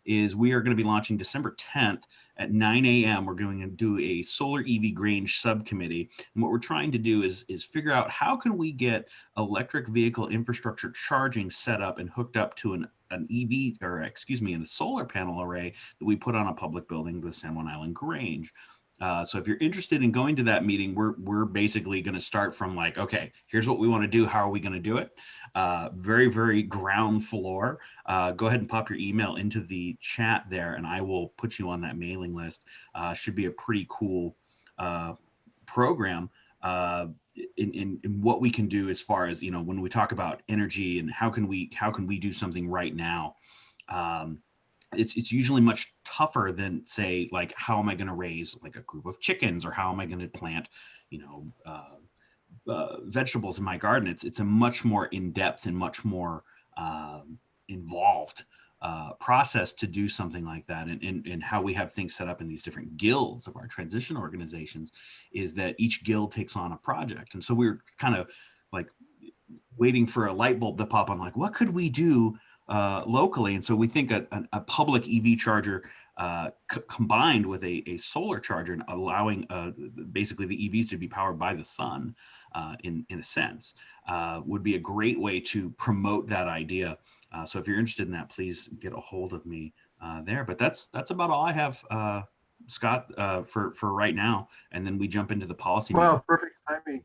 is we are going to be launching December 10th at 9 a.m. We're going to do a solar EV Grange subcommittee. And what we're trying to do is figure out how can we get electric vehicle infrastructure charging set up and hooked up to an EV, or excuse me, a solar panel array that we put on a public building, the San Juan Island Grange. So if you're interested in going to that meeting, we're basically going to start from like, okay, here's what we want to do. How are we going to do it? Very, very ground floor. Go ahead and pop your email into the chat there and I will put you on that mailing list. Should be a pretty cool program in what we can do as far as, when we talk about energy and how can we do something right now. It's usually much tougher than, say, like, how am I going to raise like a group of chickens, or how am I going to plant, vegetables in my garden. It's a much more in-depth and much more involved process to do something like that. And how we have things set up in these different guilds of our transition organizations is that each guild takes on a project. And so we're kind of like waiting for a light bulb to pop on, like, what could we do locally? And so we think a public EV charger combined with a solar charger and allowing basically the EVs to be powered by the sun in a sense would be a great way to promote that idea. So if you're interested in that, please get a hold of me there. But that's about all I have, Scott, for right now. And then we jump into the policy. Wow, perfect timing.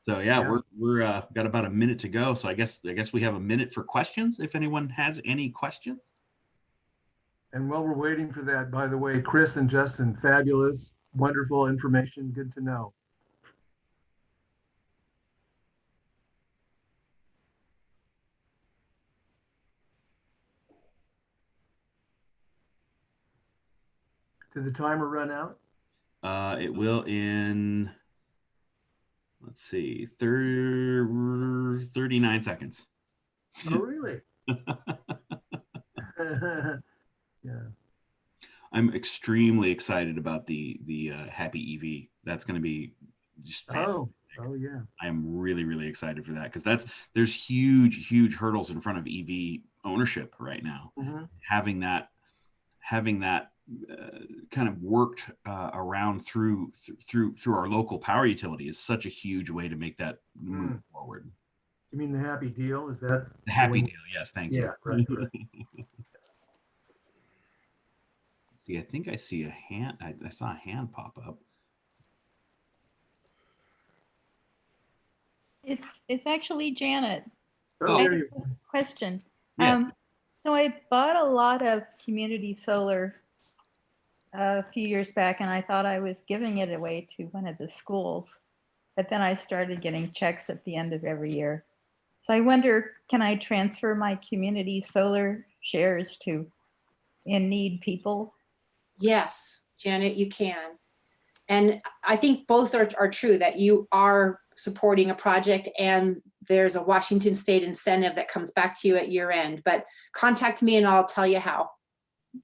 So yeah, we're got about a minute to go. So I guess we have a minute for questions if anyone has any questions. And while we're waiting for that, by the way, Chris and Justin, fabulous, wonderful information, good to know. Did the timer run out? It will in, let's see, 39 seconds. Oh, really? Yeah. I'm extremely excited about the Happy EV. That's going to be just fantastic. Oh yeah. I am really, really excited for that, because there's huge hurdles in front of EV ownership right now. Mm-hmm. Having that kind of worked around through our local power utility is such a huge way to make that move forward. You mean the happy deal? Is that The happy one? deal? Yes, thank you. Yeah, right, right. See, I think I see a hand. I saw a hand pop up. It's actually Janet. Oh, I there have you a question. Yeah. So I bought a lot of community solar a few years back, and I thought I was giving it away to one of the schools. But then I started getting checks at the end of every year. So I wonder, can I transfer my community solar shares to in need people? Yes, Janet, you can. And I think both are true, that you are supporting a project and there's a Washington State incentive that comes back to you at year end. But contact me and I'll tell you how.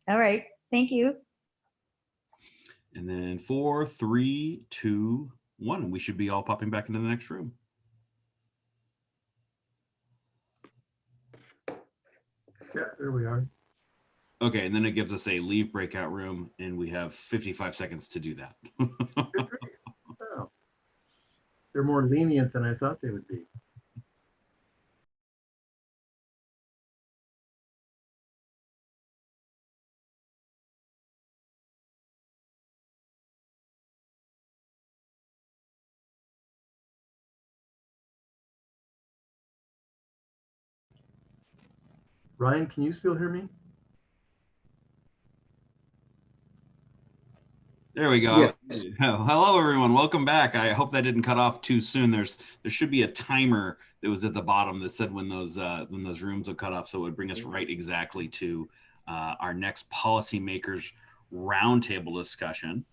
All right, thank you. And then 4, 3, 2, 1. We should be all popping back into the next room. Yeah, there we are. Okay, and then it gives us a leave breakout room, and we have 55 seconds to do that. Oh. They're more lenient than I thought they would be. Ryan, can you still hear me? There we go. Yes. Hello, everyone. Welcome back. I hope that didn't cut off too soon. There should be a timer that was at the bottom that said when those rooms will cut off, so it would bring us right exactly to our next policymakers roundtable discussion.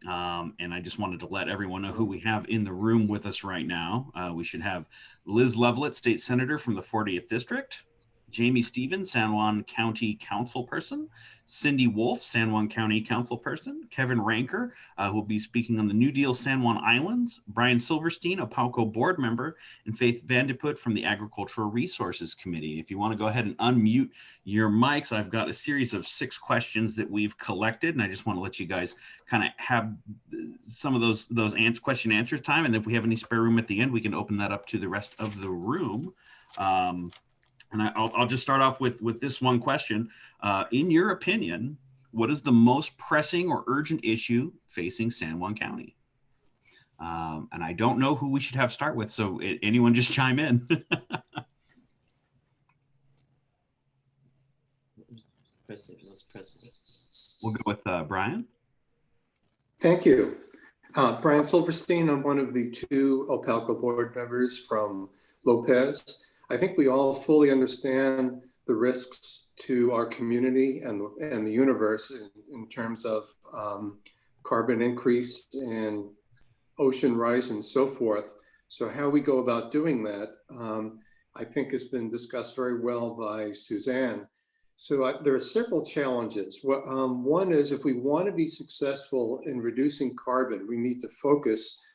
And I just wanted to let everyone know who we have in the room with us right now. We should have Liz Lovelet, State Senator from the 40th District, Jamie Stevens, San Juan County Councilperson, Cindy Wolf, San Juan County Councilperson, Kevin Ranker, who will be speaking on the New Deal San Juan Islands, Brian Silverstein, a PALCO board member, and Faith Vandeput from the Agricultural Resources Committee. If you want to go ahead and unmute your mics, I've got a series of 6 questions that we've collected, and I just want to let you guys kind of have some of those question answers time, and if we have any spare room at the end, we can open that up to the rest of the room. And I'll just start off with this one question. In your opinion, what is the most pressing or urgent issue facing San Juan County? And I don't know who we should have start with, so anyone just chime in. We'll go with Brian. Thank you. Brian Silverstein, I'm one of the 2 OPALCO board members from Lopez. I think we all fully understand the risks to our community and the universe in terms of carbon increase and ocean rise and so forth. So how we go about doing that, I think has been discussed very well by Suzanne. So there are several challenges. One is, if we want to be successful in reducing carbon, we need to focus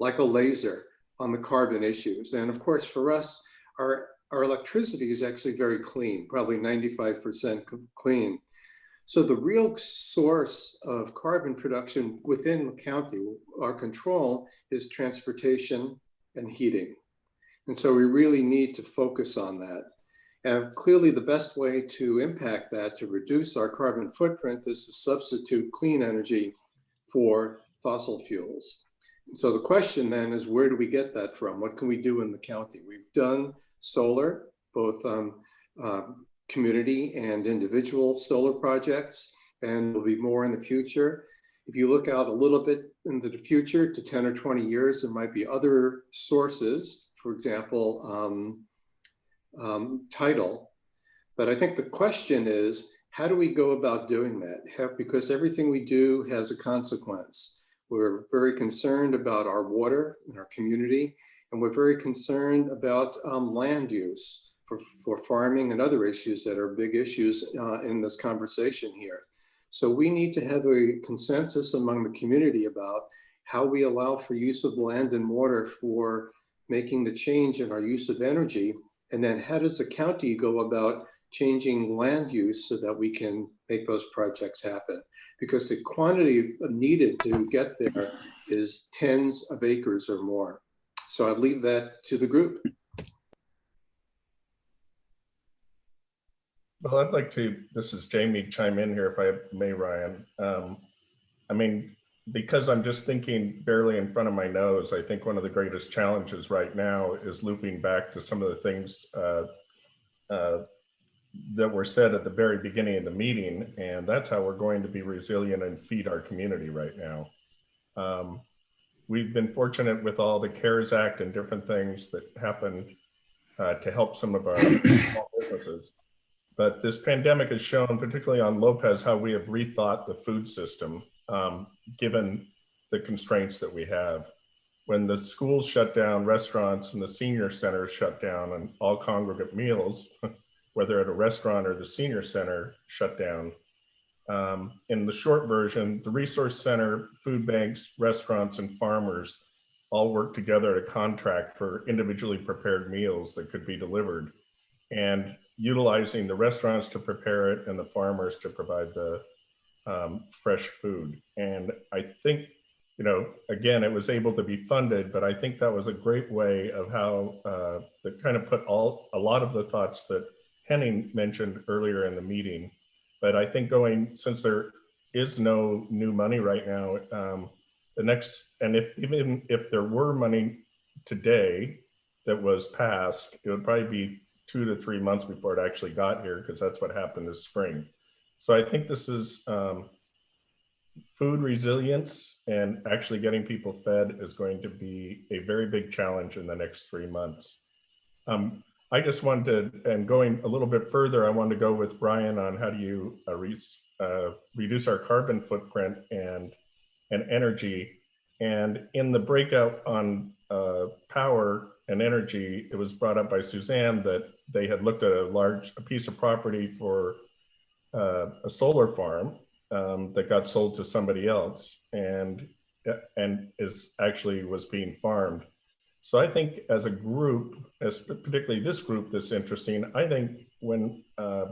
like a laser on the carbon issues. And of course, for us, our electricity is actually very clean, probably 95% clean. So the real source of carbon production within the county, our control, is transportation and heating. And so we really need to focus on that. And clearly the best way to impact that, to reduce our carbon footprint, is to substitute clean energy for fossil fuels. And so the question then is, where do we get that from? What can we do in the county? We've done solar, both community and individual solar projects, and there'll be more in the future. If you look out a little bit into the future to 10 or 20 years, there might be other sources, for example, tidal. But I think the question is, how do we go about doing that? Because everything we do has a consequence. We're very concerned about our water in our community, and we're very concerned about land use for farming and other issues that are big issues in this conversation here. So we need to have a consensus among the community about how we allow for use of land and water for making the change in our use of energy. And then how does the county go about changing land use so that we can make those projects happen. Because the quantity needed to get there is tens of acres or more. So I'd leave that to the group. Well, I'd like to, this is Jamie, chime in here if I may, Ryan. I mean, because I'm just thinking barely in front of my nose, I think one of the greatest challenges right now is looping back to some of the things that were said at the very beginning of the meeting, and that's how we're going to be resilient and feed our community right now. We've been fortunate with all the CARES Act and different things that happened to help some of our small businesses. But this pandemic has shown, particularly on Lopez, how we have rethought the food system, given the constraints that we have. When the schools shut down, restaurants and the senior centers shut down, and all congregate meals, whether at a restaurant or the senior center, shut down. In the short version, the resource center, food banks, restaurants, and farmers all work together to contract for individually prepared meals that could be delivered, and utilizing the restaurants to prepare it and the farmers to provide the fresh food. And I think, you know, again, it was able to be funded, but I think that was a great way of how that kind of put a lot of the thoughts that Henning mentioned earlier in the meeting. But I think since there is no new money right now, even if there were money today that was passed, it would probably be 2 to 3 months before it actually got here, because that's what happened this spring. So I think this is food resilience, and actually getting people fed is going to be a very big challenge in the next 3 months. I just wanted to, and going a little bit further, I wanted to go with Brian on how do you reduce our carbon footprint and energy. And in the breakout on power and energy, it was brought up by Suzanne that they had looked at a piece of property for a solar farm that got sold to somebody else and was being farmed. So I think as a group, as particularly this group that's interesting, I think when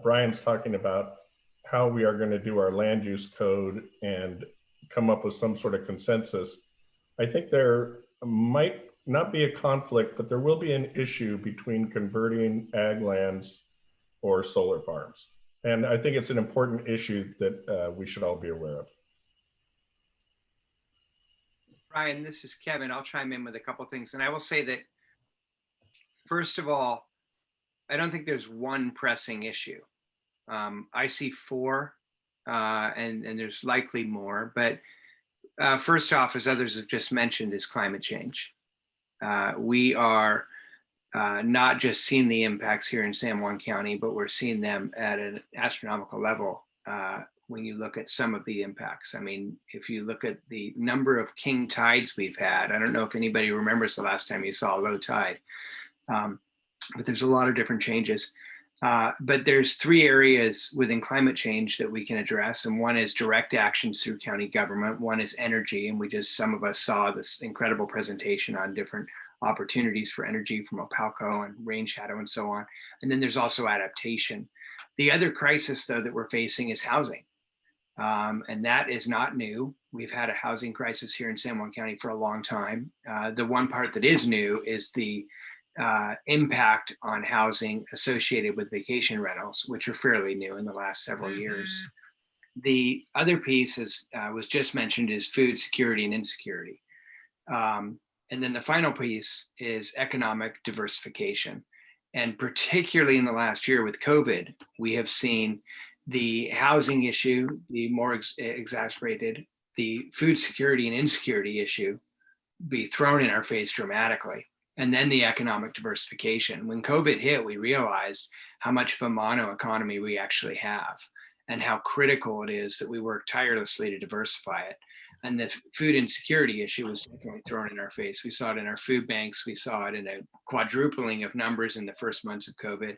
Brian's talking about how we are going to do our land use code and come up with some sort of consensus, I think there might not be a conflict, but there will be an issue between converting ag lands or solar farms. And I think it's an important issue that we should all be aware of. Ryan, this is Kevin. I'll chime in with a couple of things. And I will say that, first of all, I don't think there's one pressing issue. I see 4, and there's likely more. But first off, as others have just mentioned, is climate change. We are not just seeing the impacts here in San Juan County, but we're seeing them at an astronomical level when you look at some of the impacts. I mean, if you look at the number of king tides we've had, I don't know if anybody remembers the last time you saw a low tide, but there's a lot of different changes. But there's 3 areas within climate change that we can address. And one is direct actions through county government. One is energy. And some of us saw this incredible presentation on different opportunities for energy from Opalco and rain shadow and so on. And then there's also adaptation. The other crisis, though, that we're facing is housing. And that is not new. We've had a housing crisis here in San Juan County for a long time. The one part that is new is the impact on housing associated with vacation rentals, which are fairly new in the last several years. The other piece was just mentioned is food security and insecurity. And then the final piece is economic diversification. And particularly in the last year with COVID, we have seen the housing issue be more exacerbated, the food security and insecurity issue be thrown in our face dramatically. And then the economic diversification. When COVID hit, we realized how much of a mono economy we actually have and how critical it is that we work tirelessly to diversify it. And the food insecurity issue was definitely thrown in our face. We saw it in our food banks. We saw it in a quadrupling of numbers in the first months of COVID.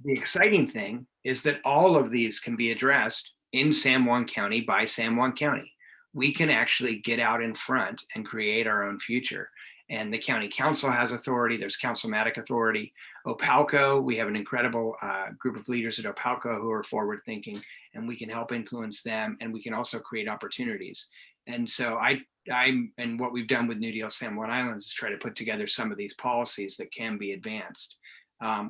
The exciting thing is that all of these can be addressed in San Juan County by San Juan County. We can actually get out in front and create our own future. And the county council has authority. There's councilmatic authority. Opalco, we have an incredible group of leaders at Opalco who are forward thinking, and we can help influence them, and we can also create opportunities. And so and what we've done with New Deal San Juan Islands is try to put together some of these policies that can be advanced.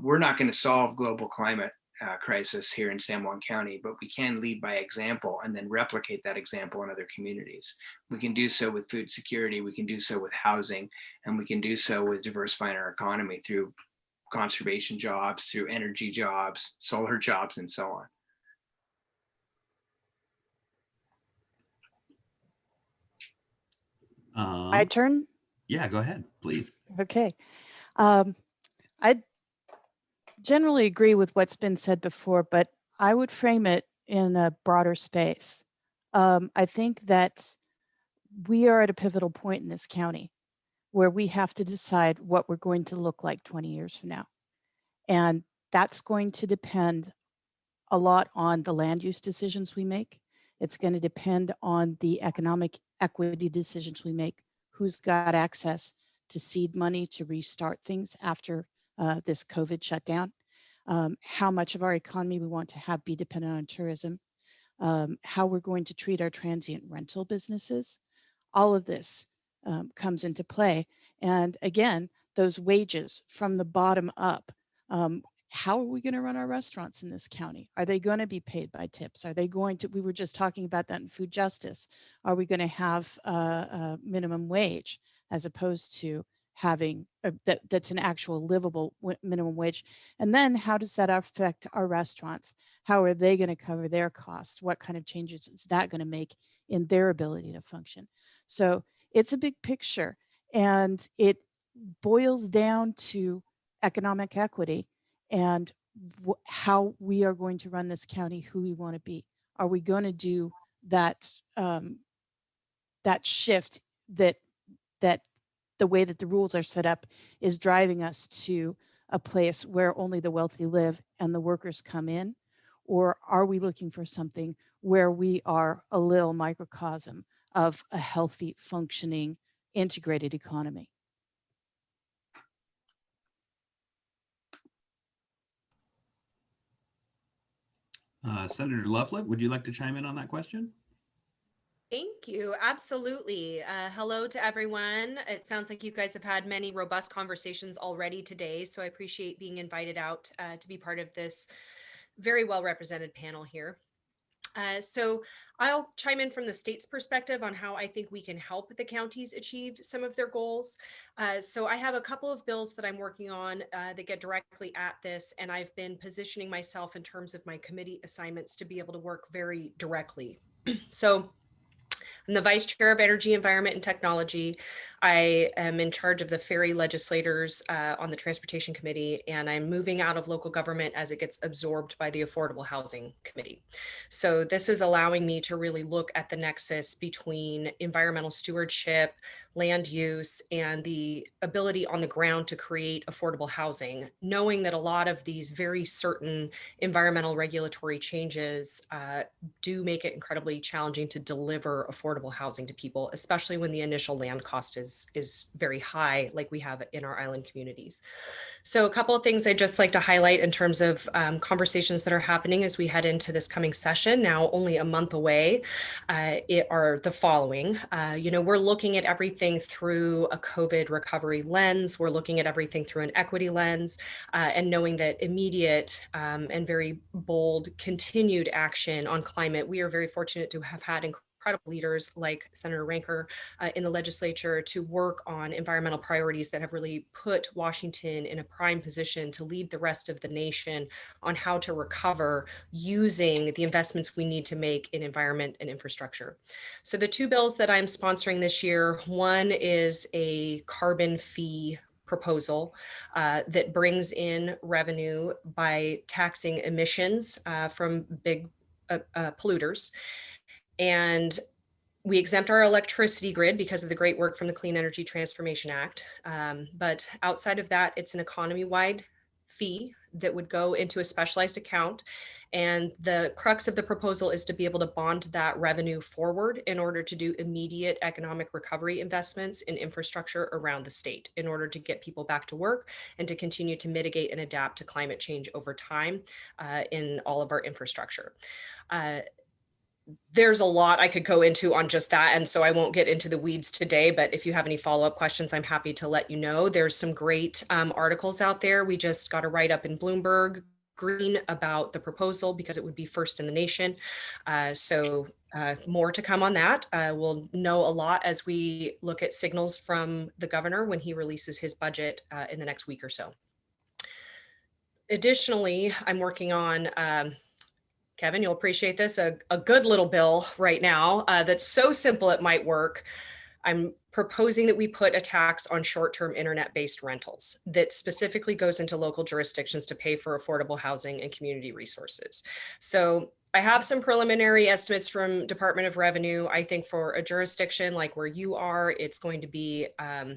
We're not going to solve global climate crisis here in San Juan County, but we can lead by example and then replicate that example in other communities. We can do so with food security, we can do so with housing, and we can do so with diversifying our economy through conservation jobs, through energy jobs, solar jobs, and so on. My turn? Yeah, go ahead, please. Okay. I generally agree with what's been said before, but I would frame it in a broader space. I think that we are at a pivotal point in this county where we have to decide what we're going to look like 20 years from now. And that's going to depend a lot on the land use decisions we make. It's going to depend on the economic equity decisions we make, who's got access to seed money to restart things after this COVID shutdown, how much of our economy we want to have be dependent on tourism, how we're going to treat our transient rental businesses. All of this comes into play. And again, those wages from the bottom up, how are we going to run our restaurants in this county? Are they going to be paid by tips? Are they going to, we were just talking about that in food justice. Are we going to have a minimum wage as opposed to having that's an actual livable minimum wage? And then how does that affect our restaurants? How are they going to cover their costs? What kind of changes is that going to make in their ability to function? So it's a big picture, and it boils down to economic equity and how we are going to run this county, who we want to be. Are we going to do that that shift that the way that the rules are set up is driving us to a place where only the wealthy live and the workers come in? Or are we looking for something where we are a little microcosm of a healthy, functioning, integrated economy? Senator Loveland, would you like to chime in on that question? Thank you. Absolutely. Hello to everyone. It sounds like you guys have had many robust conversations already today, so I appreciate being invited out to be part of this very well represented panel here. So I'll chime in from the state's perspective on how I think we can help the counties achieve some of their goals. So I have a couple of bills that I'm working on that get directly at this, and I've been positioning myself in terms of my committee assignments to be able to work very directly. So I'm the Vice Chair of Energy, Environment, and Technology. I am in charge of the ferry legislators on the Transportation Committee, and I'm moving out of local government as it gets absorbed by the Affordable Housing Committee. So this is allowing me to really look at the nexus between environmental stewardship, land use, and the ability on the ground to create affordable housing, knowing that a lot of these very certain environmental regulatory changes do make it incredibly challenging to deliver affordable housing to people, especially when the initial land cost is very high, like we have in our island communities. So a couple of things I'd just like to highlight in terms of conversations that are happening as we head into this coming session, now only a month away, are the following. We're looking at everything through a COVID recovery lens. We're looking at everything through an equity lens, and knowing that immediate and very bold continued action on climate. We are very fortunate to have had incredible leaders like Senator Ranker in the legislature to work on environmental priorities that have really put Washington in a prime position to lead the rest of the nation on how to recover using the investments we need to make in environment and infrastructure. So the two bills that I'm sponsoring this year, one is a carbon fee proposal that brings in revenue by taxing emissions from big polluters. And we exempt our electricity grid because of the great work from the Clean Energy Transformation Act. But outside of that, it's an economy-wide fee that would go into a specialized account. And the crux of the proposal is to be able to bond that revenue forward in order to do immediate economic recovery investments in infrastructure around the state in order to get people back to work and to continue to mitigate and adapt to climate change over time in all of our infrastructure. There's a lot I could go into on just that, and so I won't get into the weeds today, but if you have any follow-up questions, I'm happy to let you know. There's some great articles out there. We just got a write-up in Bloomberg Green about the proposal because it would be first in the nation. So more to come on that. We'll know a lot as we look at signals from the governor when he releases his budget in the next week or so. Additionally, I'm working on Kevin, you'll appreciate this, a good little bill right now that's so simple it might work. I'm proposing that we put a tax on short-term internet-based rentals that specifically goes into local jurisdictions to pay for affordable housing and community resources. So I have some preliminary estimates from Department of Revenue. I think for a jurisdiction like where you are, it's going to be a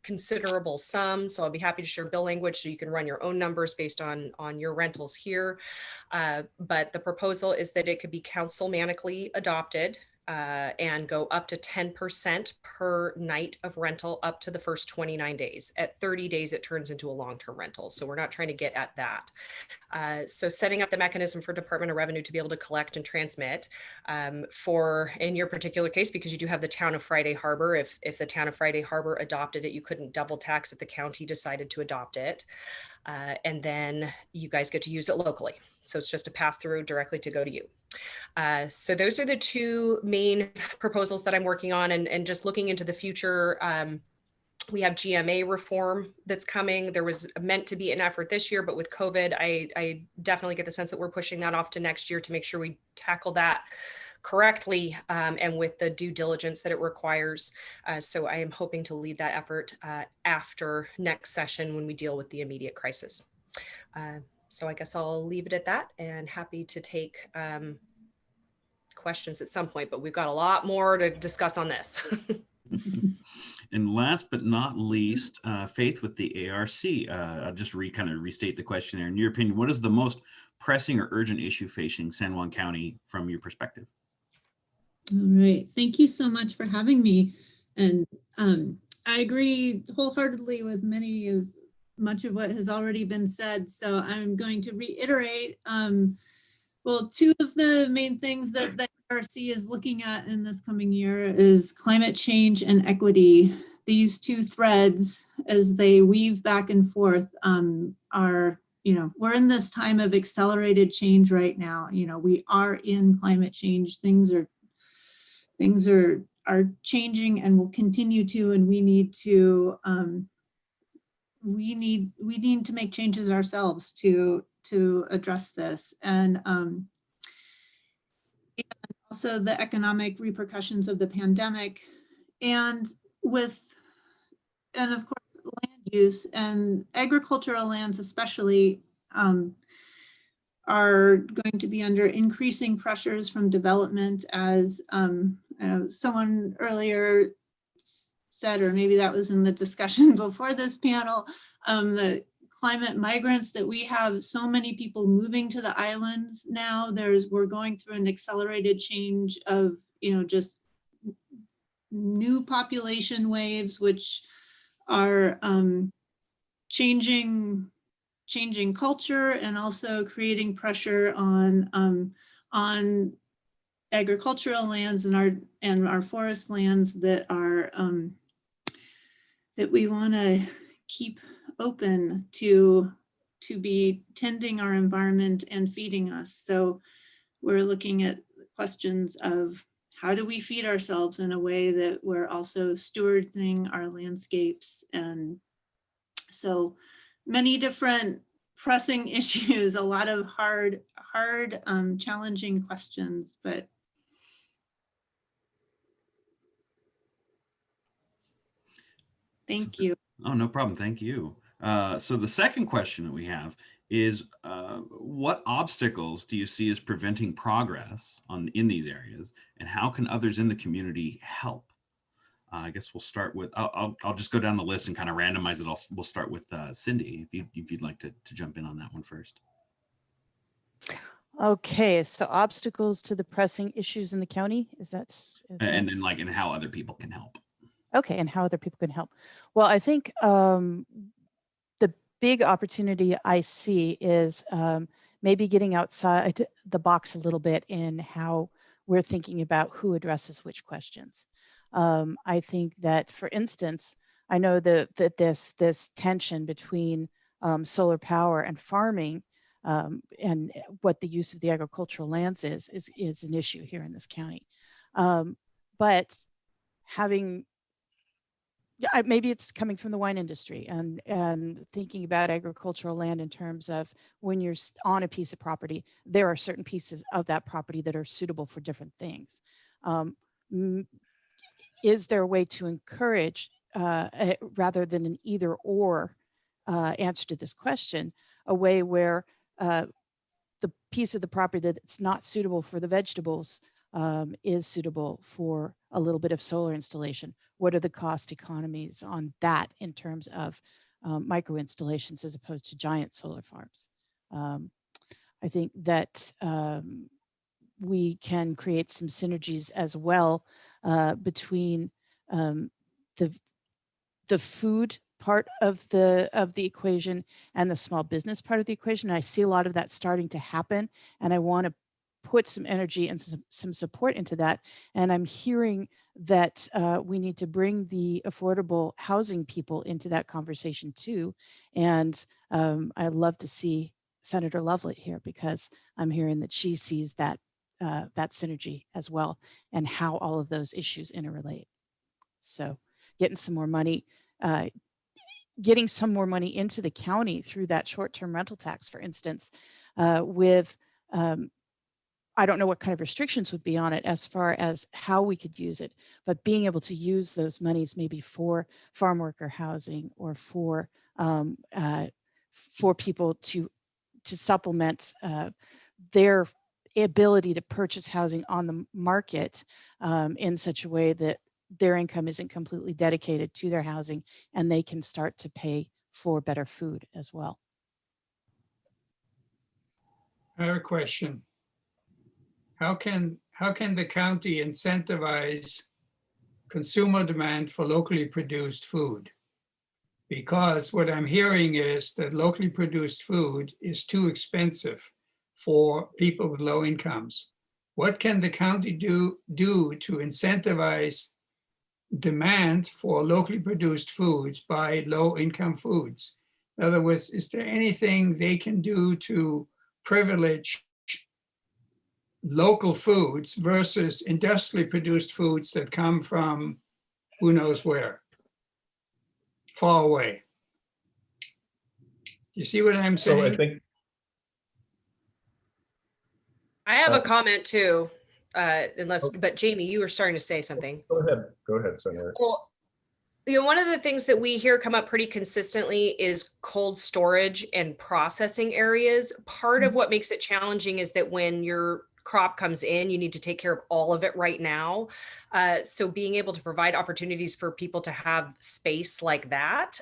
considerable sum. So I'll be happy to share bill language so you can run your own numbers based on your rentals here. But the proposal is that it could be council-manically adopted and go up to 10% per night of rental up to the first 29 days. At 30 days, it turns into a long-term rental. So we're not trying to get at that. So setting up the mechanism for Department of Revenue to be able to collect and transmit for, in your particular case, because you do have the town of Friday Harbor, if the town of Friday Harbor adopted it, you couldn't double tax if the county decided to adopt it. And then you guys get to use it locally. So it's just a pass through directly to go to you. So those are the two main proposals that I'm working on, and just looking into the future. We have GMA reform that's coming. There was meant to be an effort this year, but with COVID, I definitely get the sense that we're pushing that off to next year to make sure we tackle that correctly and with the due diligence that it requires. So I am hoping to lead that effort after next session when we deal with the immediate crisis. So I guess I'll leave it at that, and happy to take questions at some point, but we've got a lot more to discuss on this. And last but not least, Faith with the ARC. I'll just kind of restate the question there. In your opinion, what is the most pressing or urgent issue facing San Juan County from your perspective? All right. Thank you so much for having me. And I agree wholeheartedly with much of what has already been said. So I'm going to reiterate, well, two of the main things that the ARC is looking at in this coming year is climate change and equity. These two threads, as they weave back and forth, are, we're in this time of accelerated change right now. We are in climate change. Things are changing and will continue to, and we need to make changes ourselves to address this, and also the economic repercussions of the pandemic, and of course land use and agricultural lands especially are going to be under increasing pressures from development, as someone earlier said, or maybe that was in the discussion before this panel, the climate migrants that we have, so many people moving to the islands now. We're going through an accelerated change of, just new population waves, which are changing culture and also creating pressure on agricultural lands and our forest lands that are that we want to keep open to be tending our environment and feeding us. So we're looking at questions of how do we feed ourselves in a way that we're also stewarding our landscapes. And so many different pressing issues, a lot of hard, challenging questions, but thank you. Oh, no problem. Thank you. So the second question that we have is, what obstacles do you see as preventing progress in these areas, and how can others in the community help? I guess we'll start with, I'll just go down the list and kind of randomize it. We'll start with Cindy, if you'd like to jump in on that one first. Okay, so obstacles to the pressing issues in the county, And then and how other people can help. Okay, and how other people can help. Well, I think the big opportunity I see is maybe getting outside the box a little bit in how we're thinking about who addresses which questions. I think that, for instance, I know that this tension between solar power and farming and what the use of the agricultural lands is an issue here in this county. But having, maybe it's coming from the wine industry and thinking about agricultural land in terms of when you're on a piece of property, there are certain pieces of that property that are suitable for different things. Is there a way to encourage, rather than an either or answer to this question, a way where the piece of the property that's not suitable for the vegetables is suitable for a little bit of solar installation? What are the cost economies on that in terms of micro installations as opposed to giant solar farms? I think that we can create some synergies as well between the food part of the equation and the small business part of the equation. And I see a lot of that starting to happen, and I want to put some energy and some support into that. And I'm hearing that we need to bring the affordable housing people into that conversation too. And I'd love to see Senator Loveland here, because I'm hearing that she sees that that synergy as well, and how all of those issues interrelate. So getting some more money into the county through that short-term rental tax, for instance, with I don't know what kind of restrictions would be on it as far as how we could use it, but being able to use those monies maybe for farm worker housing or for people to supplement their ability to purchase housing on the market in such a way that their income isn't completely dedicated to their housing, and they can start to pay for better food as well. I have a question. How can the county incentivize consumer demand for locally produced food? Because what I'm hearing is that locally produced food is too expensive for people with low incomes. What can the county do to incentivize demand for locally produced foods by low income foods? In other words, is there anything they can do to privilege local foods versus industrially produced foods that come from who knows where, far away? You see what I'm saying? So I think I have a comment too, but Jamie, you were starting to say something. Go ahead, Senator. Well, one of the things that we hear come up pretty consistently is cold storage and processing areas. Part of what makes it challenging is that when your crop comes in, you need to take care of all of it right now. So being able to provide opportunities for people to have space like that,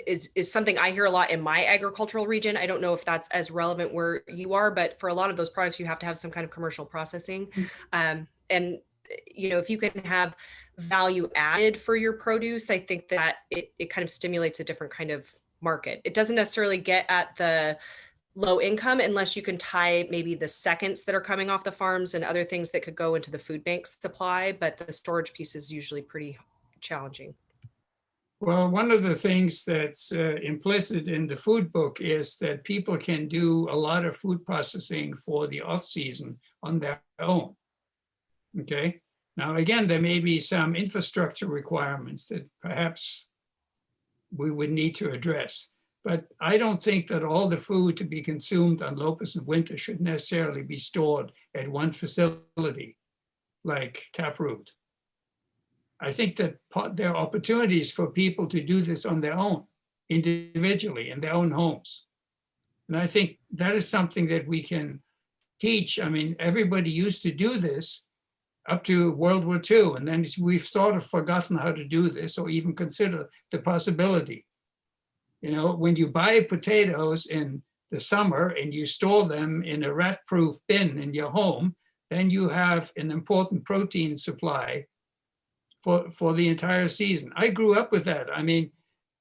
is something I hear a lot in my agricultural region. I don't know if that's as relevant where you are, but for a lot of those products, you have to have some kind of commercial processing. And if you can have value added for your produce, I think that it kind of stimulates a different kind of market. It doesn't necessarily get at the low income unless you can tie maybe the seconds that are coming off the farms and other things that could go into the food bank supply, but the storage piece is usually pretty challenging. Well, one of the things that's implicit in the food book is that people can do a lot of food processing for the off season on their own. Okay. Now, again, there may be some infrastructure requirements that perhaps we would need to address. But I don't think that all the food to be consumed on Lopez in winter should necessarily be stored at one facility like Taproot. I think that there are opportunities for people to do this on their own, individually, in their own homes. And I think that is something that we can teach. I mean, everybody used to do this up to World War II. And then we've sort of forgotten how to do this or even consider the possibility. You know, when you buy potatoes in the summer and you store them in a rat-proof bin in your home, then you have an important protein supply for the entire season. I grew up with that. I mean,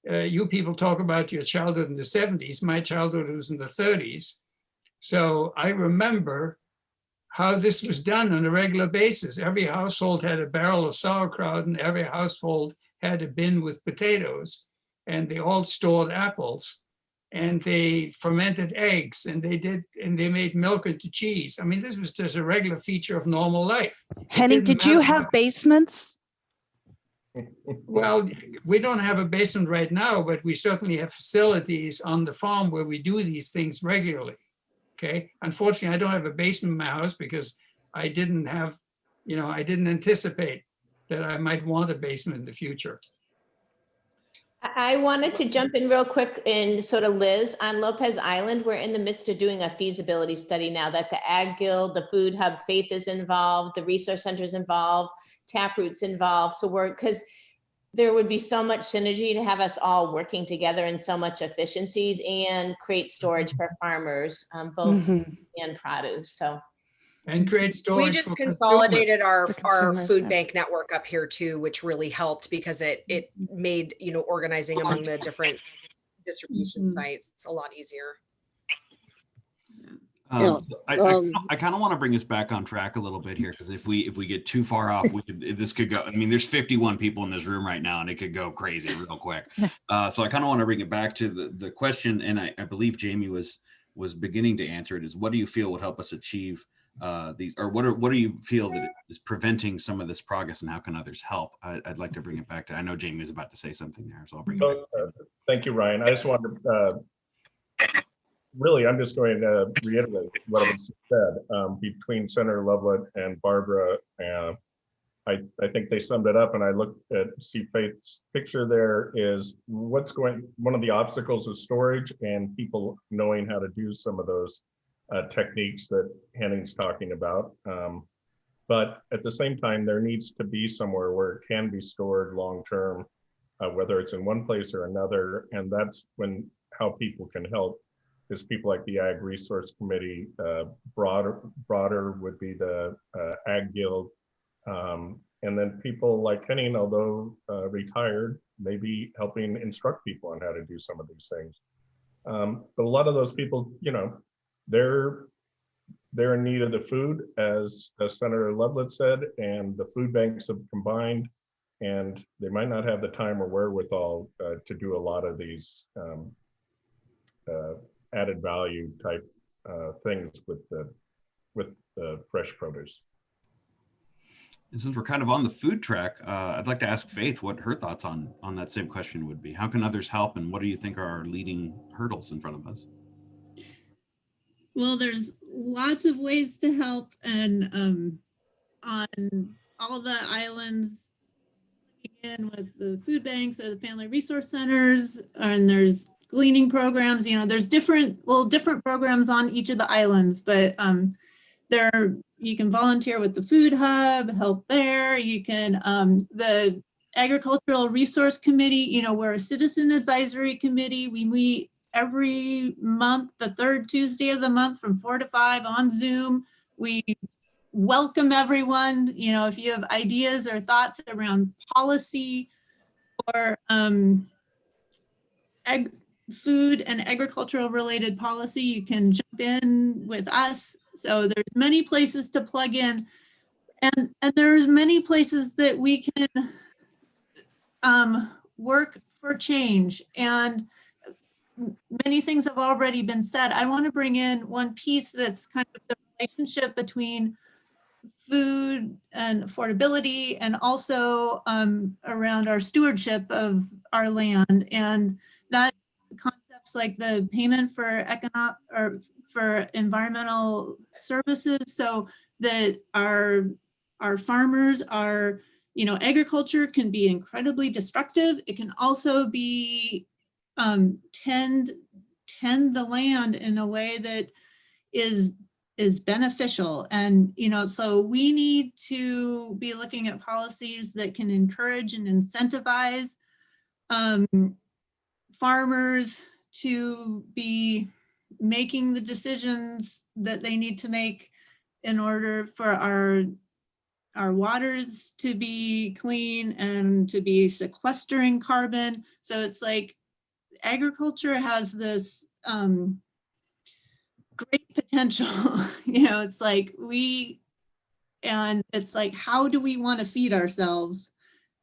you people talk about your childhood in the 70s. My childhood was in the 30s. So I remember how this was done on a regular basis. Every household had a barrel of sauerkraut and every household had a bin with potatoes, and they all stored apples, and they fermented eggs, and they made milk into cheese. I mean, this was just a regular feature of normal life. Henning, did you have basements? Well, we don't have a basement right now, but we certainly have facilities on the farm where we do these things regularly. Okay. Unfortunately, I don't have a basement in my house because I didn't have, you know, I didn't anticipate that I might want a basement in the future. I wanted to jump in real quick and sort of Liz, on Lopez Island, we're in the midst of doing a feasibility study now that the Ag Guild, the Food Hub, Faith is involved, the Resource Center is involved, Taproot's involved. So because there would be so much synergy to have us all working together and so much efficiencies and create storage for farmers, both and produce. So. And create storage. We just for consolidated our consumers, food yeah. bank network up here too, which really helped because it made, you know, organizing among the different distribution sites a lot easier. I kind of want to bring us back on track a little bit here, because if we get too far off, this could go. I mean, there's 51 people in this room right now, and it could go crazy real quick. So I kind of want to bring it back to the question, and I believe Jamie was beginning to answer it. Is what do you feel would help us achieve these, or what do you feel that is preventing some of this progress, and how can others help? I'd like to bring it back to. I know Jamie was about to say something there, so I'll bring it back. Thank you, Ryan. I just wanted to. Really, I'm just going to reiterate what was said between Senator Loveland and Barbara. I think they summed it up, and I looked at Faith's picture there is one of the obstacles is storage and people knowing how to do some of those techniques that Henning's talking about. But at the same time, there needs to be somewhere where it can be stored long-term, whether it's in one place or another. And that's how people can help. Is people like the Ag Resource Committee, broader would be the Ag Guild, and then people like Henning, although retired, maybe helping instruct people on how to do some of these things. But a lot of those people, you know, they're in need of the food, as Senator Loveland said, and the food banks have combined, and they might not have the time or wherewithal to do a lot of these added value type things with the fresh produce. And since we're kind of on the food track, I'd like to ask Faith what her thoughts on that same question would be. How can others help, and what do you think are our leading hurdles in front of us? Well, there's lots of ways to help, and on all the islands, in with the food banks or the family resource centers, and there's gleaning programs. You know, there's different programs on each of the islands, but you can volunteer with the Food Hub, help there. You can the Agricultural Resource Committee. You know, we're a citizen advisory committee. We meet every month, the third Tuesday of the month from 4 to 5 on Zoom. We welcome everyone. You know, if you have ideas or thoughts around policy or food and agricultural related policy, you can jump in with us. So there's many places to plug in, and there's many places that we can work for change. And many things have already been said. I want to bring in one piece that's kind of the relationship between food and affordability, and also around our stewardship of our land, and that concepts like the payment for environmental services, so that our farmers are, you know, agriculture can be incredibly destructive. It can also be tend the land in a way that is is beneficial. And, so we need to be looking at policies that can encourage and incentivize farmers to be making the decisions that they need to make in order for our waters to be clean and to be sequestering carbon. So it's like agriculture has this great potential. It's like it's like, how do we want to feed ourselves?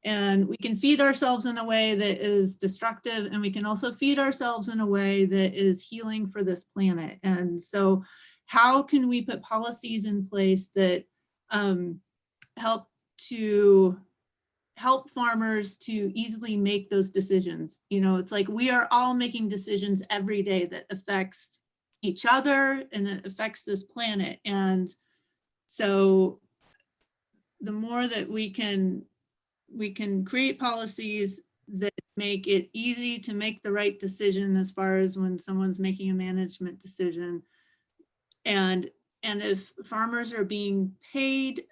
And we can feed ourselves in a way that is destructive, and we can also feed ourselves in a way that is healing for this planet. And so how can we put policies in place that help farmers to easily make those decisions? It's like we are all making decisions every day that affects each other and it affects this planet. And so the more that we can create policies that make it easy to make the right decision as far as when someone's making a management decision. And if farmers are being paid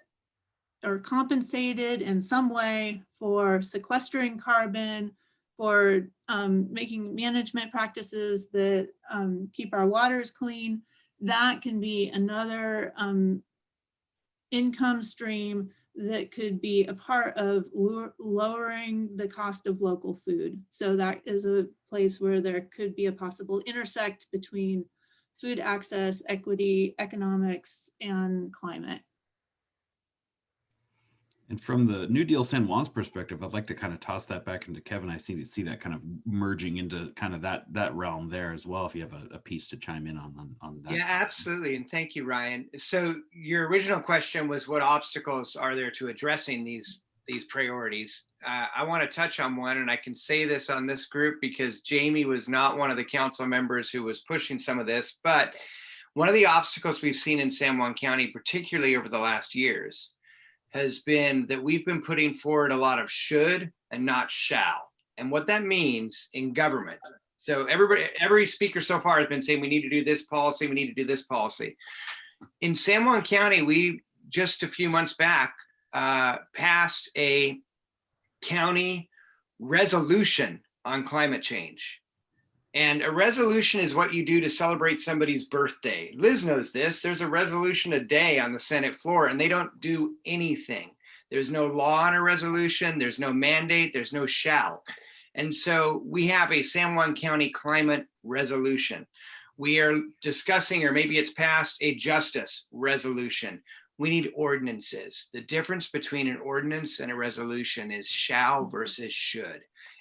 or compensated in some way for sequestering carbon, for making management practices that keep our waters clean, that can be another income stream that could be a part of lowering the cost of local food. So that is a place where there could be a possible intersect between food access, equity, economics, and climate. And from the New Deal San Juan's perspective, I'd like to kind of toss that back into Kevin. I see that kind of merging into kind of that realm there as well, if you have a piece to chime in on that. Yeah, absolutely. And thank you, Ryan. So your original question was, what obstacles are there to addressing these priorities? I want to touch on one, and I can say this on this group because Jamie was not one of the council members who was pushing some of this, but one of the obstacles we've seen in San Juan County, particularly over the last years, has been that we've been putting forward a lot of should and not shall. And what that means in government. So every speaker so far has been saying we need to do this policy, we need to do this policy. In San Juan County, we just a few months back passed a county resolution on climate change. And a resolution is what you do to celebrate somebody's birthday. Liz knows this. There's a resolution a day on the Senate floor, and they don't do anything. There's no law on a resolution. There's no mandate. There's no shall. And so we have a San Juan County climate resolution. We are discussing, or maybe it's passed, a justice resolution. We need ordinances. The difference between an ordinance and a resolution is shall versus should.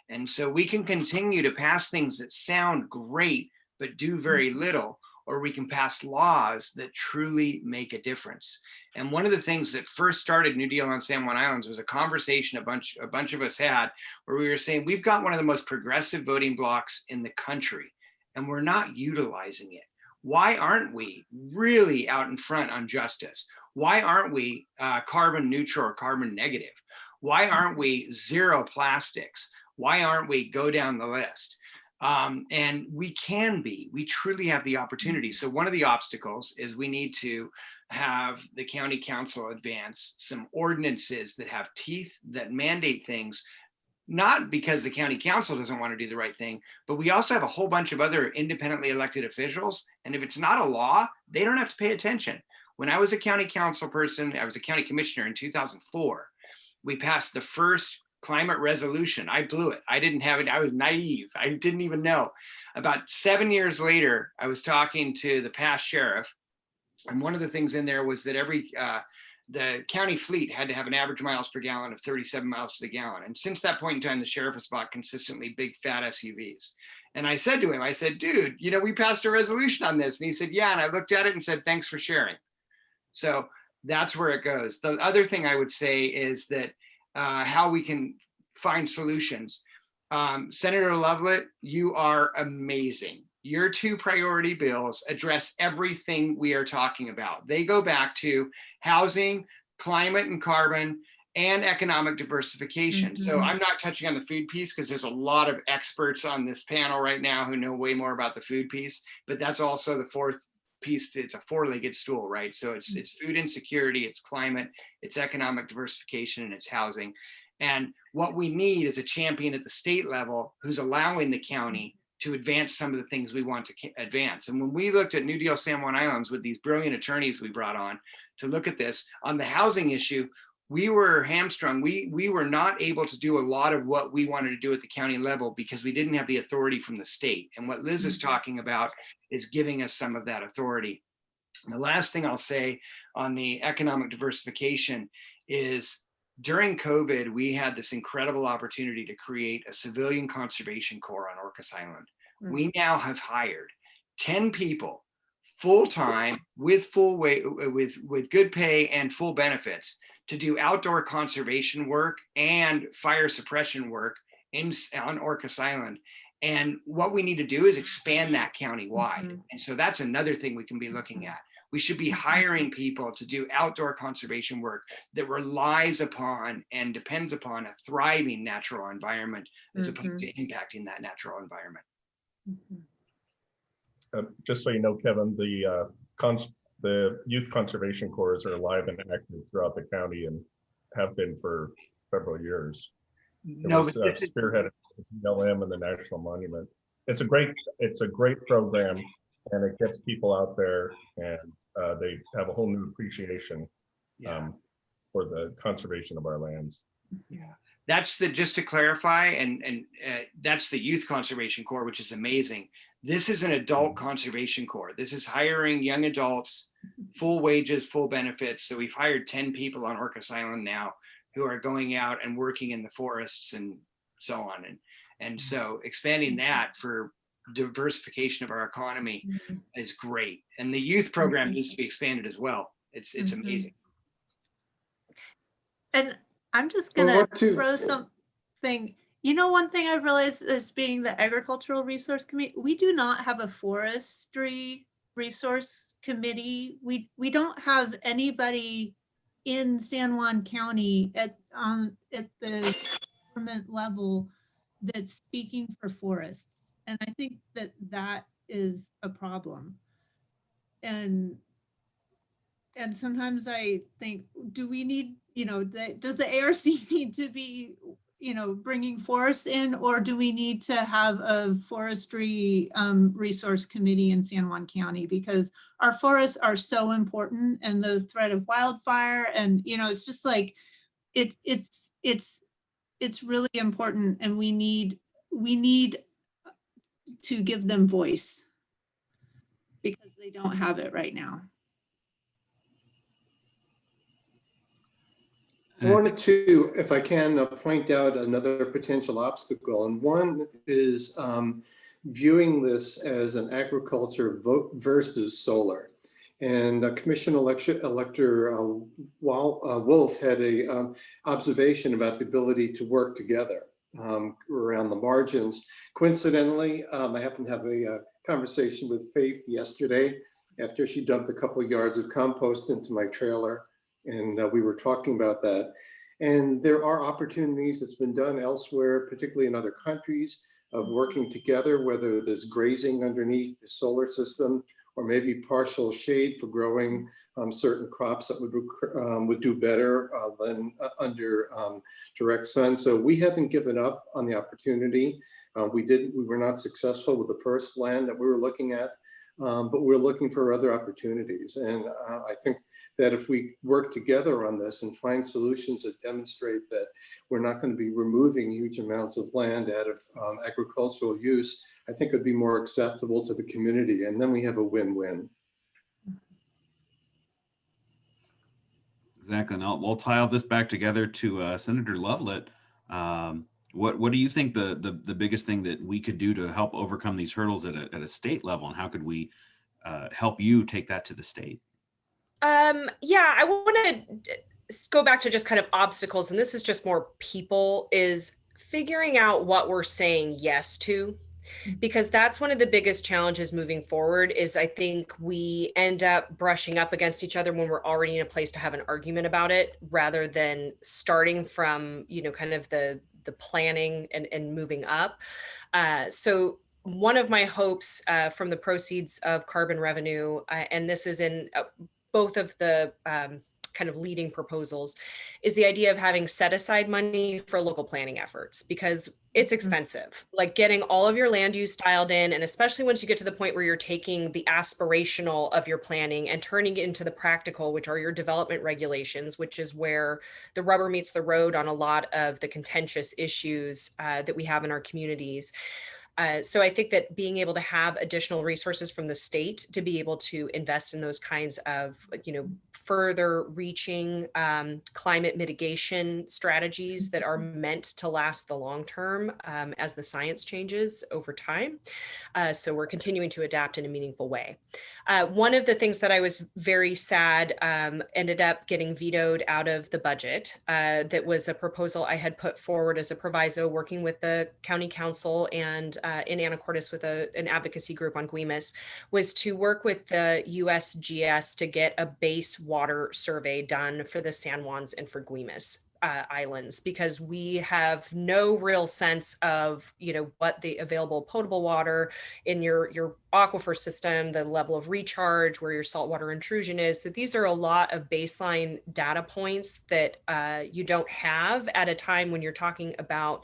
And so we can continue to pass things that sound great, but do very little, or we can pass laws that truly make a difference. And one of the things that first started New Deal on San Juan Islands was a conversation a bunch of us had, where we were saying, we've got one of the most progressive voting blocks in the country, and we're not utilizing it. Why aren't we really out in front on justice? Why aren't we carbon neutral or carbon negative? Why aren't we zero plastics? Why aren't we go down the list? And we can be, we truly have the opportunity. So one of the obstacles is we need to have the county council advance some ordinances that have teeth, that mandate things, not because the county council doesn't want to do the right thing, but we also have a whole bunch of other independently elected officials. And if it's not a law, they don't have to pay attention. When I was a county council person, I was a county commissioner in 2004, we passed the first climate resolution. I blew it. I didn't have it. I was naive. I didn't even know. About 7 years later, I was talking to the past sheriff. And one of the things in there was that the county fleet had to have an average miles per gallon of 37 miles to the gallon. And since that point in time, the sheriff has bought consistently big fat SUVs. And I said to him, I said, dude, we passed a resolution on this. And he said, yeah. And I looked at it and said, thanks for sharing. So that's where it goes. The other thing I would say is that how we can find solutions. Senator Lovelet, you are amazing. Your two priority bills address everything we are talking about. They go back to housing, climate and carbon, and economic diversification. Mm-hmm. So I'm not touching on the food piece because there's a lot of experts on this panel right now who know way more about the food piece, but that's also the fourth piece, it's a four-legged stool, right? So it's food insecurity, it's climate, it's economic diversification, and it's housing. And what we need is a champion at the state level who's allowing the county to advance some of the things we want to advance. And when we looked at New Deal San Juan Islands with these brilliant attorneys we brought on to look at this, on the housing issue, we were hamstrung. We were not able to do a lot of what we wanted to do at the county level because we didn't have the authority from the state. And what Liz is talking about is giving us some of that authority. And the last thing I'll say on the economic diversification is during COVID, we had this incredible opportunity to create a civilian conservation corps on Orcas Island. We now have hired 10 people full-time with with good pay and full benefits to do outdoor conservation work and fire suppression work on Orcas Island. And what we need to do is expand that county-wide. And so that's another thing we can be looking at. We should be hiring people to do outdoor conservation work that relies upon and depends upon a thriving natural environment as opposed to impacting that natural environment. Just so you know, Kevin, the youth conservation corps are alive and active throughout the county and have been for several years. It was spearheaded with BLM and the National Monument. It's a great program, and it gets people out there, and they have a whole new appreciation for the conservation of our lands. Yeah, that's just to clarify, and that's the Youth Conservation Corps, which is amazing. This is an adult conservation corps. This is hiring young adults, full wages, full benefits. So we've hired 10 people on Orcas Island now who are going out and working in the forests and so on. And so expanding that for diversification of our economy is great. And the youth program needs to be expanded as well. It's amazing. And I'm just gonna throw something. You know, one thing I've realized as being the Agricultural Resource Committee, we do not have a Forestry Resource Committee. We don't have anybody in San Juan County at the government level that's speaking for forests. And I think that is a problem. And sometimes I think, do we need, does the ARC need to be, bringing forests in, or do we need to have a forestry resource committee in San Juan County? Because our forests are so important, and the threat of wildfire, and it's just like it's really important, and we need to give them voice because they don't have it right now. I wanted to, if I can, point out another potential obstacle, and one is viewing this as an agriculture vote versus solar. And Commissioner Elector Wolf had a observation about the ability to work together around the margins. Coincidentally, I happened to have a conversation with Faith yesterday after she dumped a couple of yards of compost into my trailer. And we were talking about that. And there are opportunities that's been done elsewhere, particularly in other countries, of working together, whether there's grazing underneath the solar system, or maybe partial shade for growing certain crops that would do better than under direct sun. So we haven't given up on the opportunity. We were not successful with the first land that we were looking at. But we're looking for other opportunities. And I think that if we work together on this and find solutions that demonstrate that we're not going to be removing huge amounts of land out of agricultural use, I think it would be more acceptable to the community. And then we have a win-win. Exactly. And we'll tie all this back together to Senator Lovelet. What do you think the biggest thing that we could do to help overcome these hurdles at a state level, and how could we help you take that to the state? Yeah, I want to go back to just kind of obstacles, and this is just more people, is figuring out what we're saying yes to, because that's one of the biggest challenges moving forward. Is I think we end up brushing up against each other when we're already in a place to have an argument about it, rather than starting from kind of the planning and moving up. So one of my hopes from the proceeds of carbon revenue, and this is in both of the kind of leading proposals, is the idea of having set aside money for local planning efforts, because it's expensive, like getting all of your land use dialed in. And especially once you get to the point where you're taking the aspirational of your planning and turning it into the practical, which are your development regulations, which is where the rubber meets the road on a lot of the contentious issues that we have in our communities. So I think that being able to have additional resources from the state to be able to invest in those kinds of, further reaching climate mitigation strategies that are meant to last the long term as the science changes over time. So we're continuing to adapt in a meaningful way. One of the things that I was very sad ended up getting vetoed out of the budget. That was a proposal I had put forward as a proviso, working with the county council and in Anacortes with an advocacy group on Guimas, was to work with the USGS to get a base water survey done for the San Juans and for Guimas islands, because we have no real sense of, what the available potable water in your aquifer system, the level of recharge, where your saltwater intrusion is. So these are a lot of baseline data points that you don't have at a time when you're talking about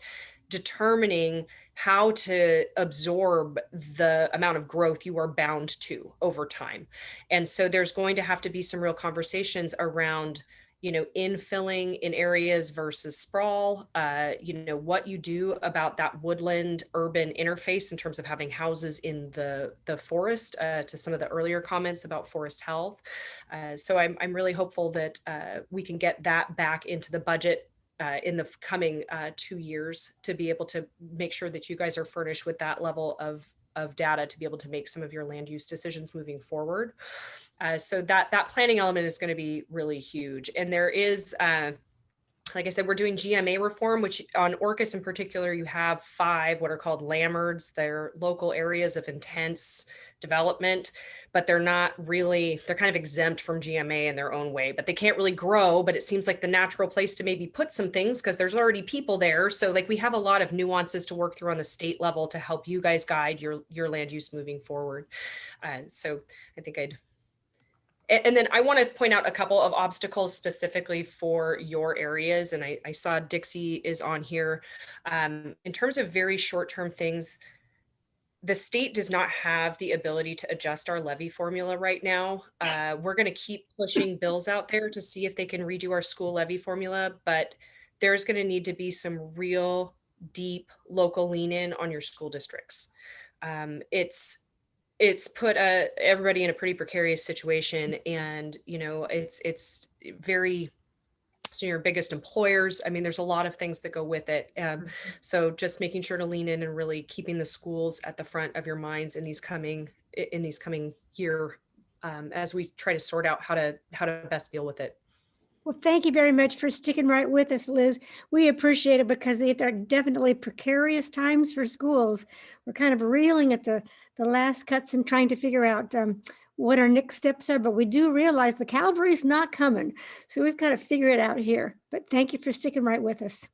determining how to absorb the amount of growth you are bound to over time. And so there's going to have to be some real conversations around, infilling in areas versus sprawl, what you do about that woodland urban interface in terms of having houses in the forest, to some of the earlier comments about forest health. So I'm really hopeful that we can get that back into the budget in the coming 2 years, to be able to make sure that you guys are furnished with that level of data to be able to make some of your land use decisions moving forward. So that planning element is going to be really huge. And there is, like I said, we're doing GMA reform, which on Orcas in particular, you have 5 what are called LAMERDs. They're local areas of intense development, but they're not really, they're kind of exempt from GMA in their own way, but they can't really grow. But it seems like the natural place to maybe put some things, because there's already people there. So like we have a lot of nuances to work through on the state level to help you guys guide your land use moving forward. So I think and then I want to point out a couple of obstacles specifically for your areas. And I saw Dixie is on here. In terms of very short-term things, the state does not have the ability to adjust our levy formula right now. We're going to keep pushing bills out there to see if they can redo our school levy formula, but there's going to need to be some real deep local lean in on your school districts. It's put everybody in a pretty precarious situation, and it's very, so your biggest employers. I mean, there's a lot of things that go with it. So just making sure to lean in and really keeping the schools at the front of your minds in these coming year, as we try to sort out how to best deal with it. Well, thank you very much for sticking right with us, Liz. We appreciate it, because these are definitely precarious times for schools. We're kind of reeling at the last cuts and trying to figure out what our next steps are, but we do realize the cavalry's not coming. So we've got to figure it out here. But thank you for sticking right with us.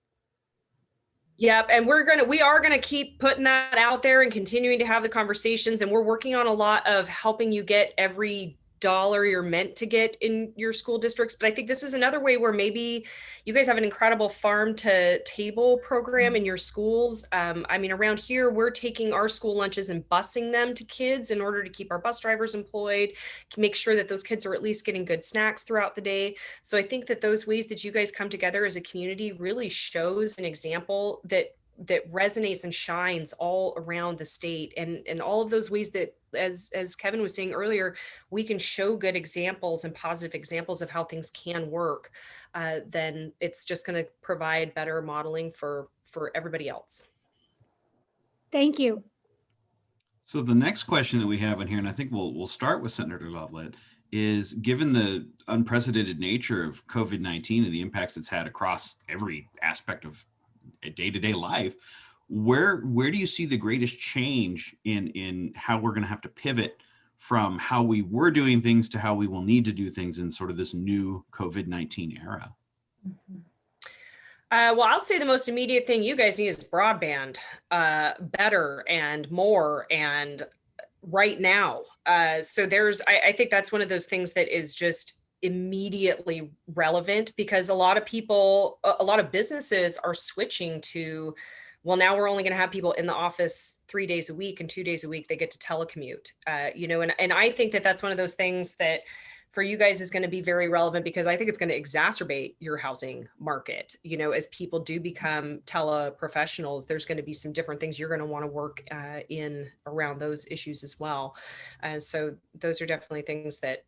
Yep. And we are going to keep putting that out there and continuing to have the conversations. And we're working on a lot of helping you get every dollar you're meant to get in your school districts. But I think this is another way where maybe you guys have an incredible farm to table program in your schools. I mean, around here, we're taking our school lunches and busing them to kids in order to keep our bus drivers employed, make sure that those kids are at least getting good snacks throughout the day. So I think that those ways that you guys come together as a community really shows an example that resonates and shines all around the state, and all of those ways that, as Kevin was saying earlier, we can show good examples and positive examples of how things can work, then it's just going to provide better modeling for everybody else. Thank you. So the next question that we have in here, and I think we'll start with Senator Loveland, is given the unprecedented nature of COVID-19 and the impacts it's had across every aspect of day-to-day life, where do you see the greatest change in how we're going to have to pivot from how we were doing things to how we will need to do things in sort of this new COVID-19 era? Well, I'll say the most immediate thing you guys need is broadband, better and more and right now. So I think that's one of those things that is just immediately relevant, because a lot of people, a lot of businesses are switching to, well, now we're only going to have people in the office 3 days a week, and 2 days a week they get to telecommute. And I think that that's one of those things that for you guys is going to be very relevant, because I think it's going to exacerbate your housing market. As people do become teleprofessionals, there's going to be some different things you're going to want to work in around those issues as well. So those are definitely things that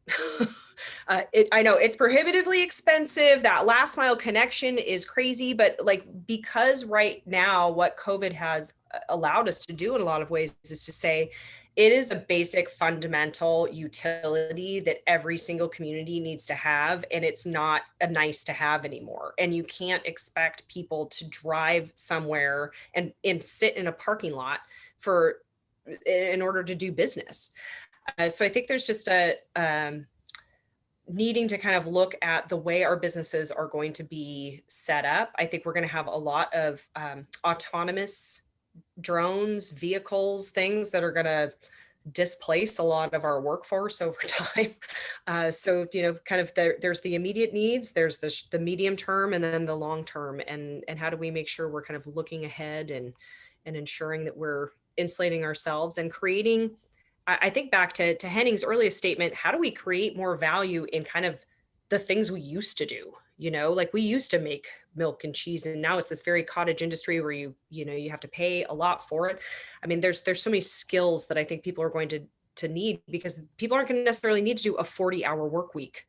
I know it's prohibitively expensive. That last mile connection is crazy, but because right now what COVID has allowed us to do in a lot of ways is to say, it is a basic fundamental utility that every single community needs to have, and it's not a nice to have anymore. And you can't expect people to drive somewhere and sit in a parking lot in order to do business. So I think there's just a needing to kind of look at the way our businesses are going to be set up. I think we're going to have a lot of autonomous drones, vehicles, things that are going to displace a lot of our workforce over time. So, kind of there's the immediate needs, there's the medium term, and then the long term. And how do we make sure we're kind of looking ahead and ensuring that we're insulating ourselves and creating, I think back to Henning's earliest statement, how do we create more value in kind of the things we used to do? We used to make milk and cheese, and now it's this very cottage industry where you have to pay a lot for it. I mean, there's so many skills that I think people are going to need, because people aren't going to necessarily need to do a 40-hour work week.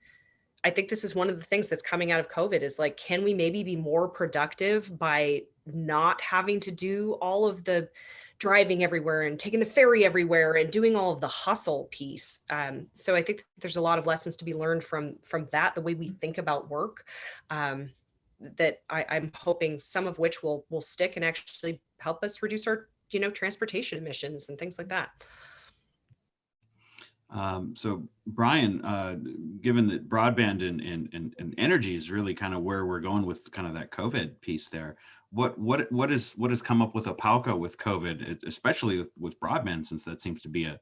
I think this is one of the things that's coming out of COVID is can we maybe be more productive by not having to do all of the driving everywhere and taking the ferry everywhere and doing all of the hustle piece. So I think there's a lot of lessons to be learned from that, the way we think about work, that I'm hoping some of which will stick and actually help us reduce our, transportation emissions and things like that. So Brian, given that broadband and energy is really kind of where we're going with kind of that COVID piece there, what has come up with Opalco with COVID, especially with broadband, since that seems to be an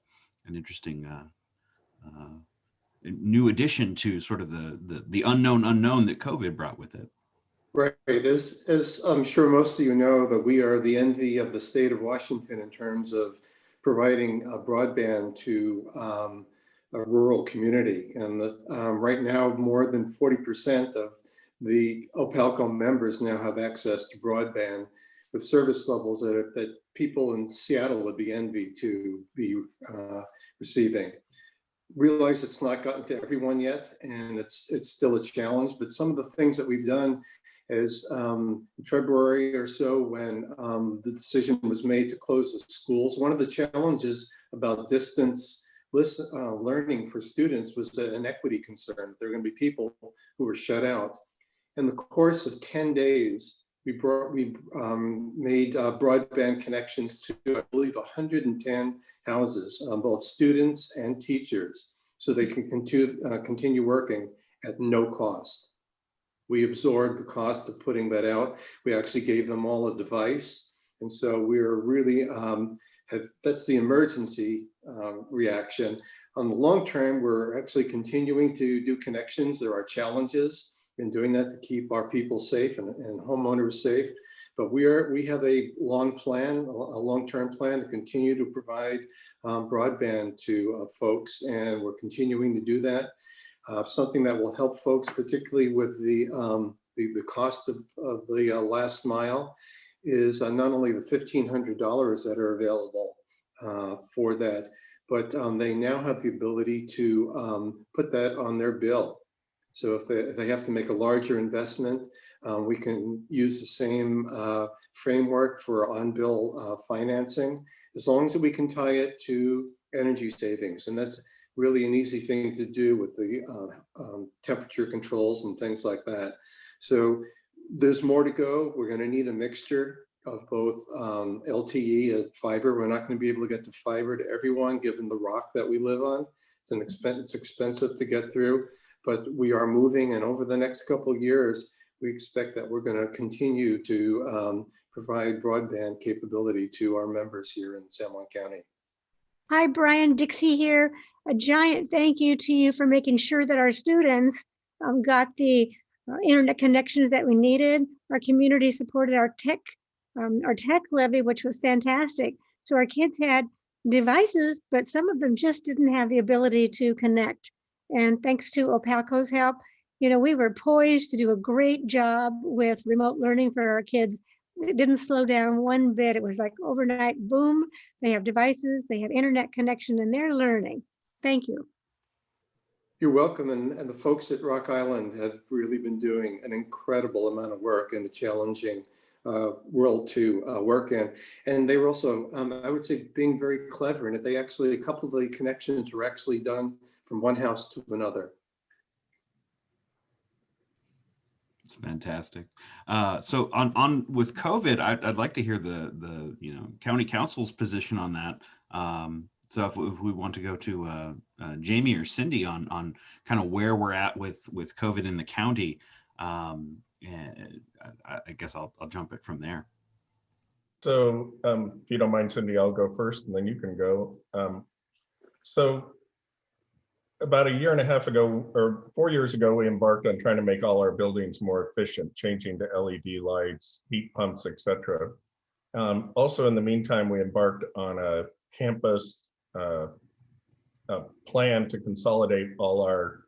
interesting new addition to sort of the unknown that COVID brought with it. Right. As I'm sure most of you know, that we are the envy of the state of Washington in terms of providing broadband to a rural community. And right now, more than 40% of the Opalco members now have access to broadband with service levels that people in Seattle would be envied to be receiving. Realize it's not gotten to everyone yet, and it's still a challenge, but some of the things that we've done is in February or so, when the decision was made to close the schools, one of the challenges about distance learning for students was an equity concern. There are going to be people who were shut out. In the course of 10 days, we made broadband connections to, I believe, 110 houses, both students and teachers, so they can continue working at no cost. We absorbed the cost of putting that out. We actually gave them all a device. And so we're really, that's the emergency reaction. On the long term, we're actually continuing to do connections. There are challenges in doing that to keep our people safe and homeowners safe. But we have a long-term plan to continue to provide broadband to folks, and we're continuing to do that. Something that will help folks, particularly with the cost of the last mile, is not only the $1,500 that are available for that, but they now have the ability to put that on their bill. So if they have to make a larger investment, we can use the same framework for on-bill financing, as long as we can tie it to energy savings. And that's really an easy thing to do with the temperature controls and things like that. So there's more to go. We're going to need a mixture of both LTE and fiber. We're not going to be able to get to fiber to everyone, given the rock that we live on. It's expensive to get through, but we are moving. And over the next couple of years, we expect that we're going to continue to provide broadband capability to our members here in San Juan County. Hi, Brian, Dixie here. A giant thank you to you for making sure that our students got the internet connections that we needed. Our community supported our tech levy, which was fantastic. So our kids had devices, but some of them just didn't have the ability to connect. And thanks to Opalco's help, you know, we were poised to do a great job with remote learning for our kids. It didn't slow down one bit. It was like overnight, boom, they have devices, they have internet connection, and they're learning. Thank you. You're welcome. And the folks at Rock Island have really been doing an incredible amount of work in a challenging world to work in. And they were also, I would say, being very clever. And if they actually, a couple of the connections were actually done from one house to another. It's fantastic. So on with COVID, I'd like to hear the county council's position on that. So if we want to go to Jamie or Cindy on kind of where we're at with COVID in the county, and I guess I'll jump it from there. So if you don't mind, Cindy, I'll go first and then you can go. So about a year and a half ago, or 4 years ago, we embarked on trying to make all our buildings more efficient, changing to LED lights, heat pumps, etc. Also, in the meantime, we embarked on a campus plan to consolidate all our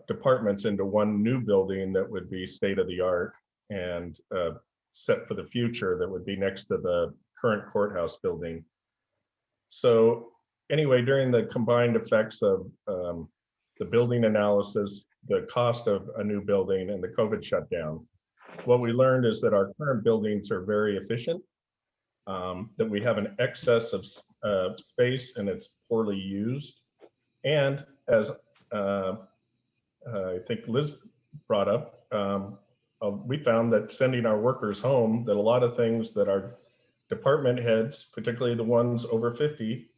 departments into one new building that would be state of the art and set for the future, that would be next to the current courthouse building. So anyway, during the combined effects of the building analysis, the cost of a new building, and the COVID shutdown, what we learned is that our current buildings are very efficient, that we have an excess of space and it's poorly used. And as I think Liz brought up, we found that sending our workers home, that a lot of things that our department heads, particularly the ones over 50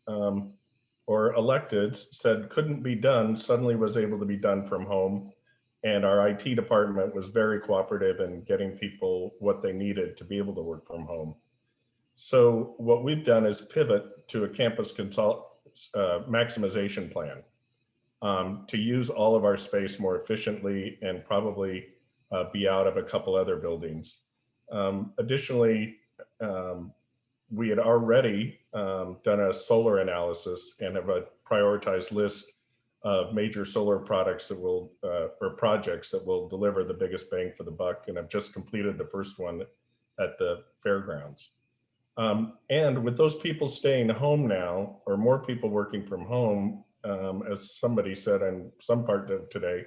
or electeds, said couldn't be done, suddenly was able to be done from home. And our IT department was very cooperative in getting people what they needed to be able to work from home. So what we've done is pivot to a campus maximization plan to use all of our space more efficiently and probably be out of a couple other buildings. Additionally, we had already done a solar analysis and have a prioritized list of major solar products that will, or projects that will deliver the biggest bang for the buck. And I've just completed the first one at the fairgrounds. And with those people staying home now, or more people working from home, as somebody said in some part of today,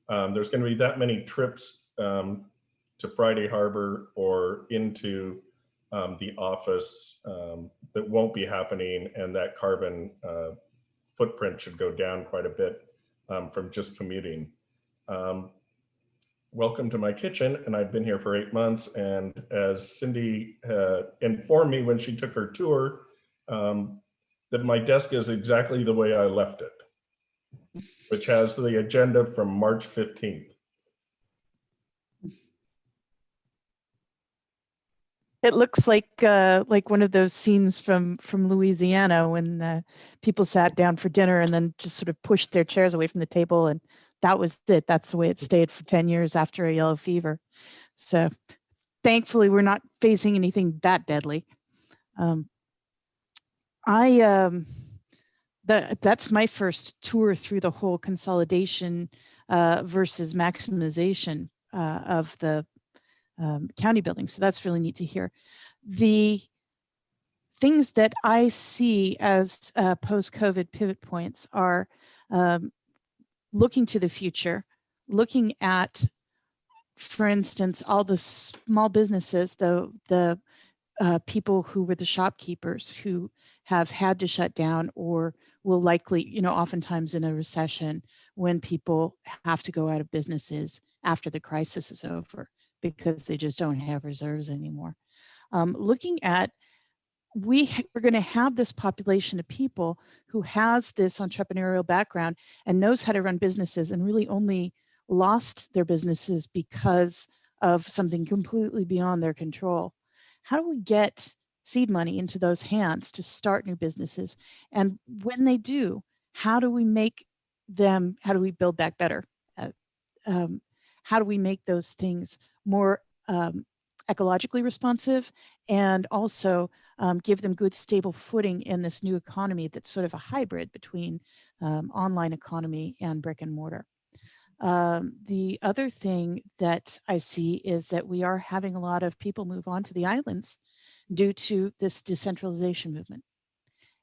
there's going to be that many trips to Friday Harbor or into the office that won't be happening, and that carbon footprint should go down quite a bit from just commuting. Welcome to my kitchen, and I've been here for 8 months, and as Cindy informed me when she took her tour, that my desk is exactly the way I left it, which has the agenda from March 15th. It looks like one of those scenes from Louisiana when people sat down for dinner and then just sort of pushed their chairs away from the table, and that was it. That's the way it stayed for 10 years after a yellow fever. So thankfully, we're not facing anything that deadly. That's my first tour through the whole consolidation versus maximization of the county building. So that's really neat to hear. The things that I see as post-COVID pivot points are looking to the future, looking at, for instance, all the small businesses, the people who were the shopkeepers who have had to shut down or will likely, oftentimes in a recession when people have to go out of businesses after the crisis is over because they just don't have reserves anymore. Looking at, we're going to have this population of people who has this entrepreneurial background and knows how to run businesses and really only lost their businesses because of something completely beyond their control. How do we get seed money into those hands to start new businesses? And when they do, how do we build back better? Uh, how do we make those things more ecologically responsive and also give them good stable footing in this new economy that's sort of a hybrid between online economy and brick and mortar? The other thing that I see is that we are having a lot of people move on to the islands due to this decentralization movement.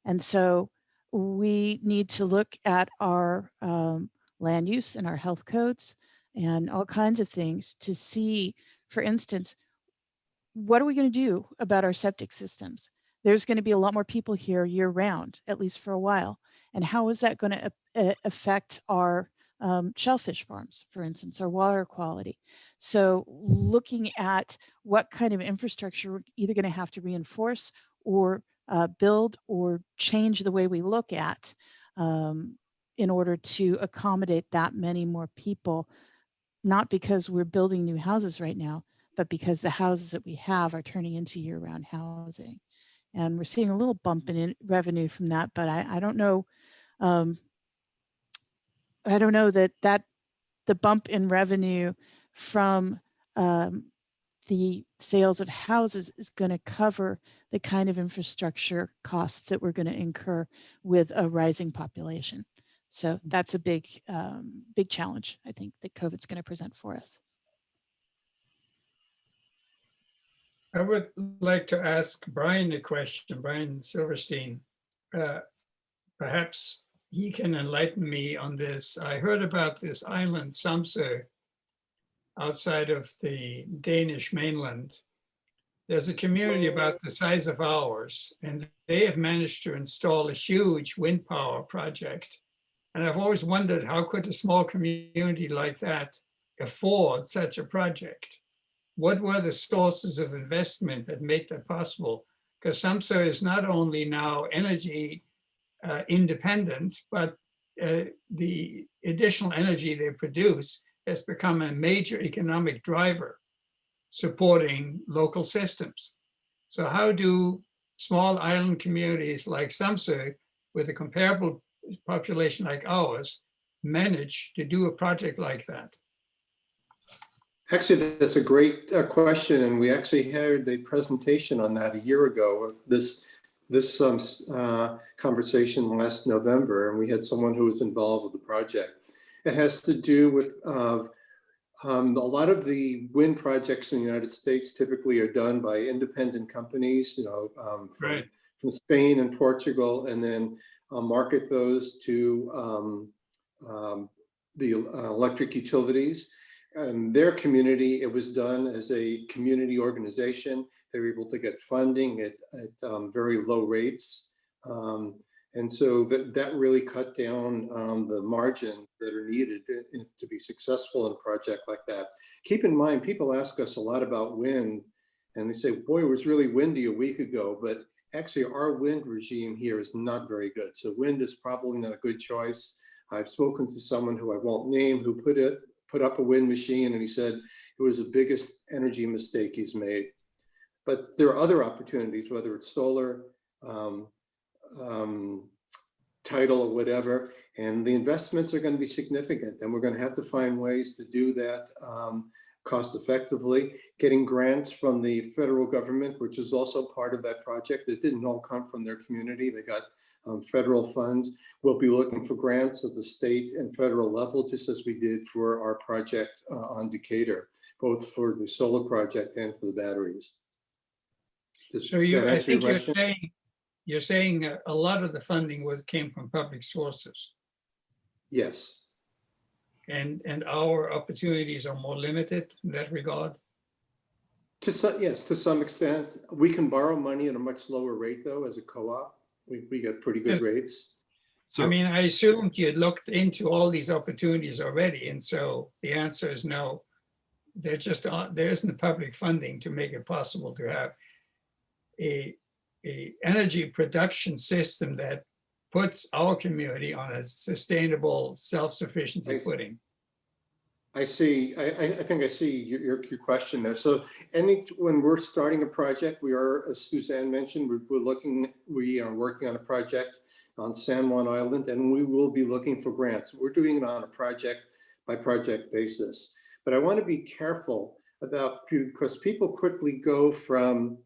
And so we need to look at our land use and our health codes and all kinds of things to see, for instance, what are we going to do about our septic systems? There's going to be a lot more people here year round, at least for a while. And how is that going to affect our shellfish farms, for instance, our water quality? So looking at what kind of infrastructure we're either going to have to reinforce or build or change the way we look at in order to accommodate that many more people, not because we're building new houses right now, but because the houses that we have are turning into year-round housing. And we're seeing a little bump in revenue from that, but I don't know. I don't know that the bump in revenue from the sales of houses is going to cover the kind of infrastructure costs that we're going to incur with a rising population. So that's a big, big challenge, I think, that COVID's going to present for us. I would like to ask Brian a question, Brian Silverstein. Perhaps he can enlighten me on this. I heard about this island, Samsø, outside of the Danish mainland. There's a community about the size of ours, and they have managed to install a huge wind power project. And I've always wondered, how could a small community like that afford such a project? What were the sources of investment that make that possible? Because Samsø is not only now energy independent, but the additional energy they produce has become a major economic driver supporting local systems. So how do small island communities like Samsø, with a comparable population like ours, manage to do a project like that? Actually, that's a great question, and we actually had a presentation on that a year ago. This conversation last November, and we had someone who was involved with the project. It has to do with a lot of the wind projects in the United States typically are done by independent companies, from Spain and Portugal, and then market those to the electric utilities. Their community, it was done as a community organization. They were able to get funding at very low rates. And so that really cut down the margins that are needed to be successful in a project like that. Keep in mind, people ask us a lot about wind, and they say, boy, it was really windy a week ago, but actually our wind regime here is not very good. So wind is probably not a good choice. I've spoken to someone who I won't name who put up a wind machine, and he said it was the biggest energy mistake he's made. But there are other opportunities, whether it's solar, tidal or whatever, and the investments are going to be significant, and we're going to have to find ways to do that cost effectively. Getting grants from the federal government, which is also part of that project. It didn't all come from their community. They got federal funds. We'll be looking for grants at the state and federal level, just as we did for our project on Decatur, both for the solar project and for the batteries. So I think you're saying a lot of the funding came from public sources. Yes. And our opportunities are more limited in that regard? Yes, to some extent. We can borrow money at a much lower rate, though, as a co-op. We get pretty good rates. So, I mean, I assumed you looked into all these opportunities already, and so the answer is no. There isn't public funding to make it possible to have a energy production system that puts our community on a sustainable self-sufficiency footing. I see. I think I see your question there. So when we're starting a project, we are, as Suzanne mentioned, we are working on a project on San Juan Island, and we will be looking for grants. We're doing it on a project by project basis. But I want to be careful about, because people quickly go from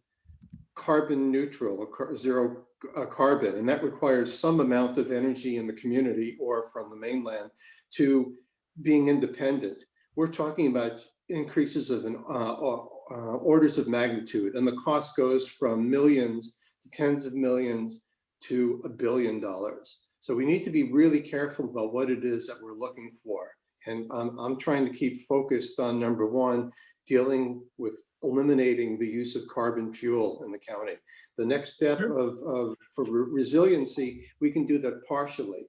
carbon neutral or zero carbon, and that requires some amount of energy in the community or from the mainland, to being independent. We're talking about increases of orders of magnitude, and the cost goes from millions to tens of millions to $1 billion. So we need to be really careful about what it is that we're looking for. And I'm trying to keep focused on number one, dealing with eliminating the use of carbon fuel in the county. The next step for resiliency, we can do that partially,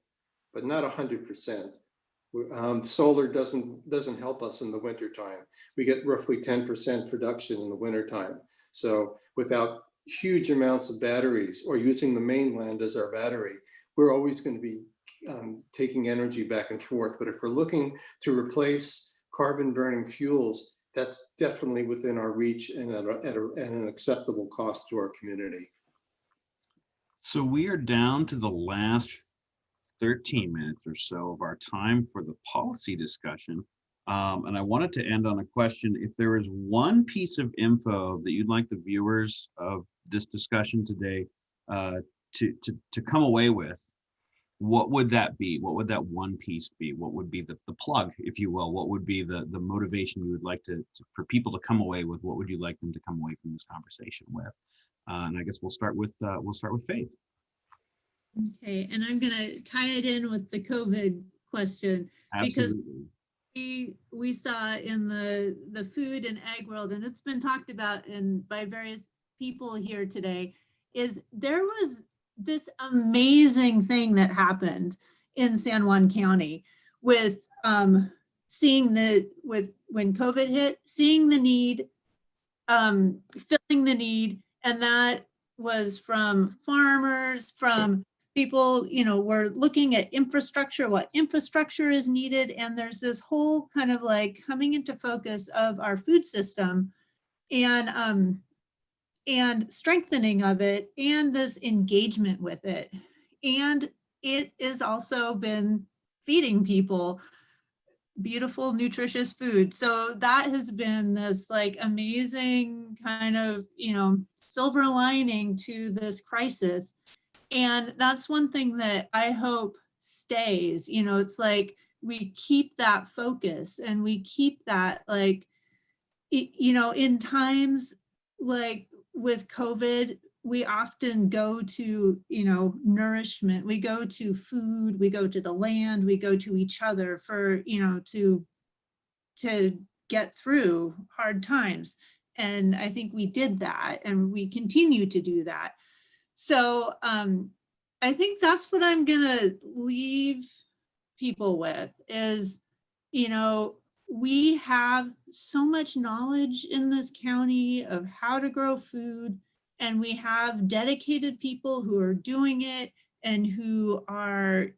but not 100%. Solar doesn't help us in the wintertime. We get roughly 10% production in the wintertime. So without huge amounts of batteries or using the mainland as our battery, we're always going to be taking energy back and forth. But if we're looking to replace carbon burning fuels, that's definitely within our reach and at an acceptable cost to our community. So we are down to the last 13 minutes or so of our time for the policy discussion. And I wanted to end on a question. If there is one piece of info that you'd like the viewers of this discussion today to come away with, what would that be? What would that one piece be? What would be the plug, if you will? What would be the motivation you would like for people to come away with? What would you like them to come away from this conversation with? And I guess we'll start with Faith. Okay, and I'm going to tie it in with the COVID question. Absolutely. Because we saw in the food and ag world, and it's been talked about by various people here today, is there was this amazing thing that happened in San Juan County with when COVID hit, seeing the need, filling the need, and that was from farmers, from people, we're looking at infrastructure, what infrastructure is needed. And there's this whole kind of like coming into focus of our food system and strengthening of it and this engagement with it. And it has also been feeding people beautiful, nutritious food. So that has been this like amazing kind of, silver lining to this crisis. And that's one thing that I hope stays, it's like we keep that focus and we keep that like, in times like with COVID, we often go to, nourishment, we go to food, we go to the land, we go to each other for, to get through hard times. And I think we did that and we continue to do that. So I think that's what I'm going to leave people with is, we have so much knowledge in this county of how to grow food, and we have dedicated people who are doing it and who are,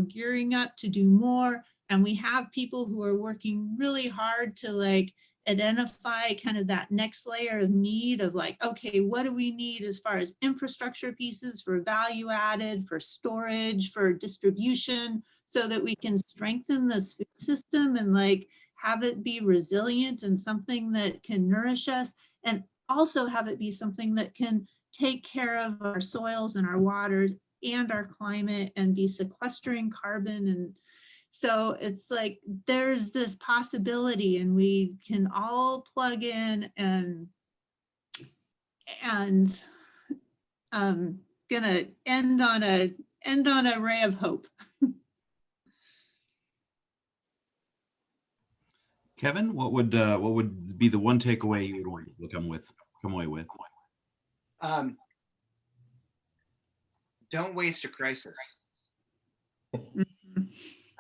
gearing up to do more. And we have people who are working really hard to like identify kind of that next layer of need of like, okay, what do we need as far as infrastructure pieces for value added, for storage, for distribution, so that we can strengthen this food system and like have it be resilient and something that can nourish us, and also have it be something that can take care of our soils and our waters and our climate and be sequestering carbon. And so it's like there's this possibility and we can all plug in and gonna end on a ray of hope. Kevin, what would be the one takeaway you would want to come away with? Don't waste a crisis.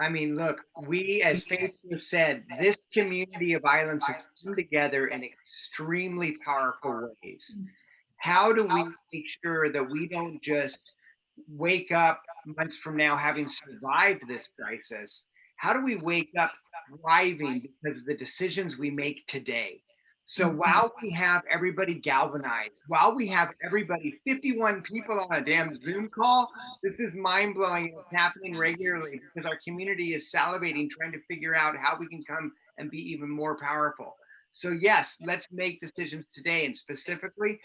I mean, look, we, as Faith has said, this community of islands has come together in extremely powerful ways. How do we make sure that we don't just wake up months from now having survived this crisis? how do we wake up thriving because of the decisions we make today? So while we have everybody galvanized, while we have everybody, 51 people on a damn Zoom call, this is mind blowing. It's happening regularly because our community is salivating, trying to figure out how we can come and be even more powerful. So yes, let's make decisions today. And specifically,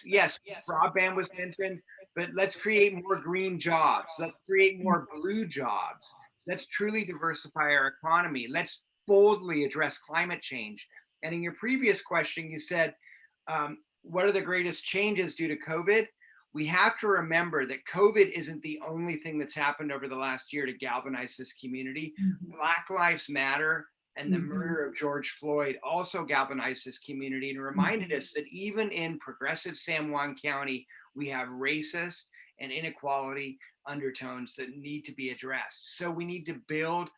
yes, broadband was mentioned, but let's create more green jobs. Let's create more blue jobs. Let's truly diversify our economy. Let's boldly address climate change. And in your previous question, you said, what are the greatest changes due to COVID? We have to remember that COVID isn't the only thing that's happened over the last year to galvanize this community. Black Lives Matter and the murder of George Floyd also galvanized this community and reminded us that even in progressive San Juan County, we have racist and inequality undertones that need to be addressed. So we need to build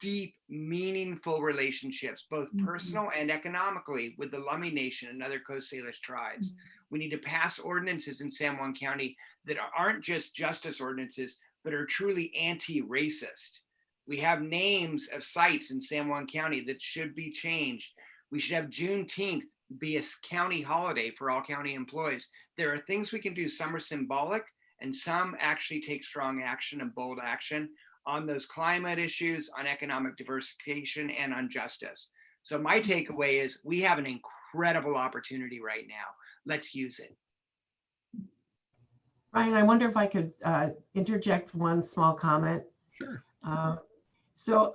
deep, meaningful relationships, both personal and economically, with the Lummi Nation and other Coast Salish tribes. We need to pass ordinances in San Juan County that aren't just justice ordinances, but are truly anti-racist. We have names of sites in San Juan County that should be changed. We should have Juneteenth be a county holiday for all county employees. There are things we can do. Some are symbolic and some actually take strong action and bold action on those climate issues, on economic diversification, and on justice. So my takeaway is we have an incredible opportunity right now. Let's use it. Ryan, I wonder if I could interject one small comment. Sure. So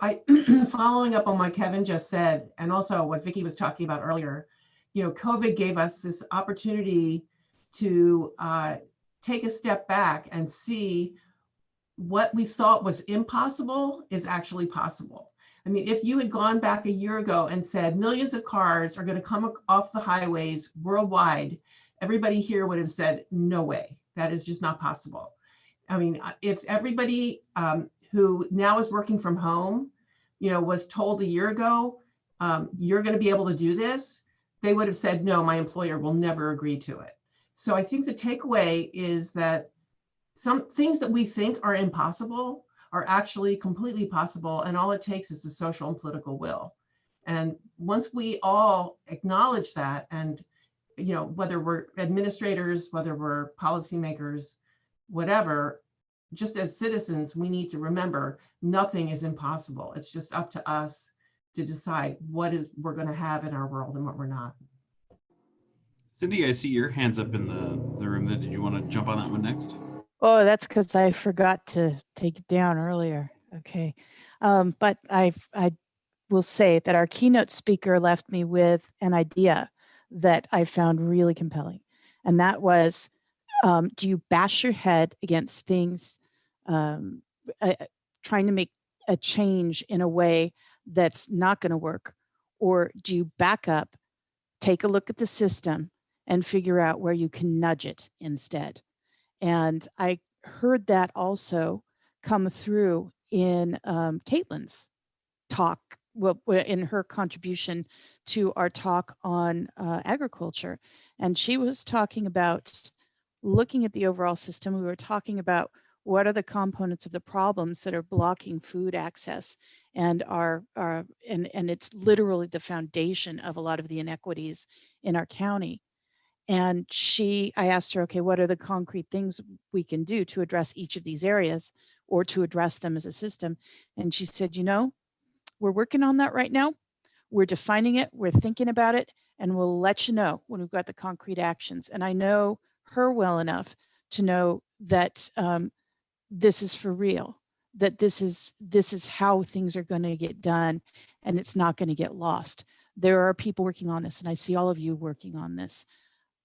following up on what Kevin just said, and also what Vicki was talking about earlier, COVID gave us this opportunity to take a step back and see what we thought was impossible is actually possible. I mean, if you had gone back a year ago and said millions of cars are going to come off the highways worldwide, everybody here would have said, no way, that is just not possible. I mean, if everybody who now is working from home, was told a year ago, you're going to be able to do this, they would have said, no, my employer will never agree to it. So I think the takeaway is that some things that we think are impossible are actually completely possible. And all it takes is the social and political will. And once we all acknowledge that, and whether we're administrators, whether we're policymakers, whatever, just as citizens, we need to remember nothing is impossible. It's just up to us to decide what we're going to have in our world and what we're not. Cindy, I see your hands up in the room. Did you want to jump on that one next? Oh, that's because I forgot to take it down earlier. Okay. But I will say that our keynote speaker left me with an idea that I found really compelling. And that was, do you bash your head against things, trying to make a change in a way that's not going to work? Or do you back up, take a look at the system, and figure out where you can nudge it instead? And I heard that also come through in Caitlin's talk, in her contribution to our talk on agriculture. And she was talking about looking at the overall system. We were talking about what are the components of the problems that are blocking food access and and it's literally the foundation of a lot of the inequities in our county. And I asked her, okay, what are the concrete things we can do to address each of these areas or to address them as a system? And she said, we're working on that right now. We're defining it, we're thinking about it, and we'll let you know when we've got the concrete actions. And I know her well enough to know that this is for real, that this is how things are going to get done, and it's not going to get lost. There are people working on this, and I see all of you working on this,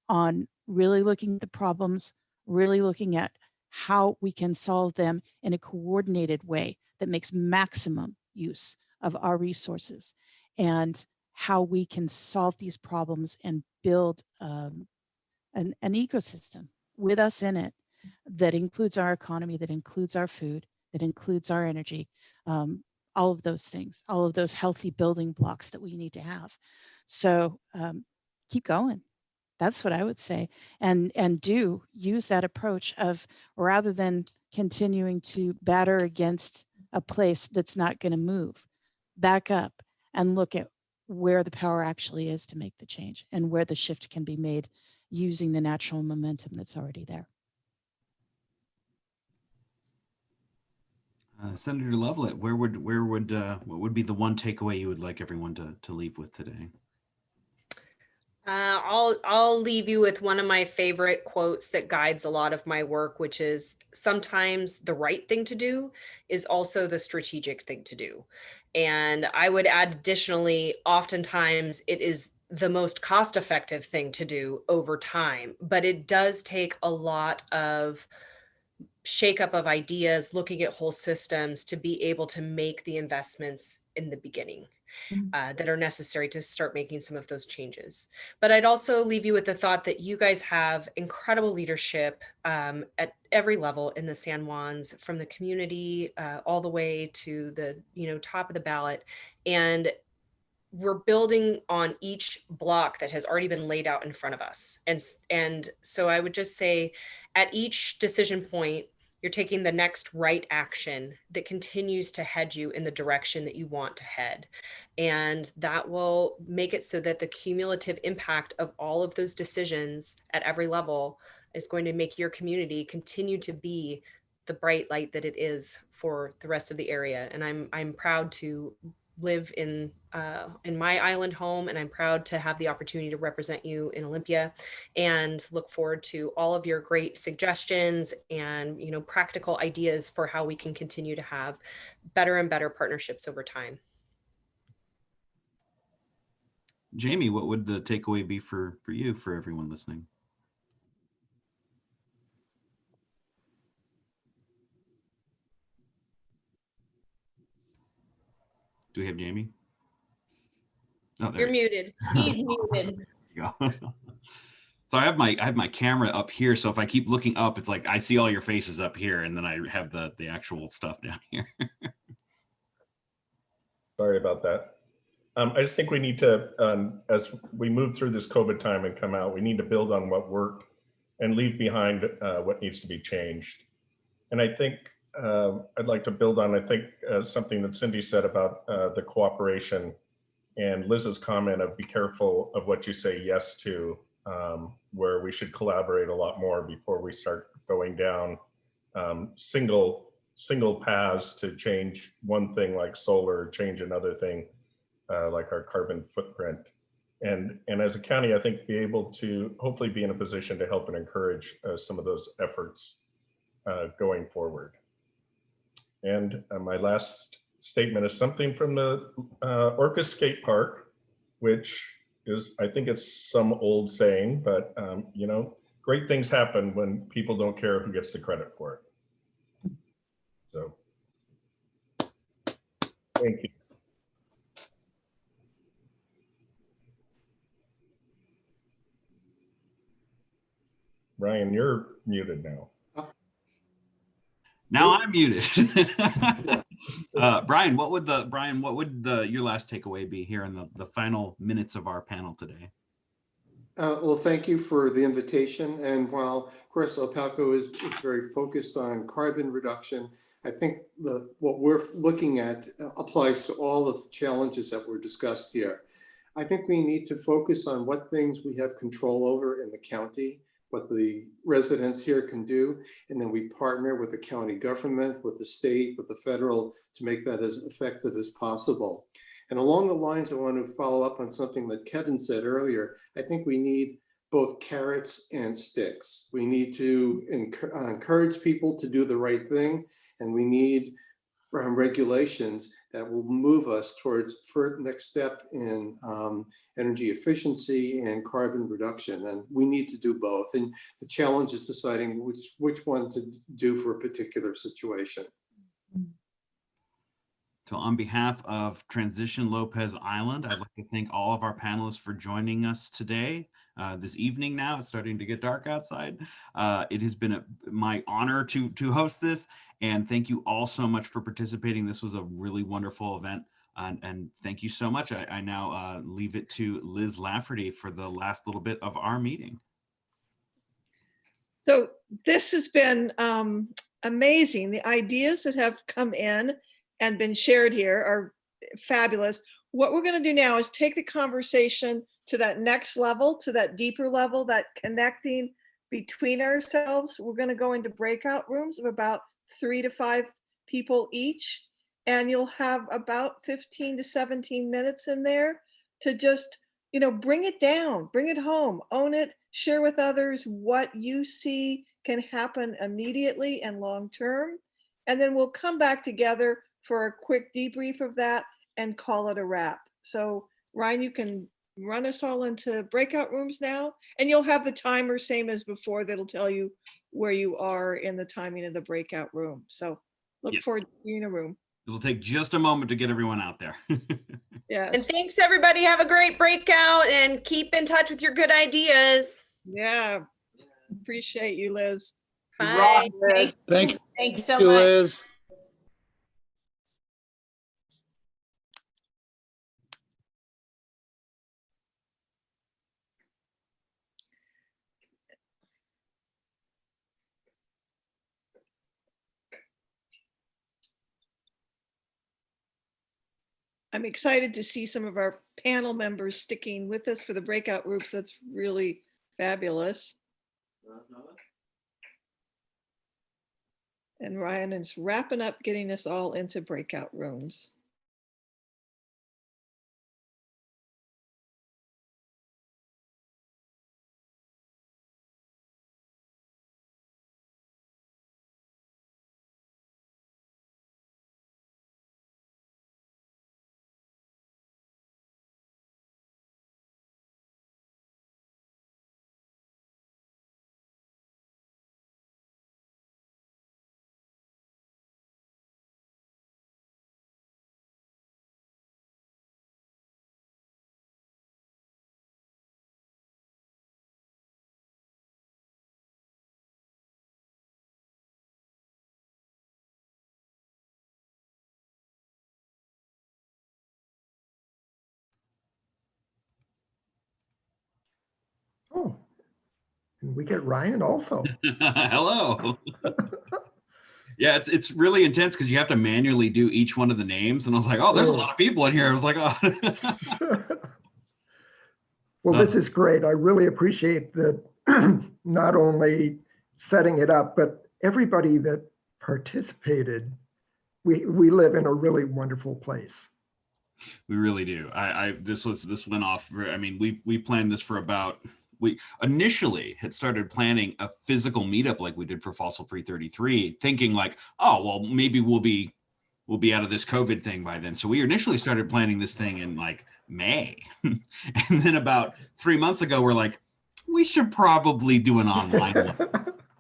on really looking at the problems, really looking at how we can solve them in a coordinated way that makes maximum use of our resources, and how we can solve these problems and build an ecosystem with us in it that includes our economy, that includes our food, that includes our energy, all of those things, all of those healthy building blocks that we need to have. So keep going. That's what I would say. And do use that approach of, rather than continuing to batter against a place that's not going to move. Back up and look at where the power actually is to make the change and where the shift can be made using the natural momentum that's already there. Senator Lovelet, what would be the one takeaway you would like everyone to leave with today? I'll leave you with one of my favorite quotes that guides a lot of my work, which is sometimes the right thing to do is also the strategic thing to do. And I would add additionally, oftentimes it is the most cost-effective thing to do over time, but it does take a lot of shakeup of ideas, looking at whole systems to be able to make the investments in the beginning that are necessary to start making some of those changes. But I'd also leave you with the thought that you guys have incredible leadership at every level in the San Juans, from the community all the way to the top of the ballot. And we're building on each block that has already been laid out in front of us. And so I would just say at each decision point, you're taking the next right action that continues to head you in the direction that you want to head. And that will make it so that the cumulative impact of all of those decisions at every level is going to make your community continue to be the bright light that it is for the rest of the area. And I'm proud to live in my island home, and I'm proud to have the opportunity to represent you in Olympia, and look forward to all of your great suggestions and practical ideas for how we can continue to have better and better partnerships over time. Jamie, what would the takeaway be for you, for everyone listening? Do we have Jamie? Oh, You're muted. He's muted. There you go. So I have my camera up here, so if I keep looking up, it's like I see all your faces up here, and then I have the actual stuff down here. Sorry about that. I just think we need to, as we move through this COVID time and come out, we need to build on what worked and leave behind what needs to be changed. And I think I'd like to build on, something that Cindy said about the cooperation, and Liz's comment of be careful of what you say yes to, where we should collaborate a lot more before we start going down single paths to change one thing like solar, change another thing like our carbon footprint. And as a county, I think be able to hopefully be in a position to help and encourage some of those efforts going forward. And my last statement is something from the Orca Skate Park, which is, I think it's some old saying, but great things happen when people don't care who gets the credit for it. So, thank you. Ryan, you're muted now. Now I'm muted. Brian, what would your last takeaway be here in the final minutes of our panel today? Well, thank you for the invitation. And while, of course, Opalco is very focused on carbon reduction, I think what we're looking at applies to all of the challenges that were discussed here. I think we need to focus on what things we have control over in the county, what the residents here can do, and then we partner with the county government, with the state, with the federal, to make that as effective as possible. And along the lines, I want to follow up on something that Kevin said earlier. I think we need both carrots and sticks. We need to encourage people to do the right thing, and we need regulations that will move us towards next step in energy efficiency and carbon reduction. And we need to do both. And the challenge is deciding which one to do for a particular situation. So on behalf of Transition Lopez Island, I'd like to thank all of our panelists for joining us today. This evening now, it's starting to get dark outside. It has been my honor to host this, and thank you all so much for participating. This was a really wonderful event, and thank you so much. I now leave it to Liz Lafferty for the last little bit of our meeting. So this has been amazing. The ideas that have come in and been shared here are fabulous. What we're going to do now is take the conversation to that next level, to that deeper level, that connecting between ourselves. We're going to go into breakout rooms of about 3 to 5 people each, and you'll have about 15 to 17 minutes in there to just, you know, bring it down, bring it home, own it, share with others what you see can happen immediately and long term. And then we'll come back together for a quick debrief of that and call it a wrap. So Ryan, you can run us all into breakout rooms now, and you'll have the timer same as before that'll tell you where you are in the timing of the breakout room. So look forward to seeing a room. It will take just a moment to get everyone out there. Yes. And thanks everybody. Have a great breakout and keep in touch with your good ideas. Yeah. Appreciate you, Liz. Bye. Thank you so much. Liz. I'm excited to see some of our panel members sticking with us for the breakout groups. That's really fabulous. And Ryan is wrapping up getting us all into breakout rooms. Oh, and we get Ryan also. Hello. Yeah, it's really intense because you have to manually do each one of the names. And I was like, oh, there's a lot of people in here. I was like, oh. Well, this is great. I really appreciate that not only setting it up, but everybody that participated. We live in a really wonderful place. We really do. This went off. I mean, we planned this for about, we initially had started planning a physical meetup like we did for Fossil Free 33, thinking like, oh, well, maybe we'll be out of this COVID thing by then. So we initially started planning this thing in like May. And then about 3 months ago, we're like, we should probably do an online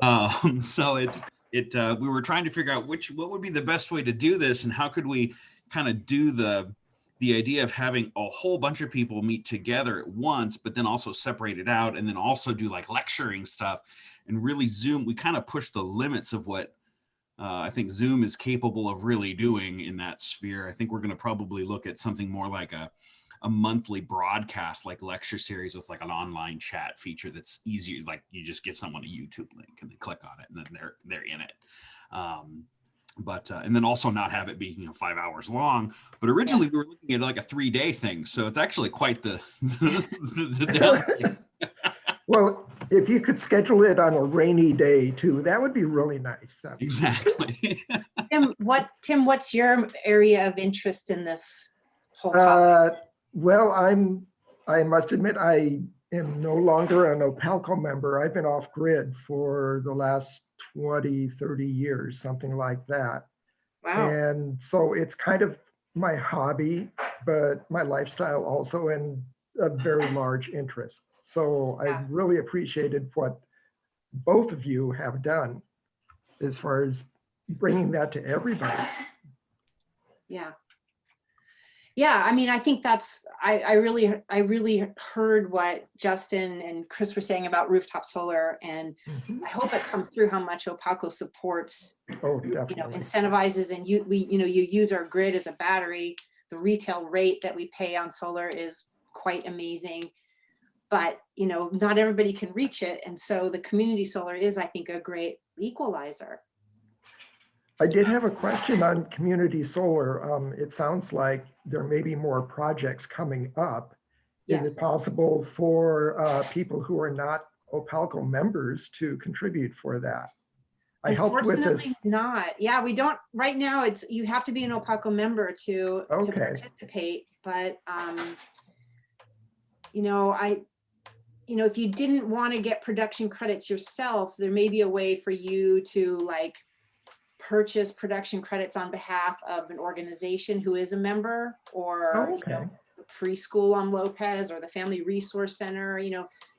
one. So we were trying to figure out what would be the best way to do this, and how could we kind of do the idea of having a whole bunch of people meet together at once, but then also separate it out, and then also do like lecturing stuff, and really Zoom. We kind of push the limits of what I think Zoom is capable of really doing in that sphere. I think we're going to probably look at something more like a monthly broadcast, like lecture series with like an online chat feature that's easier. Like you just give someone a YouTube link and they click on it, and then they're in it. And then also not have it be 5 hours long. But originally we were looking at like a 3-day thing, so it's actually quite the down. Well, if you could schedule it on a rainy day too, that would be really nice. Exactly. Tim, what's your area of interest in this whole topic? Well, I must admit, I am no longer an OPALCO member. I've been off grid for the last 20, 30 years, something like that. Wow. And so it's kind of my hobby, but my lifestyle also, and a very large interest. So I really appreciated what both of you have done as far as bringing that to everybody. Yeah. Yeah, I mean, I think I really heard what Justin and Chris were saying about rooftop solar, and I hope it comes through how much OPALCO supports, incentivizes, and you use our grid as a battery. The retail rate that we pay on solar is quite amazing, but not everybody can reach it, and so the community solar is, I think, a great equalizer. I did have a question on community solar. It sounds like there may be more projects coming up. Is Yes. it possible for people who are not Opalco members to contribute for that? I helped with this. Unfortunately not. Yeah, we don't, right now it's, you have to be an Opalco member to Okay. participate, but you know, if you didn't want to get production credits yourself, there may be a way for you to like purchase production credits on behalf of an organization who is a member, or Okay. you know, the preschool on Lopez or the Family Resource Center,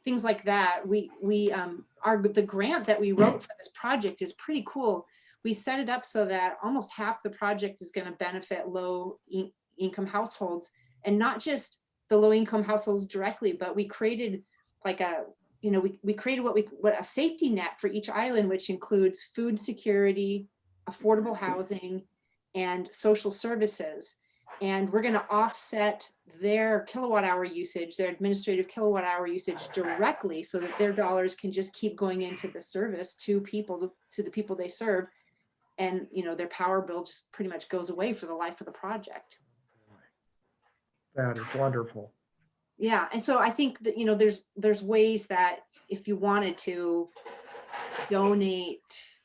things like that. The grant that we wrote for this project is pretty cool. We set it up so that almost half the project is going to benefit low income households, and not just the low income households directly, but we created like we created what a safety net for each island, which includes food security, affordable housing, and social services. And we're going to offset their kilowatt hour usage, their administrative kilowatt hour usage directly, so that their dollars can just keep going into the service to the people they serve. And their power bill just pretty much goes away for the life of the project. That is wonderful. Yeah, and so I think that there's ways that if you wanted to donate,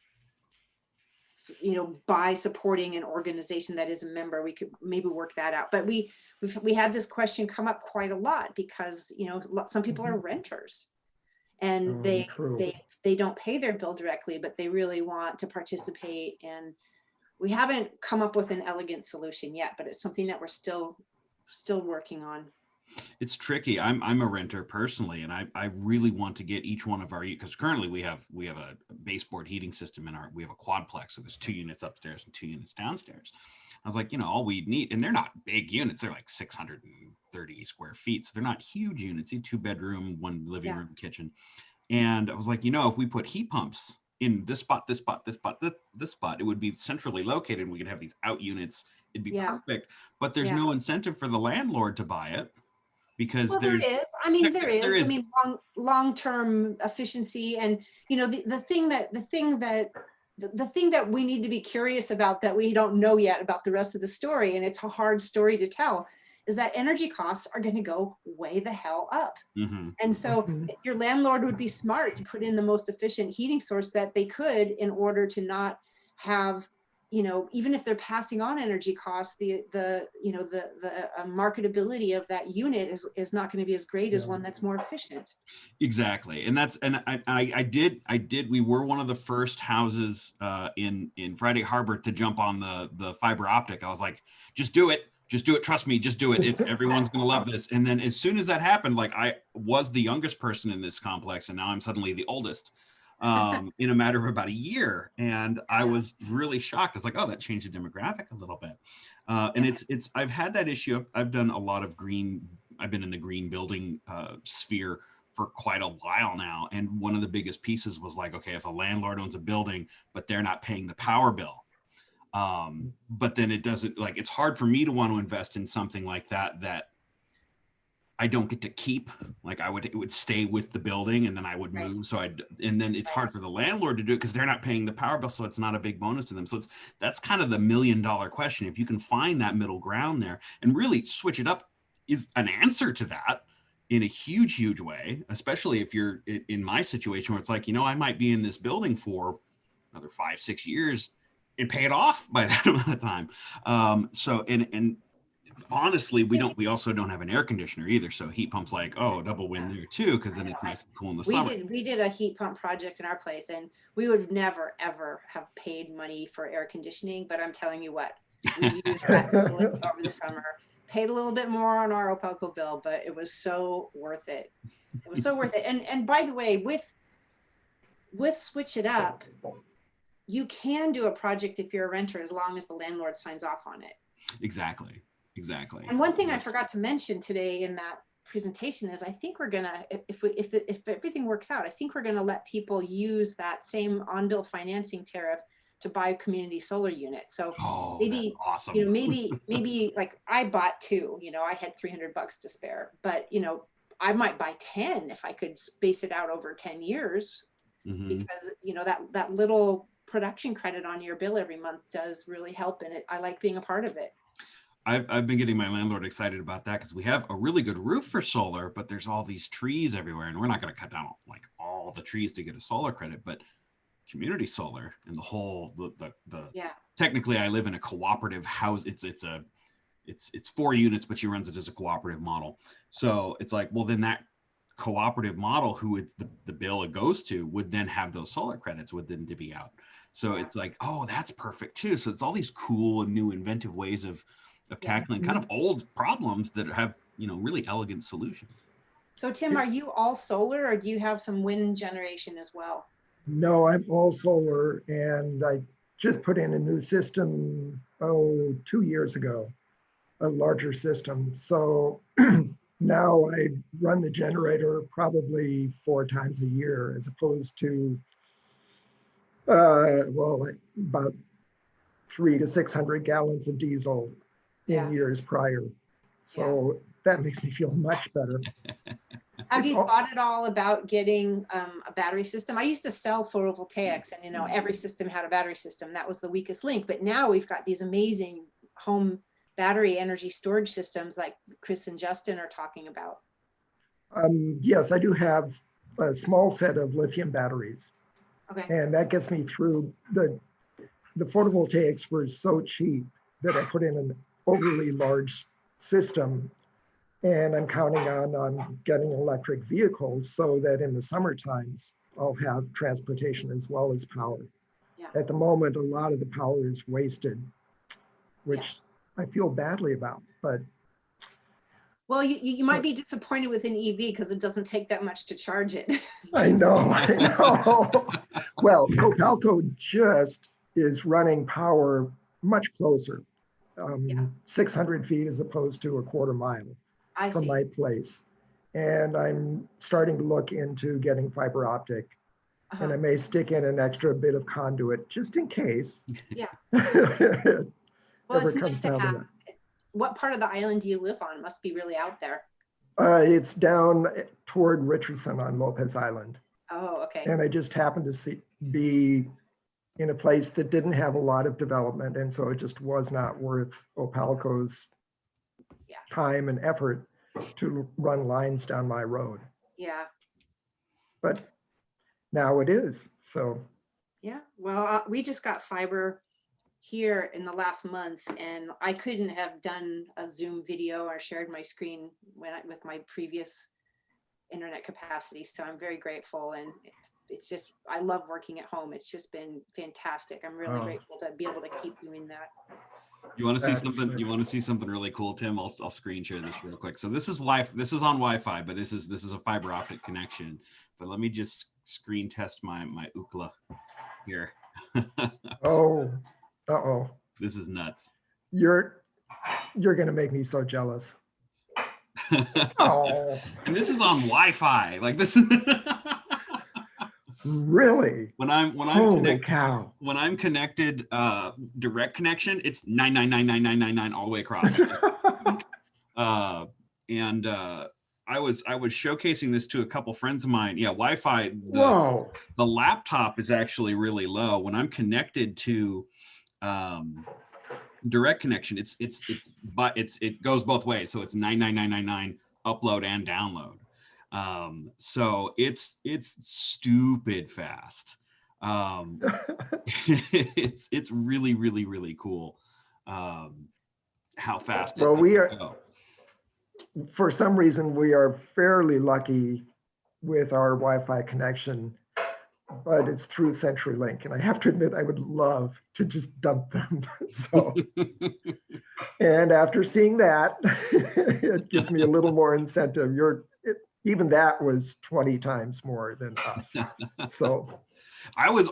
by supporting an organization that is a member, we could maybe work that out. But we had this question come up quite a lot because some people are renters, and they don't pay their bill directly, but they really want to participate. And we haven't come up with an elegant solution yet, but it's something that we're still working on. It's tricky. I'm a renter personally, and I really want to get each one of our, because currently we have a baseboard heating system we have a quadplex, so there's 2 units upstairs and 2 units downstairs. I was like, all we need, and they're not big units, they're like 630 square feet, so they're not huge units. 2 bedroom, 1 living room, kitchen. And I was like, if we put heat pumps in this spot, this spot, this spot, this spot, it would be centrally located, and we could have these out units. It'd be perfect. But there's no incentive for the landlord to buy it. Because there is. I mean, there is. I mean, long-term efficiency, and the thing that we need to be curious about that we don't know yet about the rest of the story, and it's a hard story to tell, is that energy costs are going to go way the hell up. Mm-hmm. And so your landlord would be smart to put in the most efficient heating source that they could in order to not have, even if they're passing on energy costs, the marketability of that unit is not going to be as great as one that's more efficient. Exactly. And we were one of the first houses in Friday Harbor to jump on the fiber optic. I was like, just do it. Trust me, just do it. Everyone's going to love this. And then as soon as that happened, like I was the youngest person in this complex, and now I'm suddenly the oldest. In a matter of about a year, and I was really shocked. I was like, oh, that changed the demographic a little bit. And I've had that issue. I've done a lot of green. I've been in the green building sphere for quite a while now, and one of the biggest pieces was like, okay, if a landlord owns a building but they're not paying the power bill, but then it doesn't, like, it's hard for me to want to invest in something like that I don't get to keep. Like it would stay with the building, and then I would move. And then it's hard for the landlord to do it because they're not paying the power bill. So it's not a big bonus to them. So that's kind of the $1 million question. If you can find that middle ground there and really switch it up, is an answer to that in a huge, huge way, especially if you're in my situation where it's like, I might be in this building for another 5-6 years and pay it off by that amount of time. Honestly, we also don't have an air conditioner either. So heat pumps, like, double win there too, because then it's nice and cool in the summer. We did a heat pump project in our place, and we would never, ever have paid money for air conditioning. But I'm telling you what, we used that over the summer, paid a little bit more on our Opalco bill, but it was so worth it. It was so worth it. And by the way, with Switch It Up, you can do a project if you're a renter as long as the landlord signs off on it. Exactly. And one thing I forgot to mention today in that presentation is I think we're gonna, if everything works out, I think we're gonna let people use that same on-bill financing tariff to buy community solar units. So maybe, awesome. maybe like I bought 2, I had $300 to spare, but I might buy 10 if I could space it out over 10 years, because that little production credit on your bill every month does really help, and I like being a part of it. I've been getting my landlord excited about that because we have a really good roof for solar, but there's all these trees everywhere, and we're not going to cut down like all the trees to get a solar credit, but community solar and the whole technically I live in a cooperative house. It's 4 units, but she runs it as a cooperative model. So it's like, well, then that cooperative model, who it's the bill it goes to, would then have those solar credits, would then divvy out. So it's like, oh, that's perfect too. So it's all these cool and new inventive ways of tackling kind of old problems that have, really elegant solutions. So Tim, are you all solar, or do you have some wind generation as well? No, I'm all solar, and I just put in a new system, 2 years ago, a larger system. So now I run the generator probably 4 times a year, as opposed to, about 300 to 600 gallons of diesel in years prior. So that makes me feel much better. Have you thought at all about getting a battery system? I used to sell photovoltaics, and every system had a battery system. That was the weakest link. But now we've got these amazing home battery energy storage systems like Chris and Justin are talking about. Yes, I do have a small set of lithium batteries. Okay. And that gets me through the photovoltaics were so cheap that I put in an overly large system, and I'm counting on getting electric vehicles so that in the summer times I'll have transportation as well as power. Yeah. At the moment, a lot of the power is wasted, which I feel badly about, but. Well, you might be disappointed with an EV because it doesn't take that much to charge it. I know. Well, Copalco just is running power much closer, 600 feet as opposed to a quarter mile from my place. And I'm starting to look into getting fiber optic, and I may stick in an extra bit of conduit just in case. Yeah. Well, it's nice to have. What part of the island do you live on? It must be really out there. It's down toward Richardson on Lopez Island. Oh, okay. And I just happened to be in a place that didn't have a lot of development, and so it just was not worth Opalco's time and effort to run lines down my road. Yeah. But now it is, so. Yeah, well, we just got fiber here in the last month, and I couldn't have done a Zoom video or shared my screen with my previous internet capacity. So I'm very grateful, and it's just, I love working at home. It's just been fantastic. I'm really grateful to be able to keep doing that. You want to see something? You want to see something really cool, Tim? I'll screen share this real quick. So this is This is on Wi-Fi, but this is a fiber optic connection. But let me just screen test my Ookla here. Uh-oh. This is nuts. You're gonna make me so jealous. And this is on Wi-Fi. Like this is really when I'm connected direct connection, it's 9999999 all the way across. And I was showcasing this to a couple friends of mine. Yeah, Wi-Fi. The laptop is actually really low. When I'm connected to direct connection, it goes both ways. So it's 99999 upload and download. So it's stupid fast. It's really, really, really cool. How fast. Well, for some reason, we are fairly lucky with our Wi-Fi connection, but it's through CenturyLink, and I have to admit, I would love to just dump them. So, and after seeing that, it gives me a little more incentive. Even that was 20 times more than us. So I was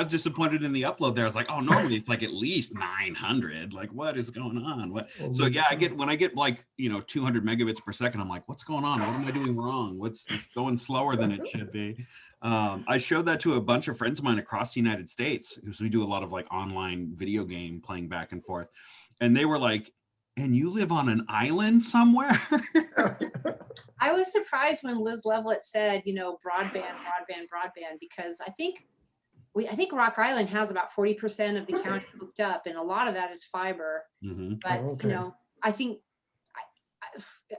disappointed in the upload there. I was like, oh, normally it's like at least 900. Like, what is going on? So yeah, when I get like, 200 megabits per second, I'm like, what's going on? What am I doing wrong? It's going slower than it should be. I showed that to a bunch of friends of mine across the United States, because we do a lot of like online video game playing back and forth. And they were like, and you live on an island somewhere? I was surprised when Liz Levelett said, broadband, because I think I think Rock Island has about 40% of the county hooked up, and a lot of that is fiber. But okay. you know, I think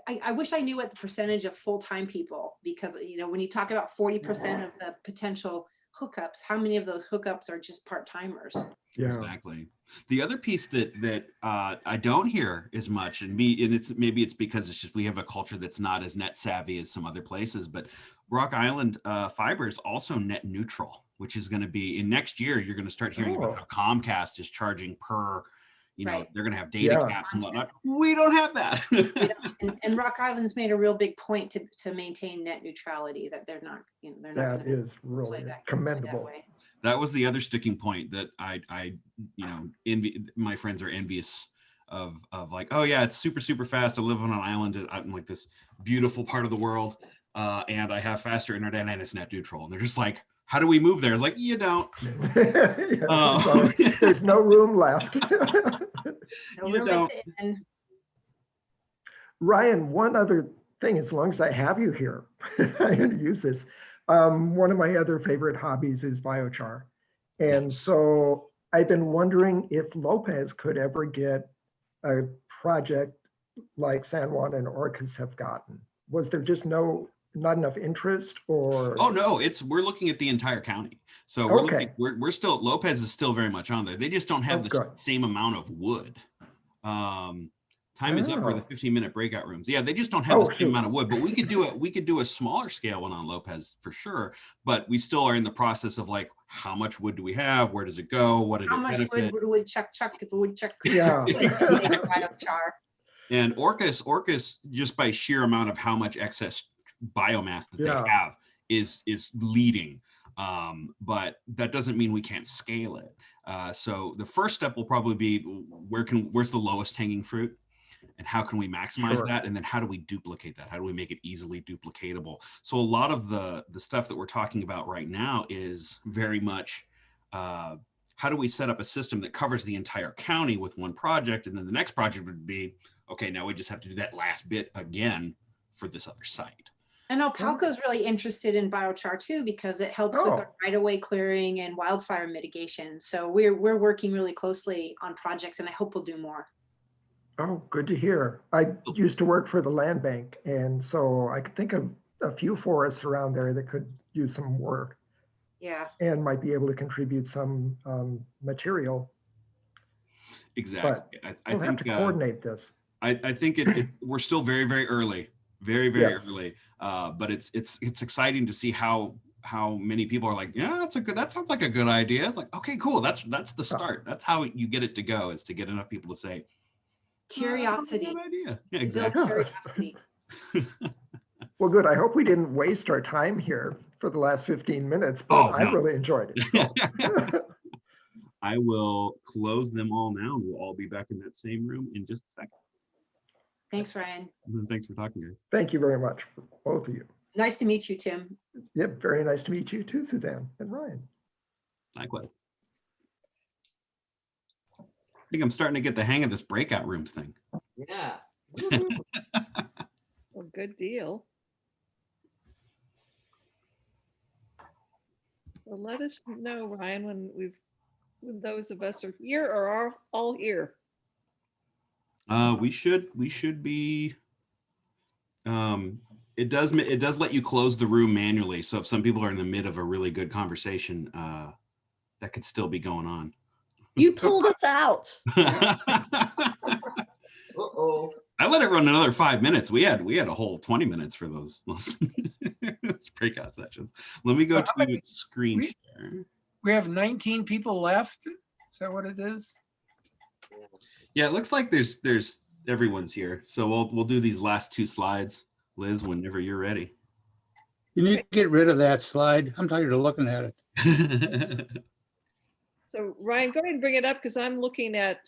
I wish I knew what the percentage of full-time people, because you know, when you talk about 40% of the potential hookups, how many of those hookups are just part-timers? Yeah. Exactly. The other piece that I don't hear as much, and maybe it's because it's just we have a culture that's not as net savvy as some other places, but Rock Island fiber is also net neutral, which is going to be in next year. You're going to start hearing about how Comcast is charging per, you know, they're going to have data caps and whatnot. We don't have that. and Rock Island's made a real big point to maintain net neutrality, that they're not, you know, they're not. That is really commendable. That was the other sticking point that I you know, my friends are envious of like, oh yeah, it's super, super fast. I live on an island out in like this beautiful part of the world. And I have faster internet and it's net neutral. And they're just like, how do we move there? It's like, you don't. There's no room left. You don't. Ryan, one other thing, as long as I have you here, I'm going to use this. One of my other favorite hobbies is biochar. And so I've been wondering if Lopez could ever get a project like San Juan and Orcas have gotten. Was there just not enough interest, or? Oh no, we're looking at the entire county. So we're still, Lopez is still very much on there. They just don't have the same amount of wood. Time is up for the 15-minute breakout rooms. Yeah, they just don't have the same amount of wood, but we could do a smaller scale one on Lopez for sure. But we still are in the process of like, how much wood do we have? Where does it go? What did how it much benefit? wood would a woodchuck chuck if a woodchuck could Yeah. biochar? And Orcas, just by sheer amount of how much excess biomass that they have, is leading. But that doesn't mean we can't scale it. So the first step will probably be where's the lowest hanging fruit, and how can we maximize that, and then how do we duplicate that? How do we make it easily duplicatable? So a lot of the stuff that we're talking about right now is very much how do we set up a system that covers the entire county with one project, and then the next project would be, okay, now we just have to do that last bit again for this other site. And Opalco is really interested in biochar too, because it helps with our right-of-way clearing and wildfire mitigation. So we're working really closely on projects, and I hope we'll do more. Oh, good to hear. I used to work for the land bank, and so I could think of a few forests around there that could use some work. Yeah. And might be able to contribute some material. Exactly. But we'll have to coordinate this. I think we're still very, very early, very early. But it's exciting to see how many people are like, yeah, that sounds like a good idea. It's like, okay, cool. That's the start. That's how you get it to go, is to get enough people to say, curiosity. Good idea. Yeah, exactly. Curiosity. Well, good. I hope we didn't waste our time here for the last 15 minutes, but I really enjoyed it. So. I will close them all now, and we'll all be back in that same room in just a second. Thanks, Ryan. Thanks for talking, guys. Thank you very much, for both of you. Nice to meet you, Tim. Yep, very nice to meet you too, Suzanne and Ryan. Likewise. I think I'm starting to get the hang of this breakout rooms thing. Yeah. Well, good deal. Well, let us know, Ryan, when those of us are here or are all here. We should be. It does let you close the room manually. So if some people are in the mid of a really good conversation, that could still be going on. You pulled us out. Uh-oh. I let it run another 5 minutes. We had a whole 20 minutes for those breakout sessions. Let me go to screen share. We have 19 people left. Is that what it is? Yeah, it looks like there's everyone's here. So we'll do these last two slides, Liz, whenever you're ready. You need to get rid of that slide. I'm tired of looking at it. So Ryan, go ahead and bring it up, because I'm looking at,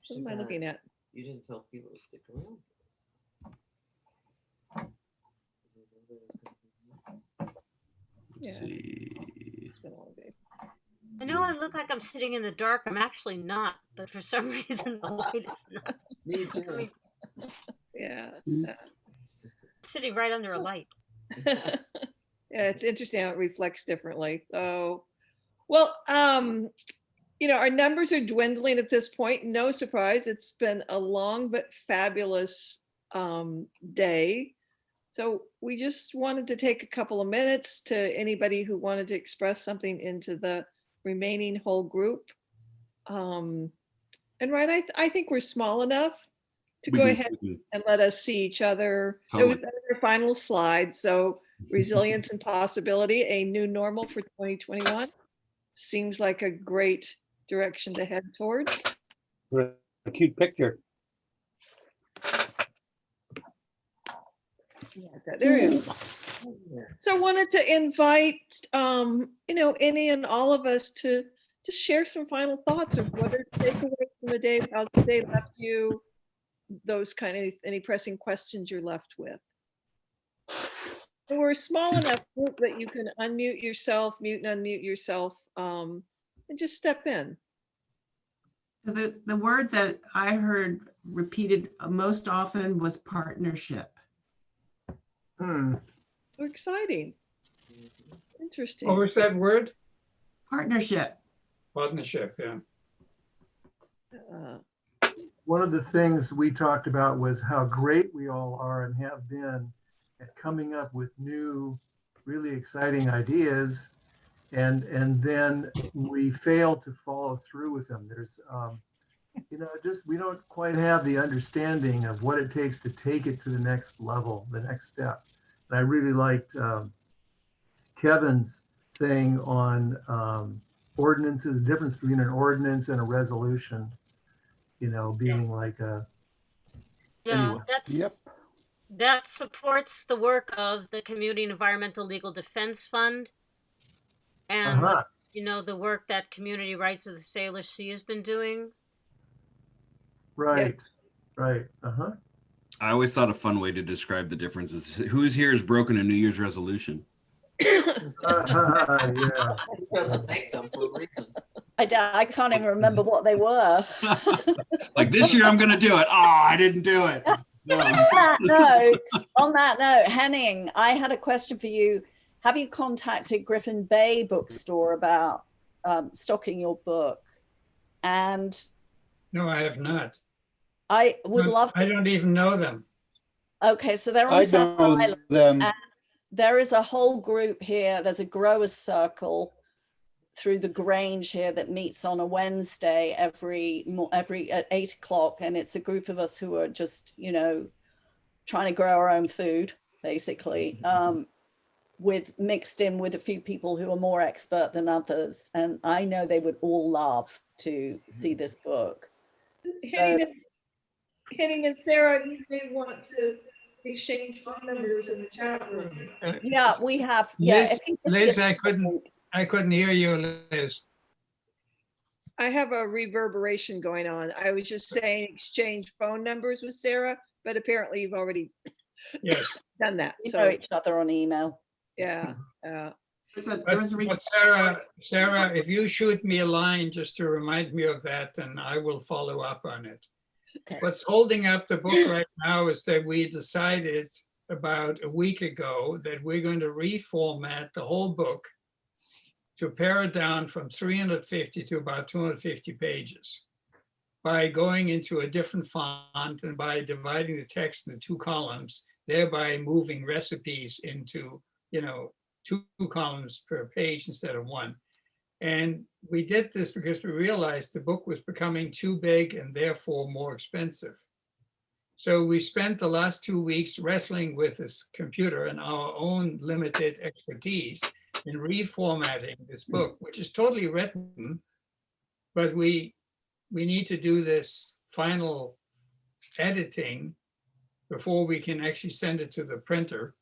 what am I looking at? You didn't tell people to stick around. Let's see. It's been a long day. I know I look like I'm sitting in the dark. I'm actually not, but for some reason the light is not. Me too. Yeah. Sitting right under a light. Yeah, it's interesting how it reflects differently. Oh, Well, our numbers are dwindling at this point. No surprise. It's been a long but fabulous day. So we just wanted to take a couple of minutes to anybody who wanted to express something into the remaining whole group. And right, I think we're small enough to go ahead and let us see each other. Totally. With our final slide. So resilience and possibility, a new normal for 2021. Seems like a great direction to head towards. A cute picture. Yeah, there it is. So I wanted to invite, any and all of us to just share some final thoughts of what are takeaways from the day, how's the day left you, those kind of, any pressing questions you're left with. And we're a small enough group that you can unmute yourself, mute and unmute yourself, and just step in. The word that I heard repeated most often was partnership. So exciting. Interesting. What was that word? Partnership. Partnership, yeah. One of the things we talked about was how great we all are and have been at coming up with new, really exciting ideas. And then we fail to follow through with them. There's, we don't quite have the understanding of what it takes to take it to the next level, the next step. And I really liked Kevin's thing on ordinances, the difference between an ordinance and a resolution, being like a, Yeah, anyway. that supports the work of the Community Environmental Legal Defense Fund. And the work that Community Rights of the Salish Sea has been doing. Right. I always thought a fun way to describe the difference is who's here has broken a New Year's resolution. Yeah. He doesn't make them for a reason. I can't even remember what they were. Like this year I'm going to do it. Oh, I didn't do it. No. On that note, Henning, I had a question for you. Have you contacted Griffin Bay Bookstore about stocking your book? And no, I have not. I would love to. I don't even know them. Okay, so they're on South Island. And there is a whole group here. There's a growers circle through the Grange here that meets on a Wednesday every at 8 o'clock, and it's a group of us who are just trying to grow our own food, basically. With mixed in with a few people who are more expert than others. And I know they would all love to see this book. Henning and Sarah, you may want to exchange phone numbers in the chat room. Yeah, we have. Liz, I couldn't hear you, Liz. I have a reverberation going on. I was just saying exchange phone numbers with Sarah, but apparently you've already done that. We know each other on email. Yeah. Sarah, if you shoot me a line just to remind me of that, then I will follow up on it. Okay. What's holding up the book right now is that we decided about a week ago that we're going to reformat the whole book to pare it down from 350 to about 250 pages by going into a different font and by dividing the text into 2 columns, thereby moving recipes into 2 columns per page instead of 1. And we did this because we realized the book was becoming too big and therefore more expensive. So we spent the last 2 weeks wrestling with this computer and our own limited expertise in reformatting this book, which is totally written, but we need to do this final editing before we can actually send it to the printer.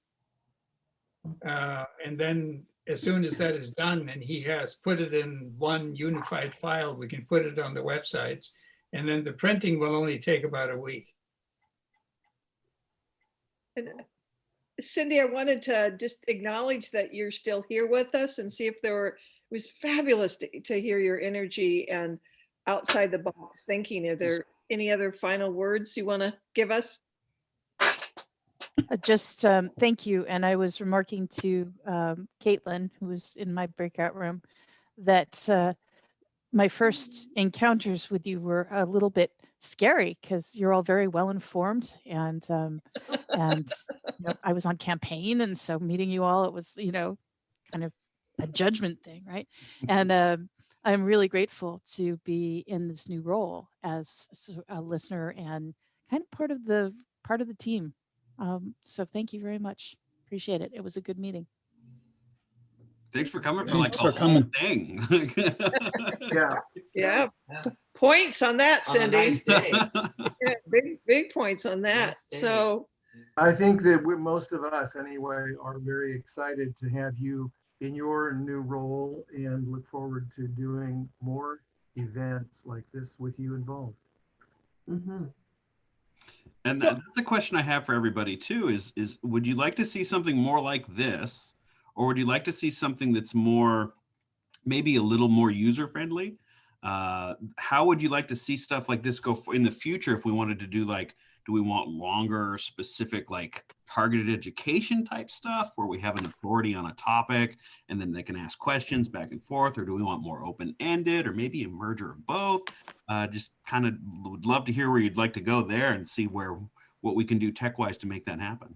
And then as soon as that is done and he has put it in one unified file, we can put it on the websites. And then the printing will only take about a week. And Cindy, I wanted to just acknowledge that you're still here with us and see if it was fabulous to hear your energy and outside the box thinking. Are there any other final words you want to give us? Just thank you. And I was remarking to Caitlin, who was in my breakout room, that my first encounters with you were a little bit scary because you're all very well informed, and I was on campaign, and so meeting you all, it was kind of a judgment thing, right? And I'm really grateful to be in this new role as a listener and kind of part of the team. So thank you very much. Appreciate it. It was a good meeting. Thanks for coming for Thanks like for the whole coming. thing. Yeah. Points on that, On a Cindy. nice day. Yeah, big points on that. Nice day. So I think that most of us anyway are very excited to have you in your new role and look forward to doing more events like this with you involved. Mm-hmm. And that's a question I have for everybody too, is would you like to see something more like this, or would you like to see something that's more, maybe a little more user-friendly? How would you like to see stuff like this go in the future if we wanted to do like, do we want longer, specific, like targeted education type stuff where we have an authority on a topic and then they can ask questions back and forth? Or do we want more open-ended, or maybe a merger of both? Just kind of would love to hear where you'd like to go there and see what we can do tech-wise to make that happen.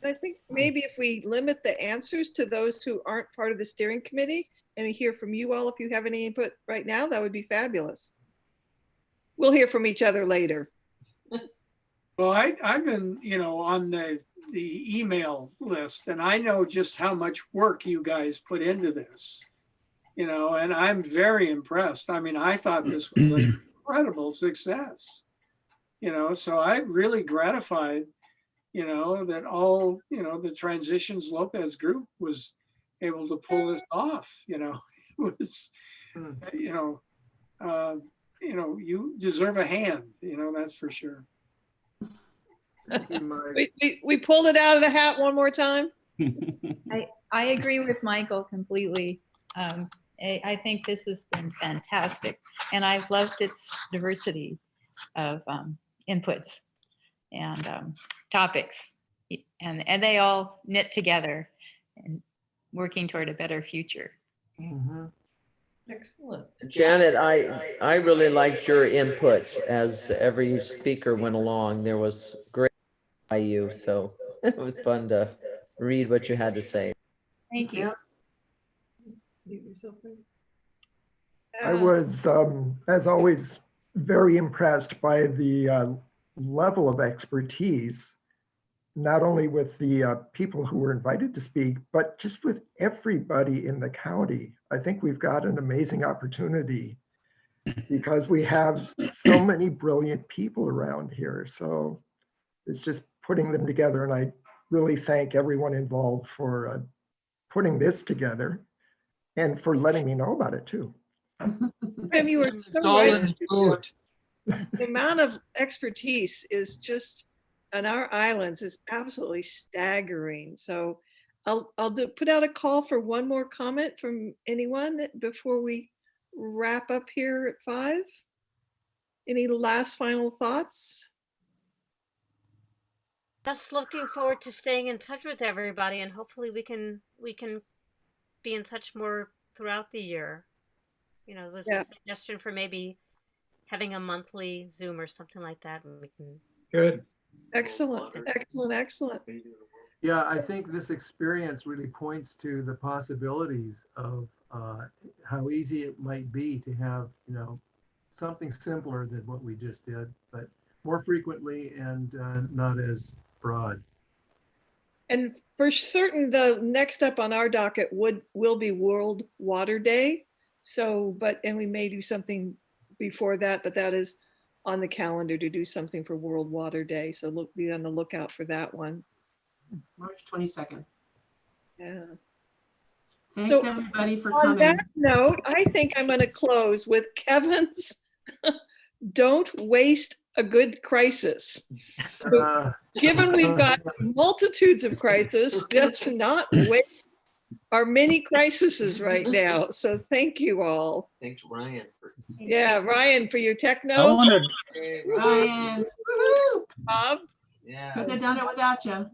I think maybe if we limit the answers to those who aren't part of the steering committee, and we hear from you all if you have any input right now, that would be fabulous. We'll hear from each other later. Well, I've been, on the email list, and I know just how much work you guys put into this, and I'm very impressed. I mean, I thought this was an incredible success, so I'm really gratified, that all, the Transitions Lopez group was able to pull this off, it was, you deserve a hand, that's for sure. We pulled it out of the hat one more time. I agree with Michael completely. I think this has been fantastic, and I've loved its diversity of inputs and topics, and they all knit together and working toward a better future. Mm-hmm. Excellent. Janet, I really liked your input as every speaker went along. There was great by you, so it was fun to read what you had to say. Thank you. I was, as always, very impressed by the level of expertise, not only with the people who were invited to speak, but just with everybody in the county. I think we've got an amazing opportunity because we have so many brilliant people around here. So it's just putting them together. And I really thank everyone involved for putting this together and for letting me know about it too. Pam, you were so right. The amount of expertise is just on our islands is absolutely staggering. So I'll put out a call for one more comment from anyone before we wrap up here at 5. Any last final thoughts? Just looking forward to staying in touch with everybody, and hopefully we can be in touch more throughout the year. There's a suggestion for maybe having a monthly Zoom or something like that, and we can. Good. Excellent. Yeah, I think this experience really points to the possibilities of how easy it might be to have, something simpler than what we just did, but more frequently and not as broad. And for certain, the next up on our docket will be World Water Day. So, and we may do something before that, but that is on the calendar to do something for World Water Day. So be on the lookout for that one. March 22nd. Yeah. Thanks everybody for on coming. On that note, I think I'm going to close with Kevin's don't waste a good crisis. So, given we've got multitudes of crises, let's not waste our many crises right now. So thank you all. Thanks, Ryan. Ryan, for your techno. I wanted Ryan. Bob. Yeah. Couldn't have done it without you.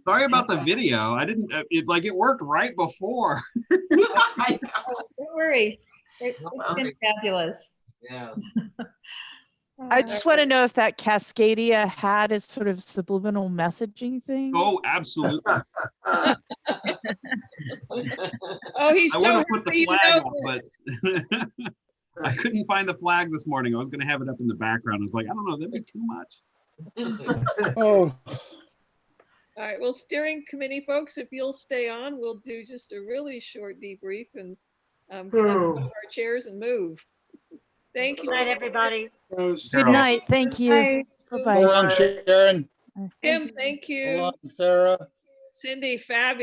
Sorry about the video. I didn't, it worked right before. Don't worry. It's been fabulous. Yes. I just want to know if that Cascadia had a sort of subliminal messaging thing. Oh, absolutely. Oh, he's I so would have put the happy you flag know up, but I couldn't find the flag this morning. I was going to have it up in the background. I was like, I don't know, that'd be too much. Oh, All right, well, steering committee folks, if you'll stay on, we'll do just a really short debrief and get up Oh. out of our chairs and move. Thank you. Good night, everybody. Good night. Thank you. so Bye-bye. long, Sharon. Tim, thank So you. long, Sarah. Cindy, fabulous.